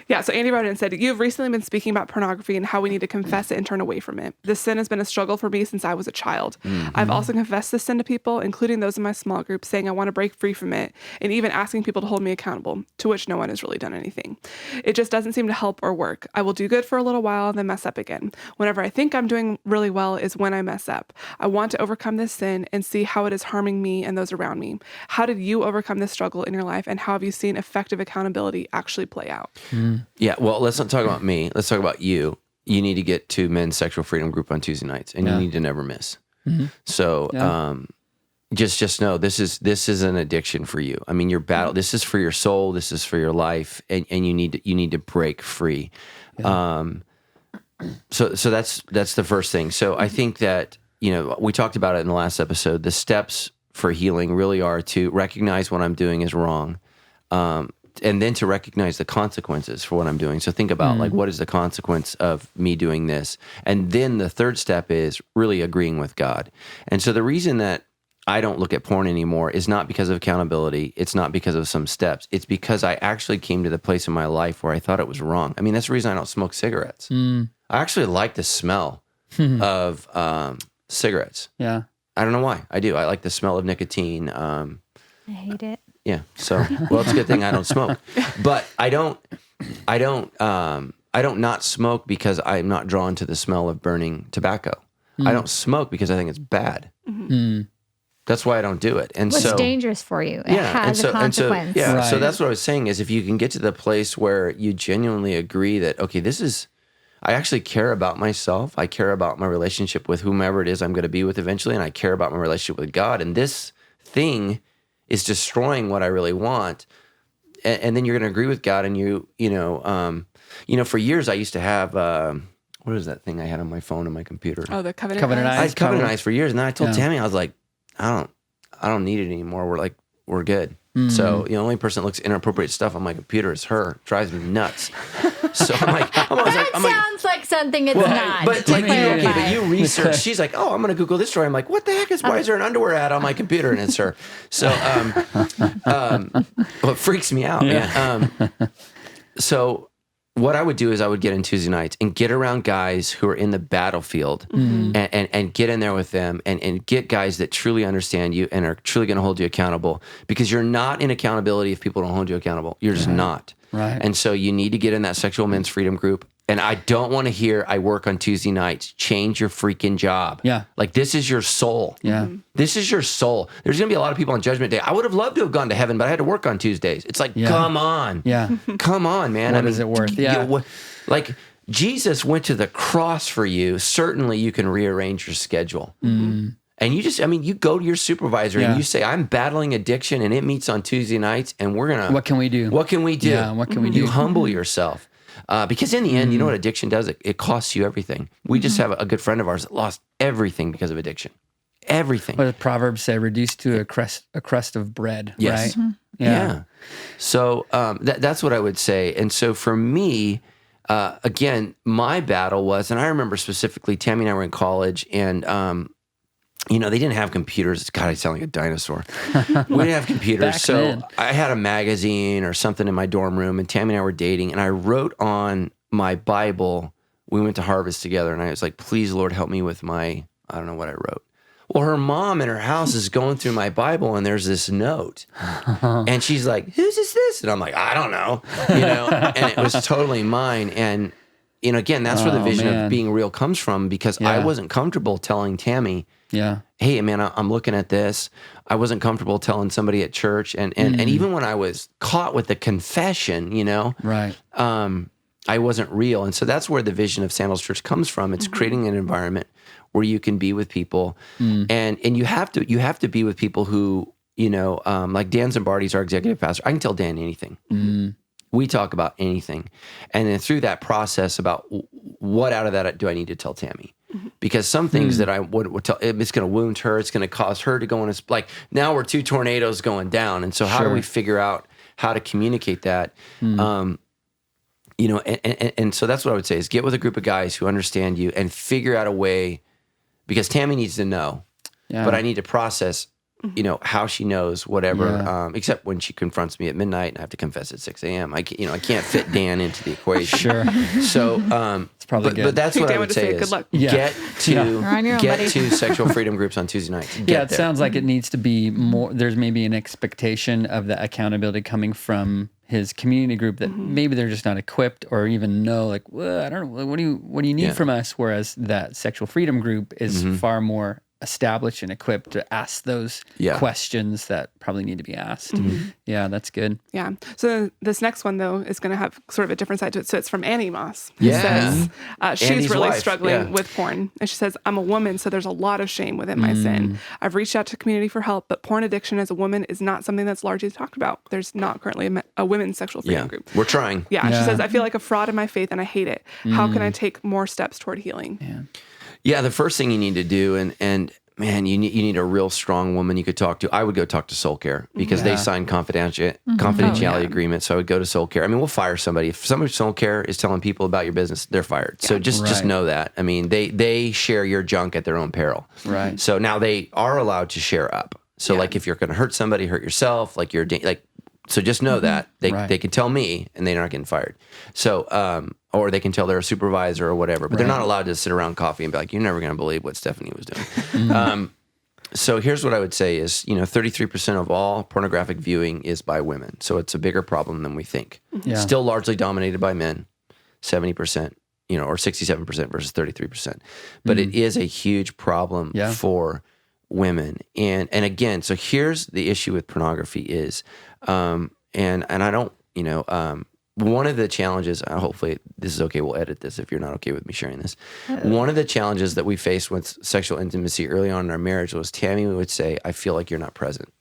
[SPEAKER 1] Yeah, so Andy wrote in and said, "You've recently been speaking about pornography and how we need to confess it and turn away from it. This sin has been a struggle for me since I was a child. I've also confessed this sin to people, including those in my small group, saying I want to break free from it and even asking people to hold me accountable, to which no one has really done anything. It just doesn't seem to help or work. I will do good for a little while, then mess up again. Whenever I think I'm doing really well is when I mess up. I want to overcome this sin and see how it is harming me and those around me. How did you overcome this struggle in your life, and how have you seen effective accountability actually play out?"
[SPEAKER 2] Yeah, well, let's not talk about me. Let's talk about you. You need to get to Men's Sexual Freedom Group on Tuesday nights, and you need to never miss. So just know this is an addiction for you. I mean, your battle. This is for your soul. This is for your life, and you need to break free. So that's the first thing. So I think that, we talked about it in the last episode. The steps for healing really are to recognize what I'm doing is wrong. And then to recognize the consequences for what I'm doing. So think about what is the consequence of me doing this? And then the third step is really agreeing with God. And so the reason that I don't look at porn anymore is not because of accountability. It's not because of some steps. It's because I actually came to the place in my life where I thought it was wrong. I mean, that's the reason I don't smoke cigarettes. I actually like the smell of cigarettes.
[SPEAKER 3] Yeah.
[SPEAKER 2] I don't know why. I do. I like the smell of nicotine.
[SPEAKER 4] I hate it.
[SPEAKER 2] Yeah. So, well, it's a good thing I don't smoke, but I don't not smoke because I'm not drawn to the smell of burning tobacco. I don't smoke because I think it's bad. That's why I don't do it. And
[SPEAKER 4] Well,
[SPEAKER 2] so
[SPEAKER 4] it's dangerous for you. It has a consequence.
[SPEAKER 2] So
[SPEAKER 3] Right.
[SPEAKER 2] that's what I was saying is if you can get to the place where you genuinely agree that, okay, I actually care about myself. I care about my relationship with whomever it is I'm going to be with eventually. And I care about my relationship with God. And this thing is destroying what I really want. And then you're going to agree with God. And for years I used to have, what is that thing I had on my phone and my computer?
[SPEAKER 1] Oh, the Covenant
[SPEAKER 3] Covenant
[SPEAKER 1] Eyes?
[SPEAKER 2] I had Covenant
[SPEAKER 3] probably.
[SPEAKER 2] Eyes for years. And then I told
[SPEAKER 3] Yeah.
[SPEAKER 2] Tammy, I was like, I don't need it anymore. We're good. So the only person that looks inappropriate stuff on my computer is her. It drives me nuts. So
[SPEAKER 4] That sounds like something it's not.
[SPEAKER 2] But
[SPEAKER 4] to
[SPEAKER 2] like
[SPEAKER 4] clarify.
[SPEAKER 2] but you research. She's like, oh, I'm going to Google this story. I'm like, what the heck why is there an underwear ad on my computer? And it's her. So, it freaks me out.
[SPEAKER 3] Yeah.
[SPEAKER 2] So what I would do is I would get in Tuesday nights and get around guys who are in the battlefield and get in there with them and get guys that truly understand you and are truly going to hold you accountable, because you're not in accountability if people don't hold you accountable. You're just not.
[SPEAKER 3] Right.
[SPEAKER 2] And so you need to get in that Sexual Men's Freedom Group. And I don't want to hear I work on Tuesday nights. Change your freaking job.
[SPEAKER 3] Yeah.
[SPEAKER 2] Like, this is your soul.
[SPEAKER 3] Yeah.
[SPEAKER 2] This is your soul. There's going to be a lot of people on Judgment Day. I would have loved to have gone to heaven, but I had to work on Tuesdays. It's like, come on.
[SPEAKER 3] Yeah.
[SPEAKER 2] Come on, man.
[SPEAKER 3] What is it worth? Yeah.
[SPEAKER 2] Like, Jesus went to the cross for you. Certainly you can rearrange your schedule. And you you go to your supervisor and you say, I'm battling addiction and it meets on Tuesday nights and we're going to...
[SPEAKER 3] What can we do?
[SPEAKER 2] What can we do?
[SPEAKER 3] Yeah, what can we do?
[SPEAKER 2] You humble yourself. Because in the end, you know what addiction does? It costs you everything. We just have a good friend of ours that lost everything because of addiction. Everything.
[SPEAKER 3] What the Proverbs say, reduced to a crust of bread,
[SPEAKER 2] Yes.
[SPEAKER 3] right?
[SPEAKER 2] Yeah. So that's what I would say. And so for me, again, my battle was, and I remember specifically, Tammy and I were in college, and they didn't have computers. God, I sound like a dinosaur. We didn't have computers.
[SPEAKER 3] Back
[SPEAKER 2] So
[SPEAKER 3] then.
[SPEAKER 2] I had a magazine or something in my dorm room, and Tammy and I were dating, and I wrote on my Bible, we went to Harvest together, and I was like, please, Lord, help me with I don't know what I wrote. Well, her mom in her house is going through my Bible, and there's this note. And she's like, whose is this? And I'm like, I don't know. And it was totally mine. And, again, that's where the vision of being real comes from, because I wasn't comfortable telling Tammy, hey, man, I'm looking at this. I wasn't comfortable telling somebody at church. And even when I was caught with the confession,
[SPEAKER 3] Right.
[SPEAKER 2] I wasn't real. And so that's where the vision of Sandals Church comes from. It's creating an environment where you can be with people. And you have to be with people who, like Dan Zimbardi's our executive pastor. I can tell Dan anything. We talk about anything. And then through that process about what out of that do I need to tell Tammy? because some things that I would tell, it's going to wound her. It's going to cause her to go in like now we're two tornadoes going down. And so how do we figure out how to communicate that? You know, and so that's what I would say is get with a group of guys who understand you and figure out a way, because Tammy needs to know, but I need to process, you know, how she knows whatever, except when she confronts me at midnight and I have to confess at 6 a.m. I can't fit Dan into the equation. So, it's probably good. But that's what I would say is get to sexual freedom groups on Tuesday nights.
[SPEAKER 3] It sounds like it needs to be more, there's maybe an expectation of the accountability coming from his community group that maybe they're just not equipped or even know, like, well, I don't know, what do you need from us? Whereas that sexual freedom group is far more established and equipped to ask those questions that probably need to be asked. Yeah, that's good.
[SPEAKER 1] Yeah. So this next one, though, is going to have sort of a different side to it. So it's from Annie Moss.
[SPEAKER 2] Yeah.
[SPEAKER 1] Says, she's
[SPEAKER 2] Annie's
[SPEAKER 1] really
[SPEAKER 2] wife.
[SPEAKER 1] struggling with porn. And she says, I'm a woman, so there's a lot of shame within my sin. I've reached out to community for help, but porn addiction as a woman is not something that's largely talked about. There's not currently a women's sexual freedom group.
[SPEAKER 2] We're trying.
[SPEAKER 1] She says, I feel like a fraud in my faith and I hate it. How can I take more steps toward healing?
[SPEAKER 2] Yeah, the first thing you need to do, and man, you need a real strong woman you could talk to. I would go talk to Soul Care because they sign confidentiality agreements. So I would go to Soul Care. I mean, we'll fire somebody. If somebody Soul Care is telling people about your business, they're fired. So just know that. I mean, they share your junk at their own peril.
[SPEAKER 3] Right.
[SPEAKER 2] So now they are allowed to share up. So like if you're going to hurt somebody, hurt yourself, like so just know that they can tell me and they're not getting fired. So, or they can tell their supervisor or whatever, but they're not allowed to sit around coffee and be like, you're never going to believe what Stephanie was doing. So here's what I would say is, 33% of all pornographic viewing is by women. So it's a bigger problem than we think. Still largely dominated by men, 70%, or 67% versus 33%. But it is a huge problem for women. And again, so here's the issue with pornography is, and I don't, one of the challenges, hopefully this is okay, we'll edit this if you're not okay with me sharing this. One of the challenges that we faced with sexual intimacy early on in our marriage was Tammy would say, I feel like you're not present.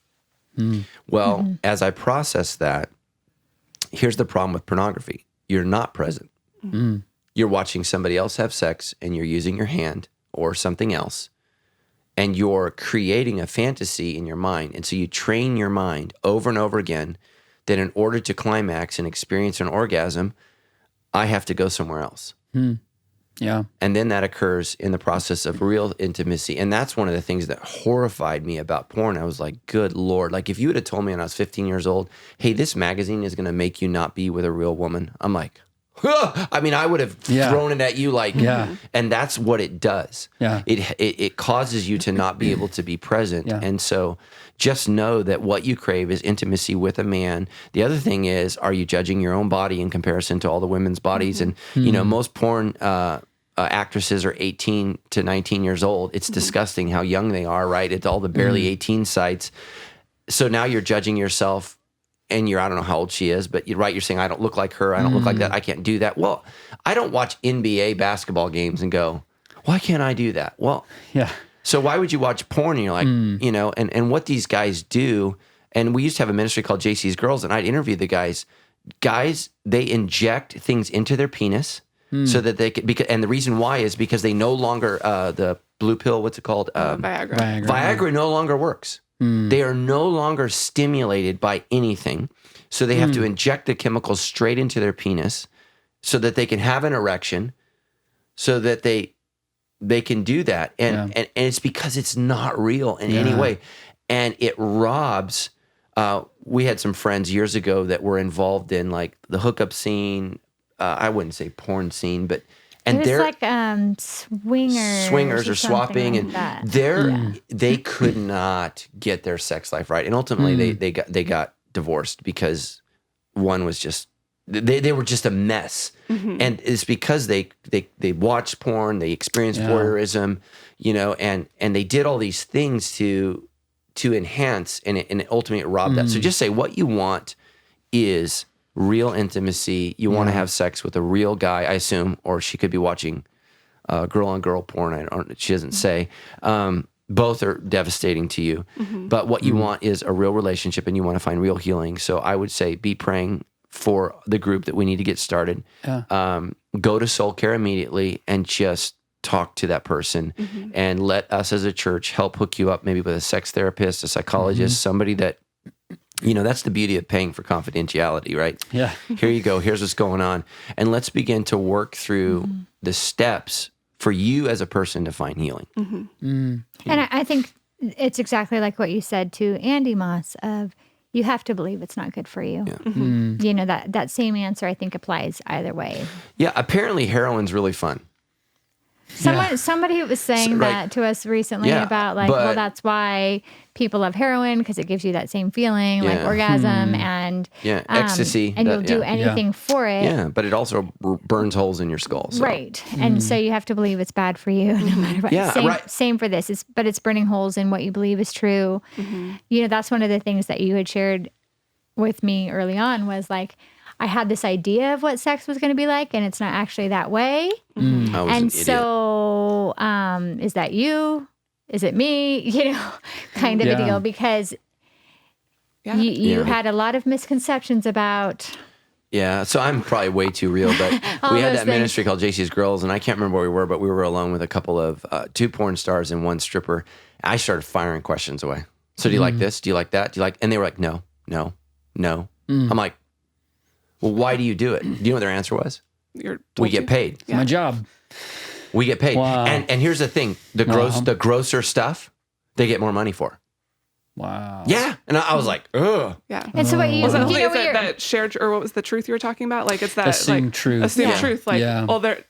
[SPEAKER 2] Well, as I process that, here's the problem with pornography. You're not present. You're watching somebody else have sex and you're using your hand or something else. And you're creating a fantasy in your mind. And so you train your mind over and over again that in order to climax and experience an orgasm, I have to go somewhere else.
[SPEAKER 3] Yeah.
[SPEAKER 2] And then that occurs in the process of real intimacy. And that's one of the things that horrified me about porn. I was like, good Lord. Like if you would have told me when I was 15 years old, hey, this magazine is going to make you not be with a real woman. I'm like, I mean, I would have thrown it at you like, and that's what it does. It causes you to not be able to be present. And so just know that what you crave is intimacy with a man. The other thing is, are you judging your own body in comparison to all the women's bodies? And, most porn actresses are 18 to 19 years old. It's disgusting how young they are, right? It's all the barely 18 sites. So now you're judging yourself. And I don't know how old she is, but you're saying, I don't look like her. I don't look like that. I can't do that. Well, I don't watch NBA basketball games and go, why can't I do that? Well, so why would you watch porn? And you're like, and what these guys do, and we used to have a ministry called JC's Girls, and I'd interview the guys. Guys, they inject things into their penis so that they can, and the reason why is because they no longer, the blue pill, what's it called?
[SPEAKER 1] Viagra.
[SPEAKER 2] Viagra no longer works. They are no longer stimulated by anything. So they have to inject the chemicals straight into their penis so that they can have an erection, so that they can do that. And it's because it's not real in any way. And it robs, we had some friends years ago that were involved in like the hookup scene. I wouldn't say porn scene, but and
[SPEAKER 4] they're like swingers
[SPEAKER 2] or swapping,
[SPEAKER 4] like
[SPEAKER 2] and they could not get their sex life right, and ultimately they got divorced because one was just they were just a mess, and it's because they watched porn, they experienced voyeurism, and they did all these things to enhance, and it ultimately robbed that. So just say what you want is real intimacy. You want to have sex with a real guy, I assume, or she could be watching girl-on-girl porn. She doesn't say. Both are devastating to you. But what you want is a real relationship, and you want to find real healing. So I would say be praying for the group that we need to get started. Go to Soul Care immediately and just talk to that person and let us as a church help hook you up maybe with a sex therapist, a psychologist, somebody that, that's the beauty of paying for confidentiality, right?
[SPEAKER 3] Yeah.
[SPEAKER 2] Here you go. Here's what's going on. And let's begin to work through the steps for you as a person to find healing.
[SPEAKER 4] And I think it's exactly like what you said to Andy Moss of, you have to believe it's not good for you.
[SPEAKER 2] Yeah.
[SPEAKER 4] That same answer I think applies either way.
[SPEAKER 2] Yeah. Apparently heroin's really fun.
[SPEAKER 4] Somebody was saying that to us recently about well, that's why people love heroin, because it gives you that same feeling, like orgasm and
[SPEAKER 2] ecstasy,
[SPEAKER 4] and you'll do anything for it.
[SPEAKER 2] Yeah, but it also burns holes in your skull. So.
[SPEAKER 4] Right, and so you have to believe it's bad for you, no matter what.
[SPEAKER 2] Yeah,
[SPEAKER 4] same for this. But it's burning holes in what you believe is true. That's one of the things that you had shared with me early on was like, I had this idea of what sex was going to be like, and it's not actually that way. And so, is that you? Is it me? Kind of a deal, because you had a lot of misconceptions about.
[SPEAKER 2] Yeah, so I'm probably way too real, but we had that ministry called JC's Girls, and I can't remember where we were, but we were alone with a couple of 2 porn stars and 1 stripper. I started firing questions away. So do you like this? Do you like that? Do you like? And they were like, no. I'm like, well, why do you do it? Do you know what their answer was? We get paid.
[SPEAKER 3] It's my job.
[SPEAKER 2] We get paid.
[SPEAKER 3] Wow.
[SPEAKER 2] And here's the thing: the grosser stuff, they get more money for.
[SPEAKER 3] Wow.
[SPEAKER 2] Yeah. And I was like, ugh.
[SPEAKER 1] Yeah.
[SPEAKER 4] And so what you,
[SPEAKER 1] Was it
[SPEAKER 4] you know,
[SPEAKER 1] that shared, or what was the truth you were talking about? Like, it's that
[SPEAKER 3] assumed truth.
[SPEAKER 1] Assumed truth. Like,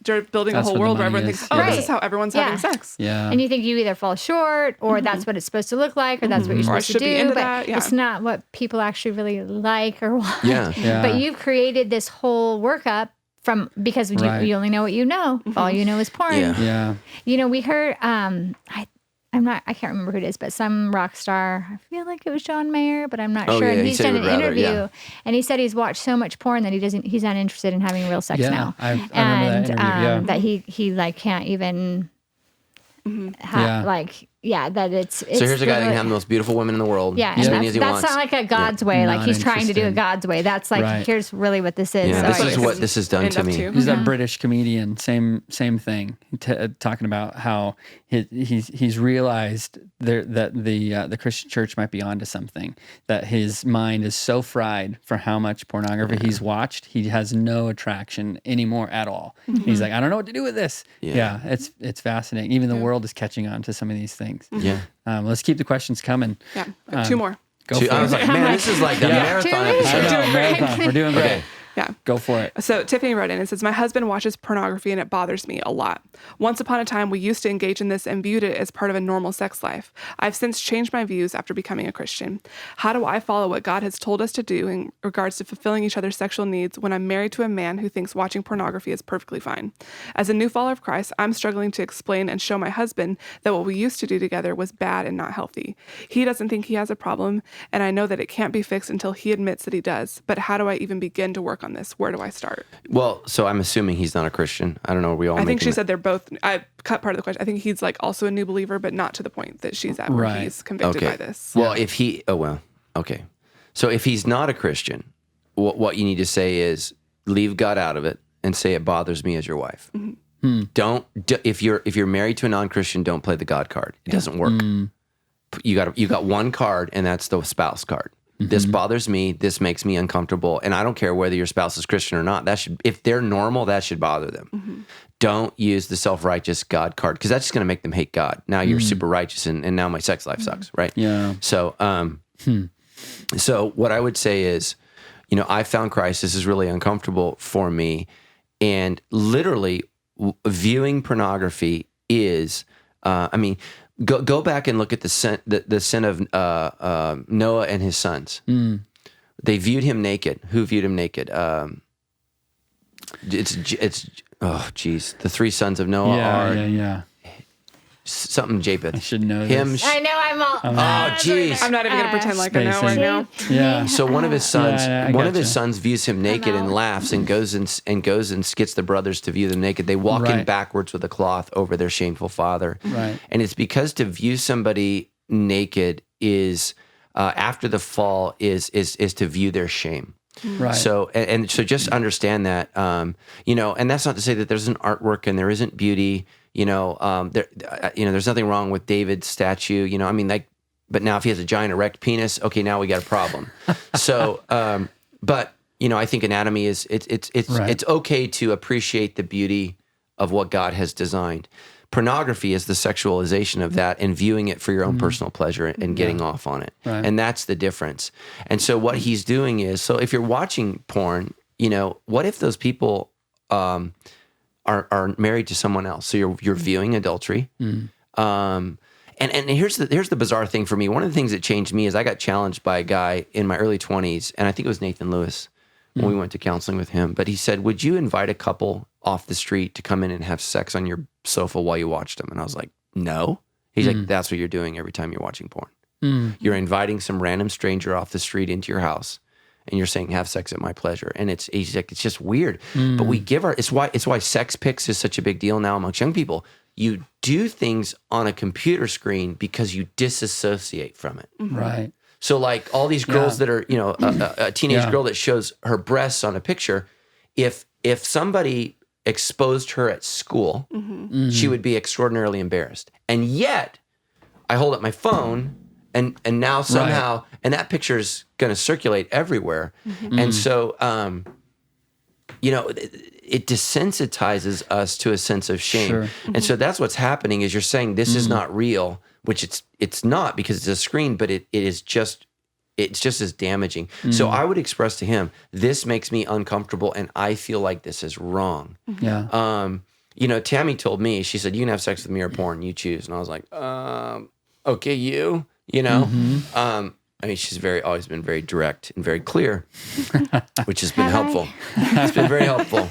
[SPEAKER 1] they're building a whole world where everyone thinks, this is how everyone's having sex.
[SPEAKER 3] Yeah.
[SPEAKER 4] And you think you either fall short, or that's what it's supposed to look like, or that's what you're supposed to do. But it's not what people actually really like or want.
[SPEAKER 2] Yeah.
[SPEAKER 4] But you've created this whole workup because you only know what you know. All you know is porn.
[SPEAKER 3] Yeah.
[SPEAKER 4] We heard, I can't remember who it is, but some rock star, I feel like it was John Mayer, but I'm not sure. And he's done an interview and he said he's watched so much porn that he's not interested in having real sex now.
[SPEAKER 3] I remember that interview,
[SPEAKER 4] that he like can't even that it's
[SPEAKER 2] so here's a guy that can have the most beautiful women in the world.
[SPEAKER 4] Yeah,
[SPEAKER 2] as
[SPEAKER 4] and
[SPEAKER 2] many as he
[SPEAKER 4] that's
[SPEAKER 2] wants.
[SPEAKER 4] not like a God's way. Like he's trying to do it God's way. That's like here's really what this is.
[SPEAKER 2] Yeah,
[SPEAKER 4] so
[SPEAKER 2] this is what this has done to me.
[SPEAKER 3] He's that British comedian. Same thing. Talking about how he's realized that the Christian church might be onto something. That his mind is so fried for how much pornography he's watched. He has no attraction anymore at all. He's like, I don't know what to do with this. Yeah, it's fascinating. Even the world is catching on to some of these things.
[SPEAKER 2] Yeah.
[SPEAKER 3] Let's keep the questions coming.
[SPEAKER 1] Yeah. 2 more.
[SPEAKER 3] Go for
[SPEAKER 2] I was
[SPEAKER 3] it.
[SPEAKER 2] like, man, this is like the marathon episode.
[SPEAKER 3] Marathon. We're doing great.
[SPEAKER 2] Okay.
[SPEAKER 1] Yeah.
[SPEAKER 3] Go for it.
[SPEAKER 1] So Tiffany wrote in and says, my husband watches pornography and it bothers me a lot. Once upon a time, we used to engage in this and viewed it as part of a normal sex life. I've since changed my views after becoming a Christian. How do I follow what God has told us to do in regards to fulfilling each other's sexual needs when I'm married to a man who thinks watching pornography is perfectly fine? As a new follower of Christ, I'm struggling to explain and show my husband that what we used to do together was bad and not healthy. He doesn't think he has a problem, and I know that it can't be fixed until he admits that he does. But how do I even begin to work on this? Where do I start?
[SPEAKER 2] Well, so I'm assuming he's not a Christian. I don't know. I
[SPEAKER 1] think she said they're both. I cut part of the question. I think he's like also a new believer, but not to the point that she's at where he's convicted by this.
[SPEAKER 2] Well, okay. So if he's not a Christian, what you need to say is leave God out of it and say it bothers me as your wife. If you're married to a non-Christian, don't play the God card. It doesn't work. You got one card, and that's the spouse card. This bothers me. This makes me uncomfortable. And I don't care whether your spouse is Christian or not. If they're normal, that should bother them. Don't use the self-righteous God card, because that's just going to make them hate God. Now you're super righteous, and now my sex life sucks, right?
[SPEAKER 3] Yeah.
[SPEAKER 2] So, so what I would say is, I found Christ. This is really uncomfortable for me. And literally viewing pornography is, Go back and look at the sin of Noah and his sons. They viewed him naked. Who viewed him naked? The 3 sons of Noah are something Japheth.
[SPEAKER 3] I should know
[SPEAKER 2] him.
[SPEAKER 3] this.
[SPEAKER 4] I know I'm all.
[SPEAKER 2] Oh, jeez.
[SPEAKER 1] I'm not even gonna pretend like I know right now.
[SPEAKER 3] Yeah.
[SPEAKER 2] So one of his sons,
[SPEAKER 3] gotcha.
[SPEAKER 2] Views him naked and laughs and goes and gets the brothers to view them naked. They walk in backwards with a cloth over their shameful father.
[SPEAKER 3] Right.
[SPEAKER 2] And it's because to view somebody naked is after the fall is to view their shame.
[SPEAKER 3] Right.
[SPEAKER 2] So, and so just understand that, you know, and that's not to say that there's an artwork and there isn't beauty, you know, there's nothing wrong with David's statue, you know, I mean, like, but now if he has a giant erect penis, okay, now we got a problem. So, but, you know, I think anatomy is, it's okay to appreciate the beauty of what God has designed. Pornography is the sexualization of that and viewing it for your own personal pleasure and getting off on it.
[SPEAKER 3] Right.
[SPEAKER 2] And that's the difference. And so what he's doing is, so if you're watching porn, you know, what if those people are married to someone else? So you're viewing adultery. And here's the bizarre thing for me. One of the things that changed me is I got challenged by a guy in my early 20s, and I think it was Nathan Lewis when we went to counseling with him. But he said, would you invite a couple off the street to come in and have sex on your sofa while you watched them? And I was like, no. He's like, that's what you're doing every time you're watching porn. You're inviting some random stranger off the street into your house, and you're saying, have sex at my pleasure. And he's like, it's just weird. But we give it's why sex pics is such a big deal now amongst young people. You do things on a computer screen because you disassociate from it.
[SPEAKER 3] Right.
[SPEAKER 2] So like all these girls that are, you know, a teenage girl that shows her breasts on a picture, if somebody exposed her at school, she would be extraordinarily embarrassed. And yet, I hold up my phone, and now somehow, and that picture is going to circulate everywhere. And so, you know, it desensitizes us to a sense of shame.
[SPEAKER 3] Sure.
[SPEAKER 2] And so that's what's happening is you're saying this is not real, which it's not because it's a screen, but it's just as damaging. So I would express to him, this makes me uncomfortable and I feel like this is wrong.
[SPEAKER 3] Yeah.
[SPEAKER 2] You know, Tammy told me, she said, you can have sex with me or porn, you choose. And I was like, okay, you know? I mean, she's always been very direct and very clear, which has been helpful. It's been very helpful.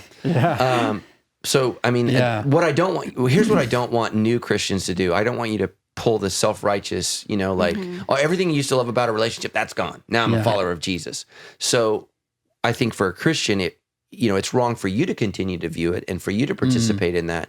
[SPEAKER 2] So, I mean, what I don't want, here's what I don't want new Christians to do. I don't want you to pull the self-righteous, you know, like, oh, everything you used to love about a relationship, that's gone. Now I'm a follower of Jesus. So I think for a Christian, it's wrong for you to continue to view it and for you to participate in that.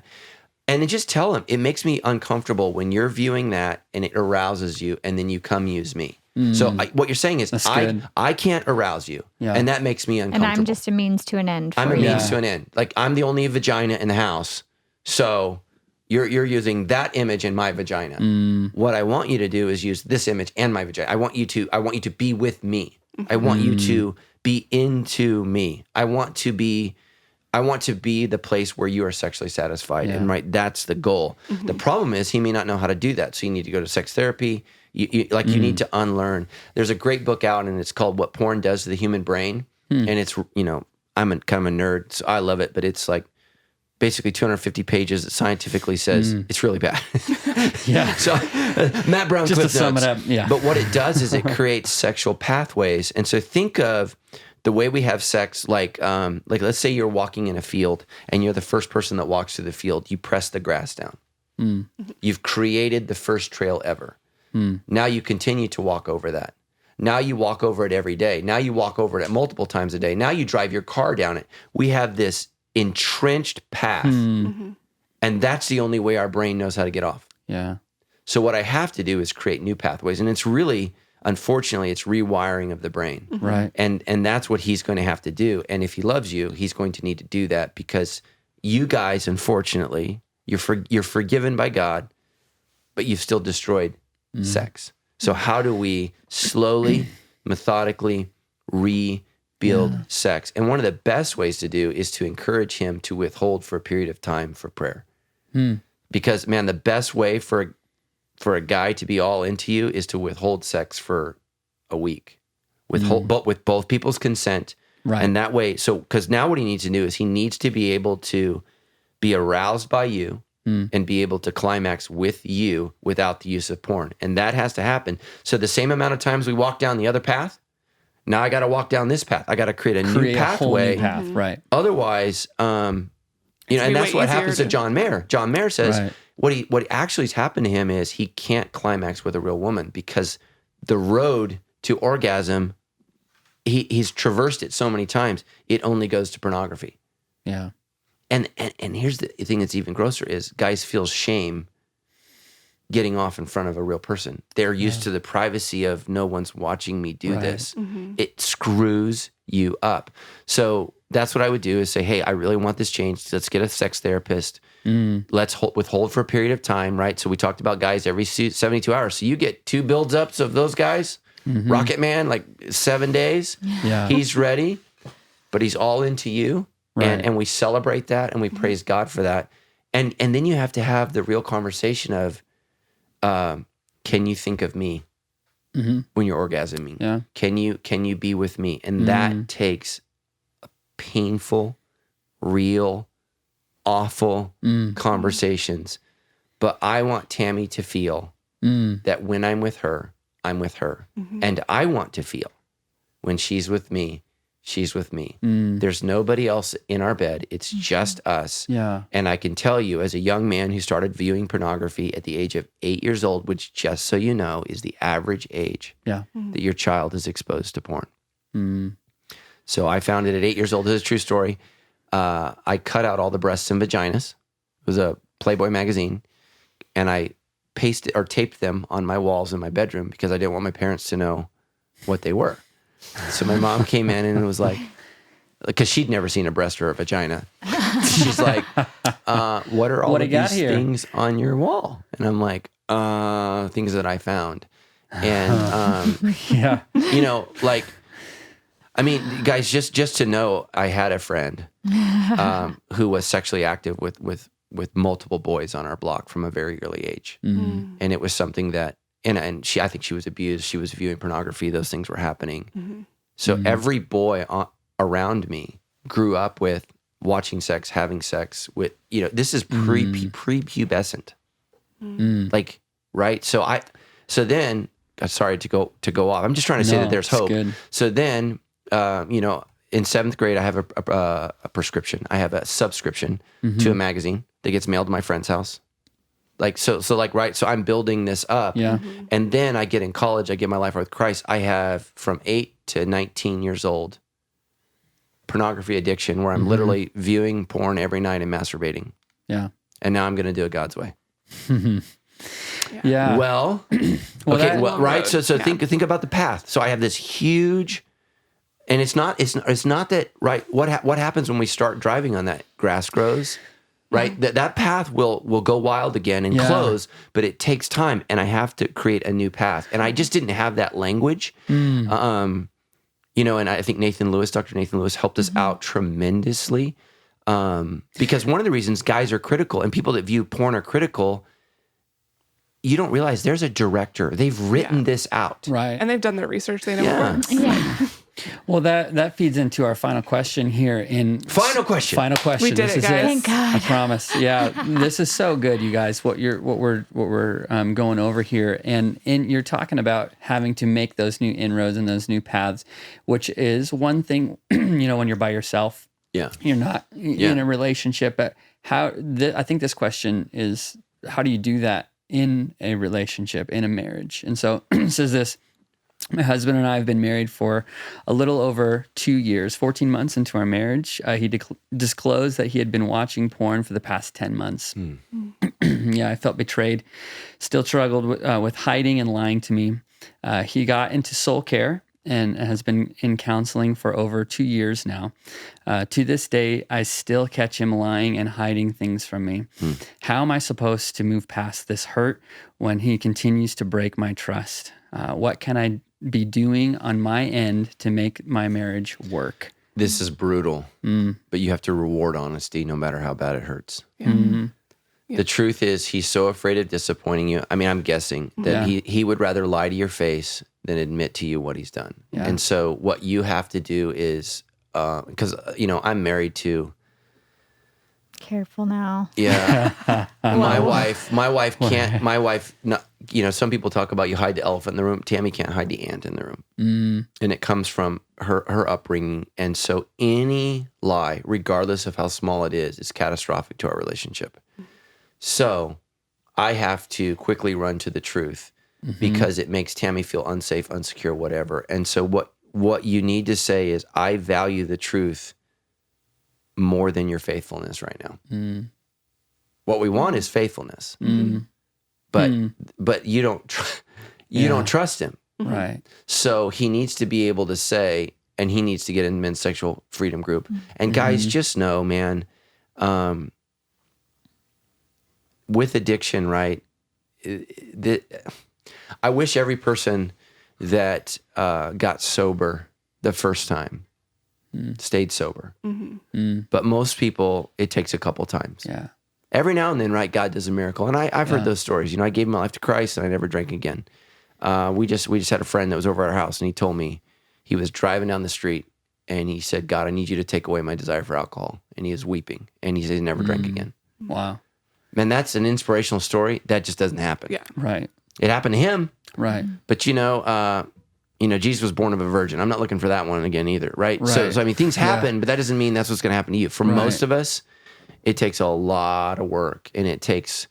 [SPEAKER 2] And then just tell him, it makes me uncomfortable when you're viewing that and it arouses you and then you come use me. So what you're saying is, I can't arouse you, and that makes me uncomfortable.
[SPEAKER 4] And I'm just a means to an end.
[SPEAKER 2] I'm a means to an end. Like I'm the only vagina in the house, so you're using that image in my vagina. What I want you to do is use this image and my vagina. I want you to be with me. I want you to be into me. I want to be the place where you are sexually satisfied, and that's the goal. The problem is he may not know how to do that, so you need to go to sex therapy. You need to unlearn. There's a great book out, and it's called "What Porn Does to the Human Brain," and it's, you know, I'm kind of a nerd, so I love it, but it's like basically 250 pages that scientifically says it's really bad. So Matt Brown,
[SPEAKER 3] just
[SPEAKER 2] Cliff
[SPEAKER 3] to sum
[SPEAKER 2] Notes.
[SPEAKER 3] it up,
[SPEAKER 2] But what it does is it creates sexual pathways, and so think of the way we have sex, like let's say you're walking in a field and you're the first person that walks through the field. You press the grass down. You've created the first trail ever. Now you continue to walk over that. Now you walk over it every day. Now you walk over it multiple times a day. Now you drive your car down it. We have this entrenched path, and that's the only way our brain knows how to get off.
[SPEAKER 3] Yeah.
[SPEAKER 2] So what I have to do is create new pathways, and it's really, unfortunately, it's rewiring of the brain.
[SPEAKER 3] Right.
[SPEAKER 2] And that's what he's going to have to do. And if he loves you, he's going to need to do that because you guys, unfortunately, you're forgiven by God, but you've still destroyed sex. So how do we slowly, methodically rebuild sex? And one of the best ways to do is to encourage him to withhold for a period of time for prayer. Because, man, the best way for a guy to be all into you is to withhold sex for a week. But with both people's consent.
[SPEAKER 3] Right.
[SPEAKER 2] And that way, because now what he needs to do is he needs to be able to be aroused by you and be able to climax with you without the use of porn. And that has to happen. So the same amount of times we walk down the other path, now I got to walk down this path. I got to create a new pathway.
[SPEAKER 3] Whole new path, right.
[SPEAKER 2] Otherwise, and that's what happens to John Mayer. John Mayer says what actually has happened to him is he can't climax with a real woman because the road to orgasm, he's traversed it so many times, it only goes to pornography.
[SPEAKER 3] Yeah.
[SPEAKER 2] And here's the thing that's even grosser is guys feel shame getting off in front of a real person. They're used to the privacy of no one's watching me do this. It screws you up. So that's what I would do is say, hey, I really want this changed. Let's get a sex therapist. Let's withhold for a period of time, right? So we talked about guys every 72 hours. So you get 2 builds-ups of those guys. Rocket Man, like 7 days.
[SPEAKER 3] Yeah.
[SPEAKER 2] He's ready, but he's all into you.
[SPEAKER 3] Right.
[SPEAKER 2] And we celebrate that and we praise God for that. And then you have to have the real conversation of, can you think of me when you're orgasming?
[SPEAKER 3] Yeah.
[SPEAKER 2] Can you be with me? And that takes painful, real, awful conversations. But I want Tammy to feel that when I'm with her, I'm with her. And I want to feel when she's with me, she's with me. There's nobody else in our bed. It's just us.
[SPEAKER 3] Yeah.
[SPEAKER 2] And I can tell you, as a young man who started viewing pornography at the age of 8 years old, which, just so you know, is the average age
[SPEAKER 3] Yeah.
[SPEAKER 2] that your child is exposed to porn. So I found it at 8 years old. This is a true story. I cut out all the breasts and vaginas. It was a Playboy magazine. And I pasted or taped them on my walls in my bedroom because I didn't want my parents to know what they were. So my mom came in and was like, because she'd never seen a breast or a vagina. She's like, what are all
[SPEAKER 3] What
[SPEAKER 2] of
[SPEAKER 3] do you got
[SPEAKER 2] these
[SPEAKER 3] here?
[SPEAKER 2] things on your wall? And I'm like, things that I found. And,
[SPEAKER 3] Yeah.
[SPEAKER 2] you know, like, I mean, guys, just to know, I had a friend who was sexually active with multiple boys on our block from a very early age. And it was something that, and she, I think she was abused. She was viewing pornography. Those things were happening. So every boy around me grew up with watching sex, having sex with, you know, this is prepubescent. Like, right? So then, sorry to go off. I'm just trying to say that there's hope.
[SPEAKER 3] Good.
[SPEAKER 2] So then, you know, in 7th grade, I have a prescription. I have a subscription to a magazine that gets mailed to my friend's house. Like, so like, right. So I'm building this up.
[SPEAKER 3] Yeah.
[SPEAKER 2] And then I get in college, I get my life right with Christ. I have from 8 to 19 years old, pornography addiction, where I'm literally viewing porn every night and masturbating.
[SPEAKER 3] Yeah.
[SPEAKER 2] And now I'm going to do it God's way.
[SPEAKER 3] Yeah.
[SPEAKER 2] Well, okay. Well, right. So think about the path. So I have this huge, and it's not that, right. What happens when we start driving on that? Grass grows. Right, that path will go wild again and close, but it takes time, and I have to create a new path. And I just didn't have that language, you know. And I think Dr. Nathan Lewis, helped us out tremendously, because one of the reasons guys are critical and people that view porn are critical, you don't realize there's a director. They've written this out,
[SPEAKER 3] Right.
[SPEAKER 1] And they've done their research. They know what works.
[SPEAKER 4] Yeah.
[SPEAKER 3] Well, that feeds into our final question here.
[SPEAKER 2] Final question.
[SPEAKER 3] We
[SPEAKER 1] did
[SPEAKER 3] this
[SPEAKER 1] it,
[SPEAKER 3] is
[SPEAKER 1] guys.
[SPEAKER 4] Thank God.
[SPEAKER 3] I promise. Yeah, this is so good, you guys. What we're going over here, and you're talking about having to make those new inroads and those new paths, which is one thing. You know, when you're by yourself, you're not in a relationship. But I think this question is, how do you do that in a relationship, in a marriage? And so it says this. My husband and I have been married for a little over 2 years, 14 months into our marriage. He disclosed that he had been watching porn for the past 10 months. Yeah, I felt betrayed, still struggled with hiding and lying to me. He got into soul care and has been in counseling for over 2 years now. To this day, I still catch him lying and hiding things from me. How am I supposed to move past this hurt when he continues to break my trust? What can I be doing on my end to make my marriage work?
[SPEAKER 2] This is brutal, but you have to reward honesty no matter how bad it hurts. The truth is, he's so afraid of disappointing you. I mean, I'm guessing that he would rather lie to your face than admit to you what he's done. And so what you have to do is, because, you know, I'm married to,
[SPEAKER 4] Careful now.
[SPEAKER 2] my wife can't, not, you know, some people talk about you hide the elephant in the room. Tammy can't hide the ant in the room. And it comes from her upbringing. And so any lie, regardless of how small it is catastrophic to our relationship. So I have to quickly run to the truth because it makes Tammy feel unsafe, insecure, whatever. And so what you need to say is, I value the truth more than your faithfulness right now. What we want is faithfulness. but you don't trust him.
[SPEAKER 3] Right.
[SPEAKER 2] So he needs to be able to say, and he needs to get in men's sexual freedom group. And guys, just know, man, with addiction, right? I wish every person that got sober the first time stayed sober. But most people, it takes a couple times.
[SPEAKER 3] Yeah.
[SPEAKER 2] Every now and then, right, God does a miracle. And I've heard those stories. You know, I gave my life to Christ and I never drank again. We just had a friend that was over at our house, and he told me he was driving down the street and he said, God, I need you to take away my desire for alcohol. And he was weeping, and he said he never drank again.
[SPEAKER 3] Wow.
[SPEAKER 2] Man, that's an inspirational story. That just doesn't happen.
[SPEAKER 1] Yeah.
[SPEAKER 3] Right.
[SPEAKER 2] It happened to him.
[SPEAKER 3] Right.
[SPEAKER 2] But Jesus was born of a virgin. I'm not looking for that one again either, right?
[SPEAKER 3] Right.
[SPEAKER 2] So I mean, things happen, but that doesn't mean that's what's going to happen to you. For most of us, it takes a lot of work, and it takes,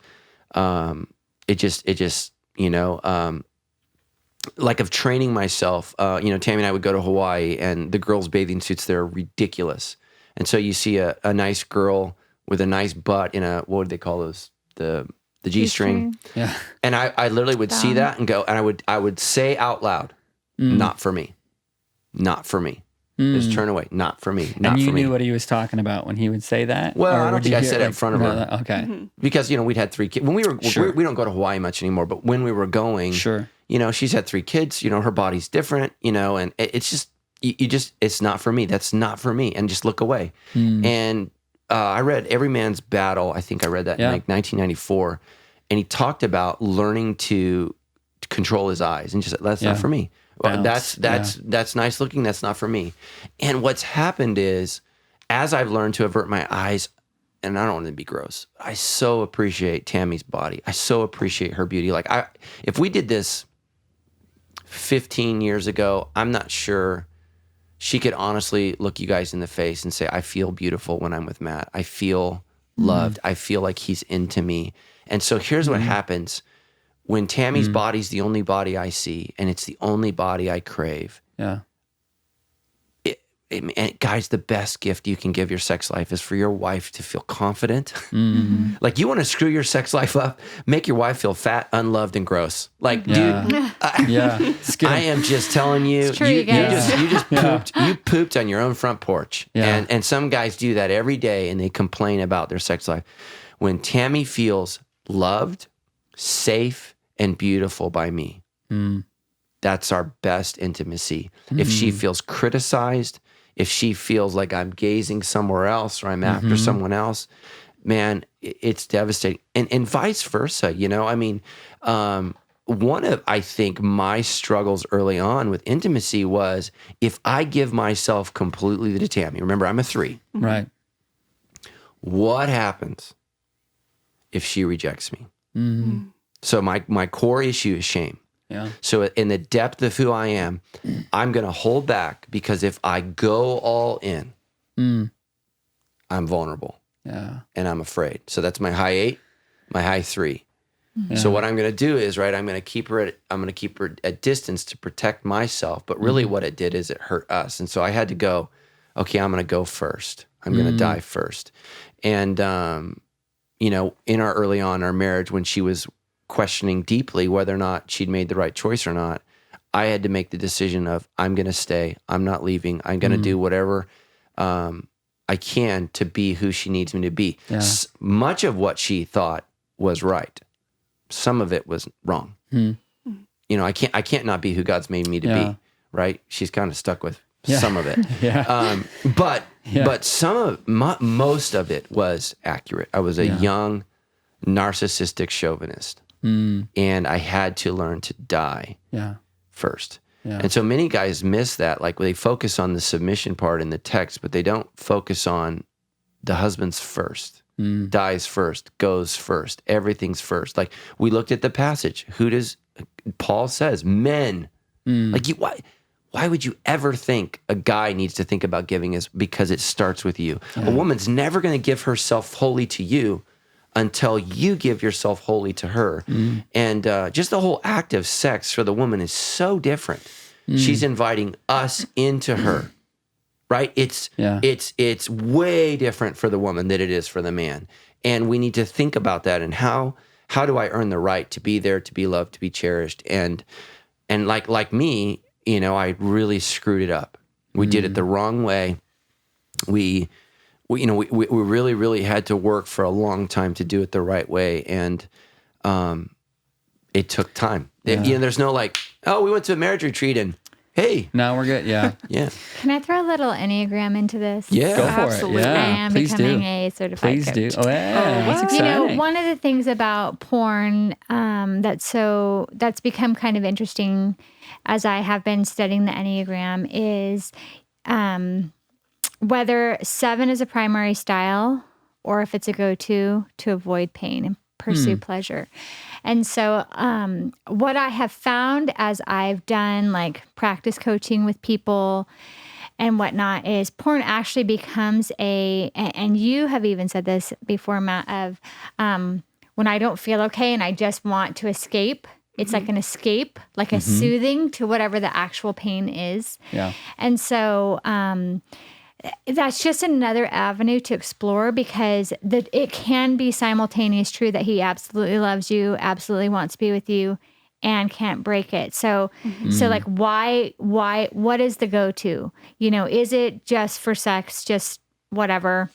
[SPEAKER 2] like of training myself. Tammy and I would go to Hawaii, and the girls' bathing suits there are ridiculous. And so you see a nice girl with a nice butt in a, what would they call those? The G-string.
[SPEAKER 3] Yeah.
[SPEAKER 2] And I literally would see that and go, and I would say out loud, not for me. Not for me. Just turn away. Not for me. Not
[SPEAKER 3] And you
[SPEAKER 2] for me.
[SPEAKER 3] knew what he was talking about when he would say that?
[SPEAKER 2] Well,
[SPEAKER 3] Or
[SPEAKER 2] I don't
[SPEAKER 3] would
[SPEAKER 2] think
[SPEAKER 3] you
[SPEAKER 2] I
[SPEAKER 3] hear
[SPEAKER 2] said it in front of her.
[SPEAKER 3] Okay.
[SPEAKER 2] Because, we'd had 3 kids. When we were, we don't go to Hawaii much anymore, but when we were going,
[SPEAKER 3] Sure.
[SPEAKER 2] she's had 3 kids, her body's different, and it's just, it's not for me. That's not for me. And just look away. And I read Every Man's Battle. I think I read that in like 1994. And he talked about learning to control his eyes, and just said, that's not for me. Well, that's nice looking. That's not for me. And what's happened is, as I've learned to avert my eyes, and I don't want to be gross, I so appreciate Tammy's body. I so appreciate her beauty. Like if we did this 15 years ago, I'm not sure she could honestly look you guys in the face and say, I feel beautiful when I'm with Matt. I feel loved. I feel like he's into me. And so here's what happens. When Tammy's body's the only body I see, and it's the only body I crave.
[SPEAKER 3] Yeah.
[SPEAKER 2] And guys, the best gift you can give your sex life is for your wife to feel confident. Like, you want to screw your sex life up, make your wife feel fat, unloved, and gross. Like, dude, I am just telling you,
[SPEAKER 4] It's true, you guys.
[SPEAKER 2] you just pooped. You pooped on your own front porch.
[SPEAKER 3] Yeah.
[SPEAKER 2] And some guys do that every day, and they complain about their sex life. When Tammy feels loved, safe, and beautiful by me, that's our best intimacy. If she feels criticized, if she feels like I'm gazing somewhere else or I'm after someone else, man, it's devastating. And vice versa, I mean, one of, I think, my struggles early on with intimacy was, if I give myself completely to Tammy, remember, I'm a 3.
[SPEAKER 3] Right.
[SPEAKER 2] What happens if she rejects me? So my core issue is shame.
[SPEAKER 3] Yeah.
[SPEAKER 2] So in the depth of who I am, I'm going to hold back, because if I go all in, I'm vulnerable.
[SPEAKER 3] Yeah.
[SPEAKER 2] And I'm afraid. So that's my high 8, my high 3. So what I'm going to do is, I'm going to keep her at distance to protect myself. But really what it did is it hurt us. And so I had to go, okay, I'm going to go first. I'm going to die first. And, in our early on, our marriage, when she was questioning deeply whether or not she'd made the right choice or not, I had to make the decision of, I'm going to stay. I'm not leaving. I'm going to do whatever I can to be who she needs me to be.
[SPEAKER 3] Yeah.
[SPEAKER 2] Much of what she thought was right. Some of it was wrong. I can't not be who God's made me to be, right? She's kind of stuck with some of it. But most of it was accurate. I was a young, narcissistic chauvinist. And I had to learn to die first. Yeah. And so many guys miss that. Like, they focus on the submission part in the text, but they don't focus on the husband's first. Dies first, goes first, everything's first. Like, we looked at the passage. Paul says, men, why would you ever think a guy needs to think about giving? Because it starts with you. A woman's never going to give herself wholly to you until you give yourself wholly to her. And just the whole act of sex for the woman is so different. She's inviting us into her, right? It's way different for the woman than it is for the man. And we need to think about that, and how how do I earn the right to be there, to be loved, to be cherished? And like me, you know, I really screwed it up. We did it the wrong way. We really, really had to work for a long time to do it the right way. And it took time. You know, there's no like, oh, we went to a marriage retreat and hey.
[SPEAKER 3] Now we're good. Yeah.
[SPEAKER 2] Yeah.
[SPEAKER 4] Can I throw a little Enneagram into this?
[SPEAKER 2] Yeah.
[SPEAKER 3] Go for
[SPEAKER 1] Absolutely.
[SPEAKER 3] it. Yeah.
[SPEAKER 4] I am
[SPEAKER 3] Please
[SPEAKER 4] becoming
[SPEAKER 3] do.
[SPEAKER 4] a certified
[SPEAKER 3] Please
[SPEAKER 4] coach.
[SPEAKER 3] do. Oh, yeah. That's
[SPEAKER 4] You know,
[SPEAKER 3] exciting.
[SPEAKER 4] one of the things about porn that's become kind of interesting as I have been studying the Enneagram is whether 7 is a primary style or if it's a go-to to avoid pain and pursue pleasure. And so what I have found as I've done like practice coaching with people and whatnot is porn actually becomes and you have even said this before, Matt, of when I don't feel okay and I just want to escape, it's like an escape, like a soothing to whatever the actual pain is.
[SPEAKER 3] Yeah.
[SPEAKER 4] And so that's just another avenue to explore because it can be simultaneous true that he absolutely loves you, absolutely wants to be with you, and can't break it. So, so like, what is the go-to? You know, is it just for sex, just whatever?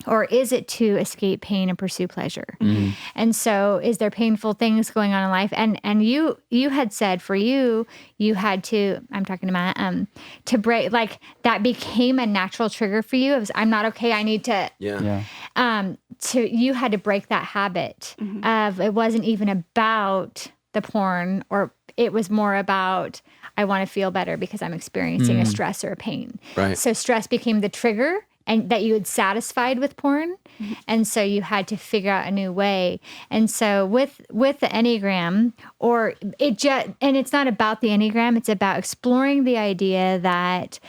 [SPEAKER 4] Or is it to escape pain and pursue pleasure? And so is there painful things going on in life? And you had said for you had to, I'm talking to Matt, to break, like that became a natural trigger for you. It was, I'm not okay. I need to,
[SPEAKER 3] Yeah.
[SPEAKER 4] you had to break that habit of, it wasn't even about the porn or it was more about, I want to feel better because I'm experiencing a stress or a pain.
[SPEAKER 2] Right.
[SPEAKER 4] So stress became the trigger and that you had satisfied with porn. And so you had to figure out a new way. And so with the Enneagram and it's not about the Enneagram, it's about exploring the idea that,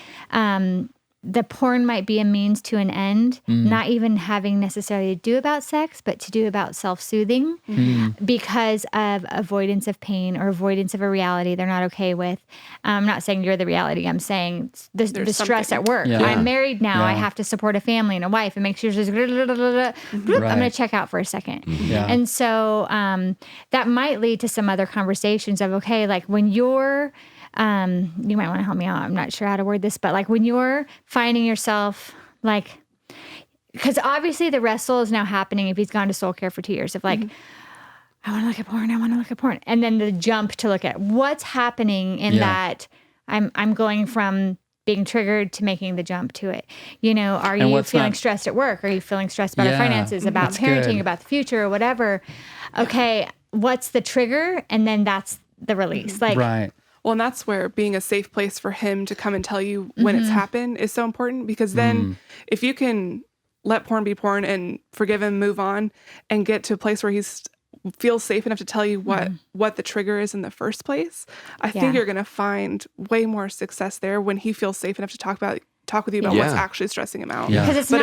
[SPEAKER 4] the porn might be a means to an end, not even having necessarily to do about sex, but to do about self-soothing because of avoidance of pain or avoidance of a reality they're not okay with. I'm not saying you're the reality. I'm saying the stress
[SPEAKER 1] something.
[SPEAKER 4] at work.
[SPEAKER 3] Yeah.
[SPEAKER 4] I'm married now. I
[SPEAKER 3] Yeah.
[SPEAKER 4] have to support a family and a wife and make sure there's I'm going to check out for a second.
[SPEAKER 3] Yeah.
[SPEAKER 4] And so that might lead to some other conversations of, okay, like when you're, you might want to help me out. I'm not sure how to word this, but like when you're finding yourself like, because obviously the wrestle is now happening if he's gone to soul care for 2 years of like, I want to look at porn. I want to look at porn. And then the jump to look at what's happening in that I'm going from being triggered to making the jump to it. You know, are you feeling stressed at work? Are you feeling stressed about our finances, about parenting, about the future or whatever? Okay. What's the trigger? And then that's the release. Like,
[SPEAKER 3] Right.
[SPEAKER 1] Well, and that's where being a safe place for him to come and tell you when it's happened is so important because then if you can let porn be porn and forgive him, move on, and get to a place where he's feels safe enough to tell you what the trigger is in the first place, I think you're going to find way more success there when he feels safe enough to talk with you about what's actually stressing him out.
[SPEAKER 3] Yeah.
[SPEAKER 4] because
[SPEAKER 1] But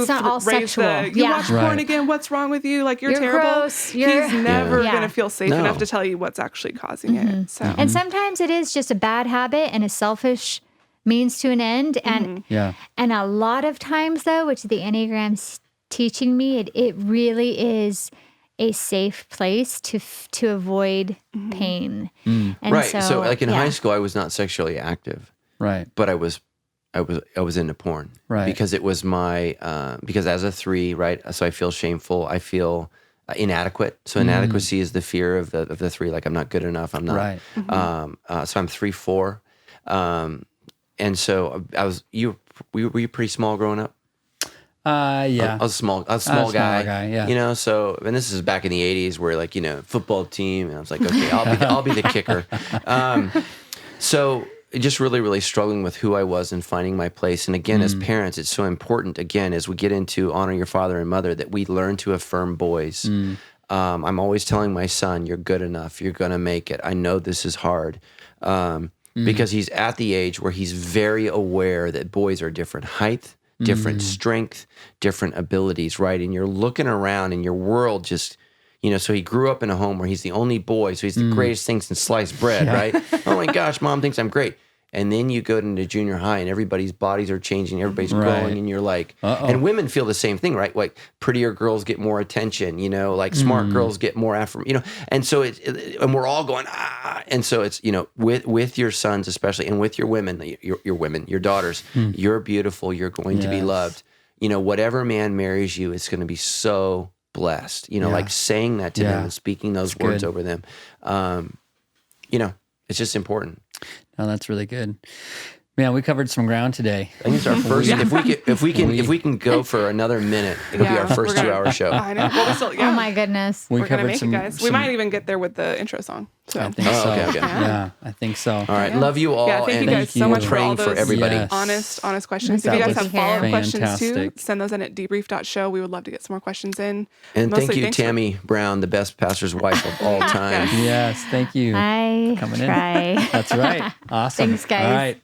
[SPEAKER 4] not all
[SPEAKER 1] raise
[SPEAKER 4] sexual.
[SPEAKER 1] you watch porn
[SPEAKER 3] Right.
[SPEAKER 1] again, what's wrong with you? Like you're
[SPEAKER 4] You're
[SPEAKER 1] terrible.
[SPEAKER 4] gross.
[SPEAKER 1] He's
[SPEAKER 4] You're-
[SPEAKER 1] never
[SPEAKER 4] Yeah.
[SPEAKER 1] going to feel safe
[SPEAKER 2] No.
[SPEAKER 1] enough to tell you what's actually causing it. So
[SPEAKER 4] And sometimes it is just a bad habit and a selfish means to an end. And
[SPEAKER 3] Yeah.
[SPEAKER 4] and a lot of times though, which the Enneagram's teaching me, it really is a safe place to avoid pain. And
[SPEAKER 2] Right. So like in
[SPEAKER 4] yeah.
[SPEAKER 2] high school, I was not sexually active,
[SPEAKER 3] Right.
[SPEAKER 2] but I was into porn,
[SPEAKER 3] Right.
[SPEAKER 2] Because it was my because as a 3, right? So I feel shameful. I feel inadequate. So inadequacy is the fear of the 3. Like I'm not good enough. I'm not.
[SPEAKER 3] Right.
[SPEAKER 2] So I'm 3'4", and so I was. Were you pretty small growing up?
[SPEAKER 3] Yeah.
[SPEAKER 2] I was a small guy.
[SPEAKER 3] smaller guy, yeah.
[SPEAKER 2] You know, so and this is back in the '80s, where like football team, and I was like, okay, I'll be the kicker. So just really, really struggling with who I was and finding my place. And again, as parents, it's so important. Again, as we get into honor your father and mother, that we learn to affirm boys. I'm always telling my son, "You're good enough. You're gonna make it. I know this is hard." Because he's at the age where he's very aware that boys are different height, different strength, different abilities, right? And you're looking around and your world just, so he grew up in a home where he's the only boy, so he's the greatest thing since sliced bread, right? Oh my gosh, mom thinks I'm great. And then you go into junior high and everybody's bodies are changing, everybody's
[SPEAKER 3] Right.
[SPEAKER 2] growing, and you're like, and women feel the same thing, right? Like prettier girls get more attention, you know, like smart girls get more you know, and so and we're all going, and so it's, you know, with your sons especially, and with your women, your daughters, you're beautiful, you're going to be loved. You know, whatever man marries you, it's going to be so blessed, you know, like saying that to them and speaking those words over them. You know, it's just important.
[SPEAKER 3] No, that's really good. Man, we covered some ground today.
[SPEAKER 2] I think it's our first. If we can go for another minute, it'll be our first 2-hour show.
[SPEAKER 1] I know. Well, we still,
[SPEAKER 4] Oh my goodness.
[SPEAKER 3] We
[SPEAKER 1] we're gonna
[SPEAKER 3] covered
[SPEAKER 1] make it, guys. We might even get there with the intro song. So.
[SPEAKER 3] I think so.
[SPEAKER 2] Okay.
[SPEAKER 3] Yeah, I think so.
[SPEAKER 2] All right, love you all.
[SPEAKER 1] Yeah, thank you guys so much for all
[SPEAKER 2] praying
[SPEAKER 1] those
[SPEAKER 2] for everybody.
[SPEAKER 3] Yes.
[SPEAKER 1] honest questions. If
[SPEAKER 3] That
[SPEAKER 1] you guys
[SPEAKER 3] was
[SPEAKER 1] have follow-up questions too,
[SPEAKER 3] fantastic.
[SPEAKER 1] send those in at debrief.show. We would love to get some more questions in.
[SPEAKER 2] And
[SPEAKER 1] Mostly
[SPEAKER 2] thank you,
[SPEAKER 1] thanks for-
[SPEAKER 2] Tammy Brown, the best pastor's wife of all time.
[SPEAKER 3] Yes, thank you.
[SPEAKER 4] I
[SPEAKER 3] Coming in.
[SPEAKER 4] try.
[SPEAKER 3] That's right. Awesome.
[SPEAKER 4] Thanks, guys.
[SPEAKER 3] All right.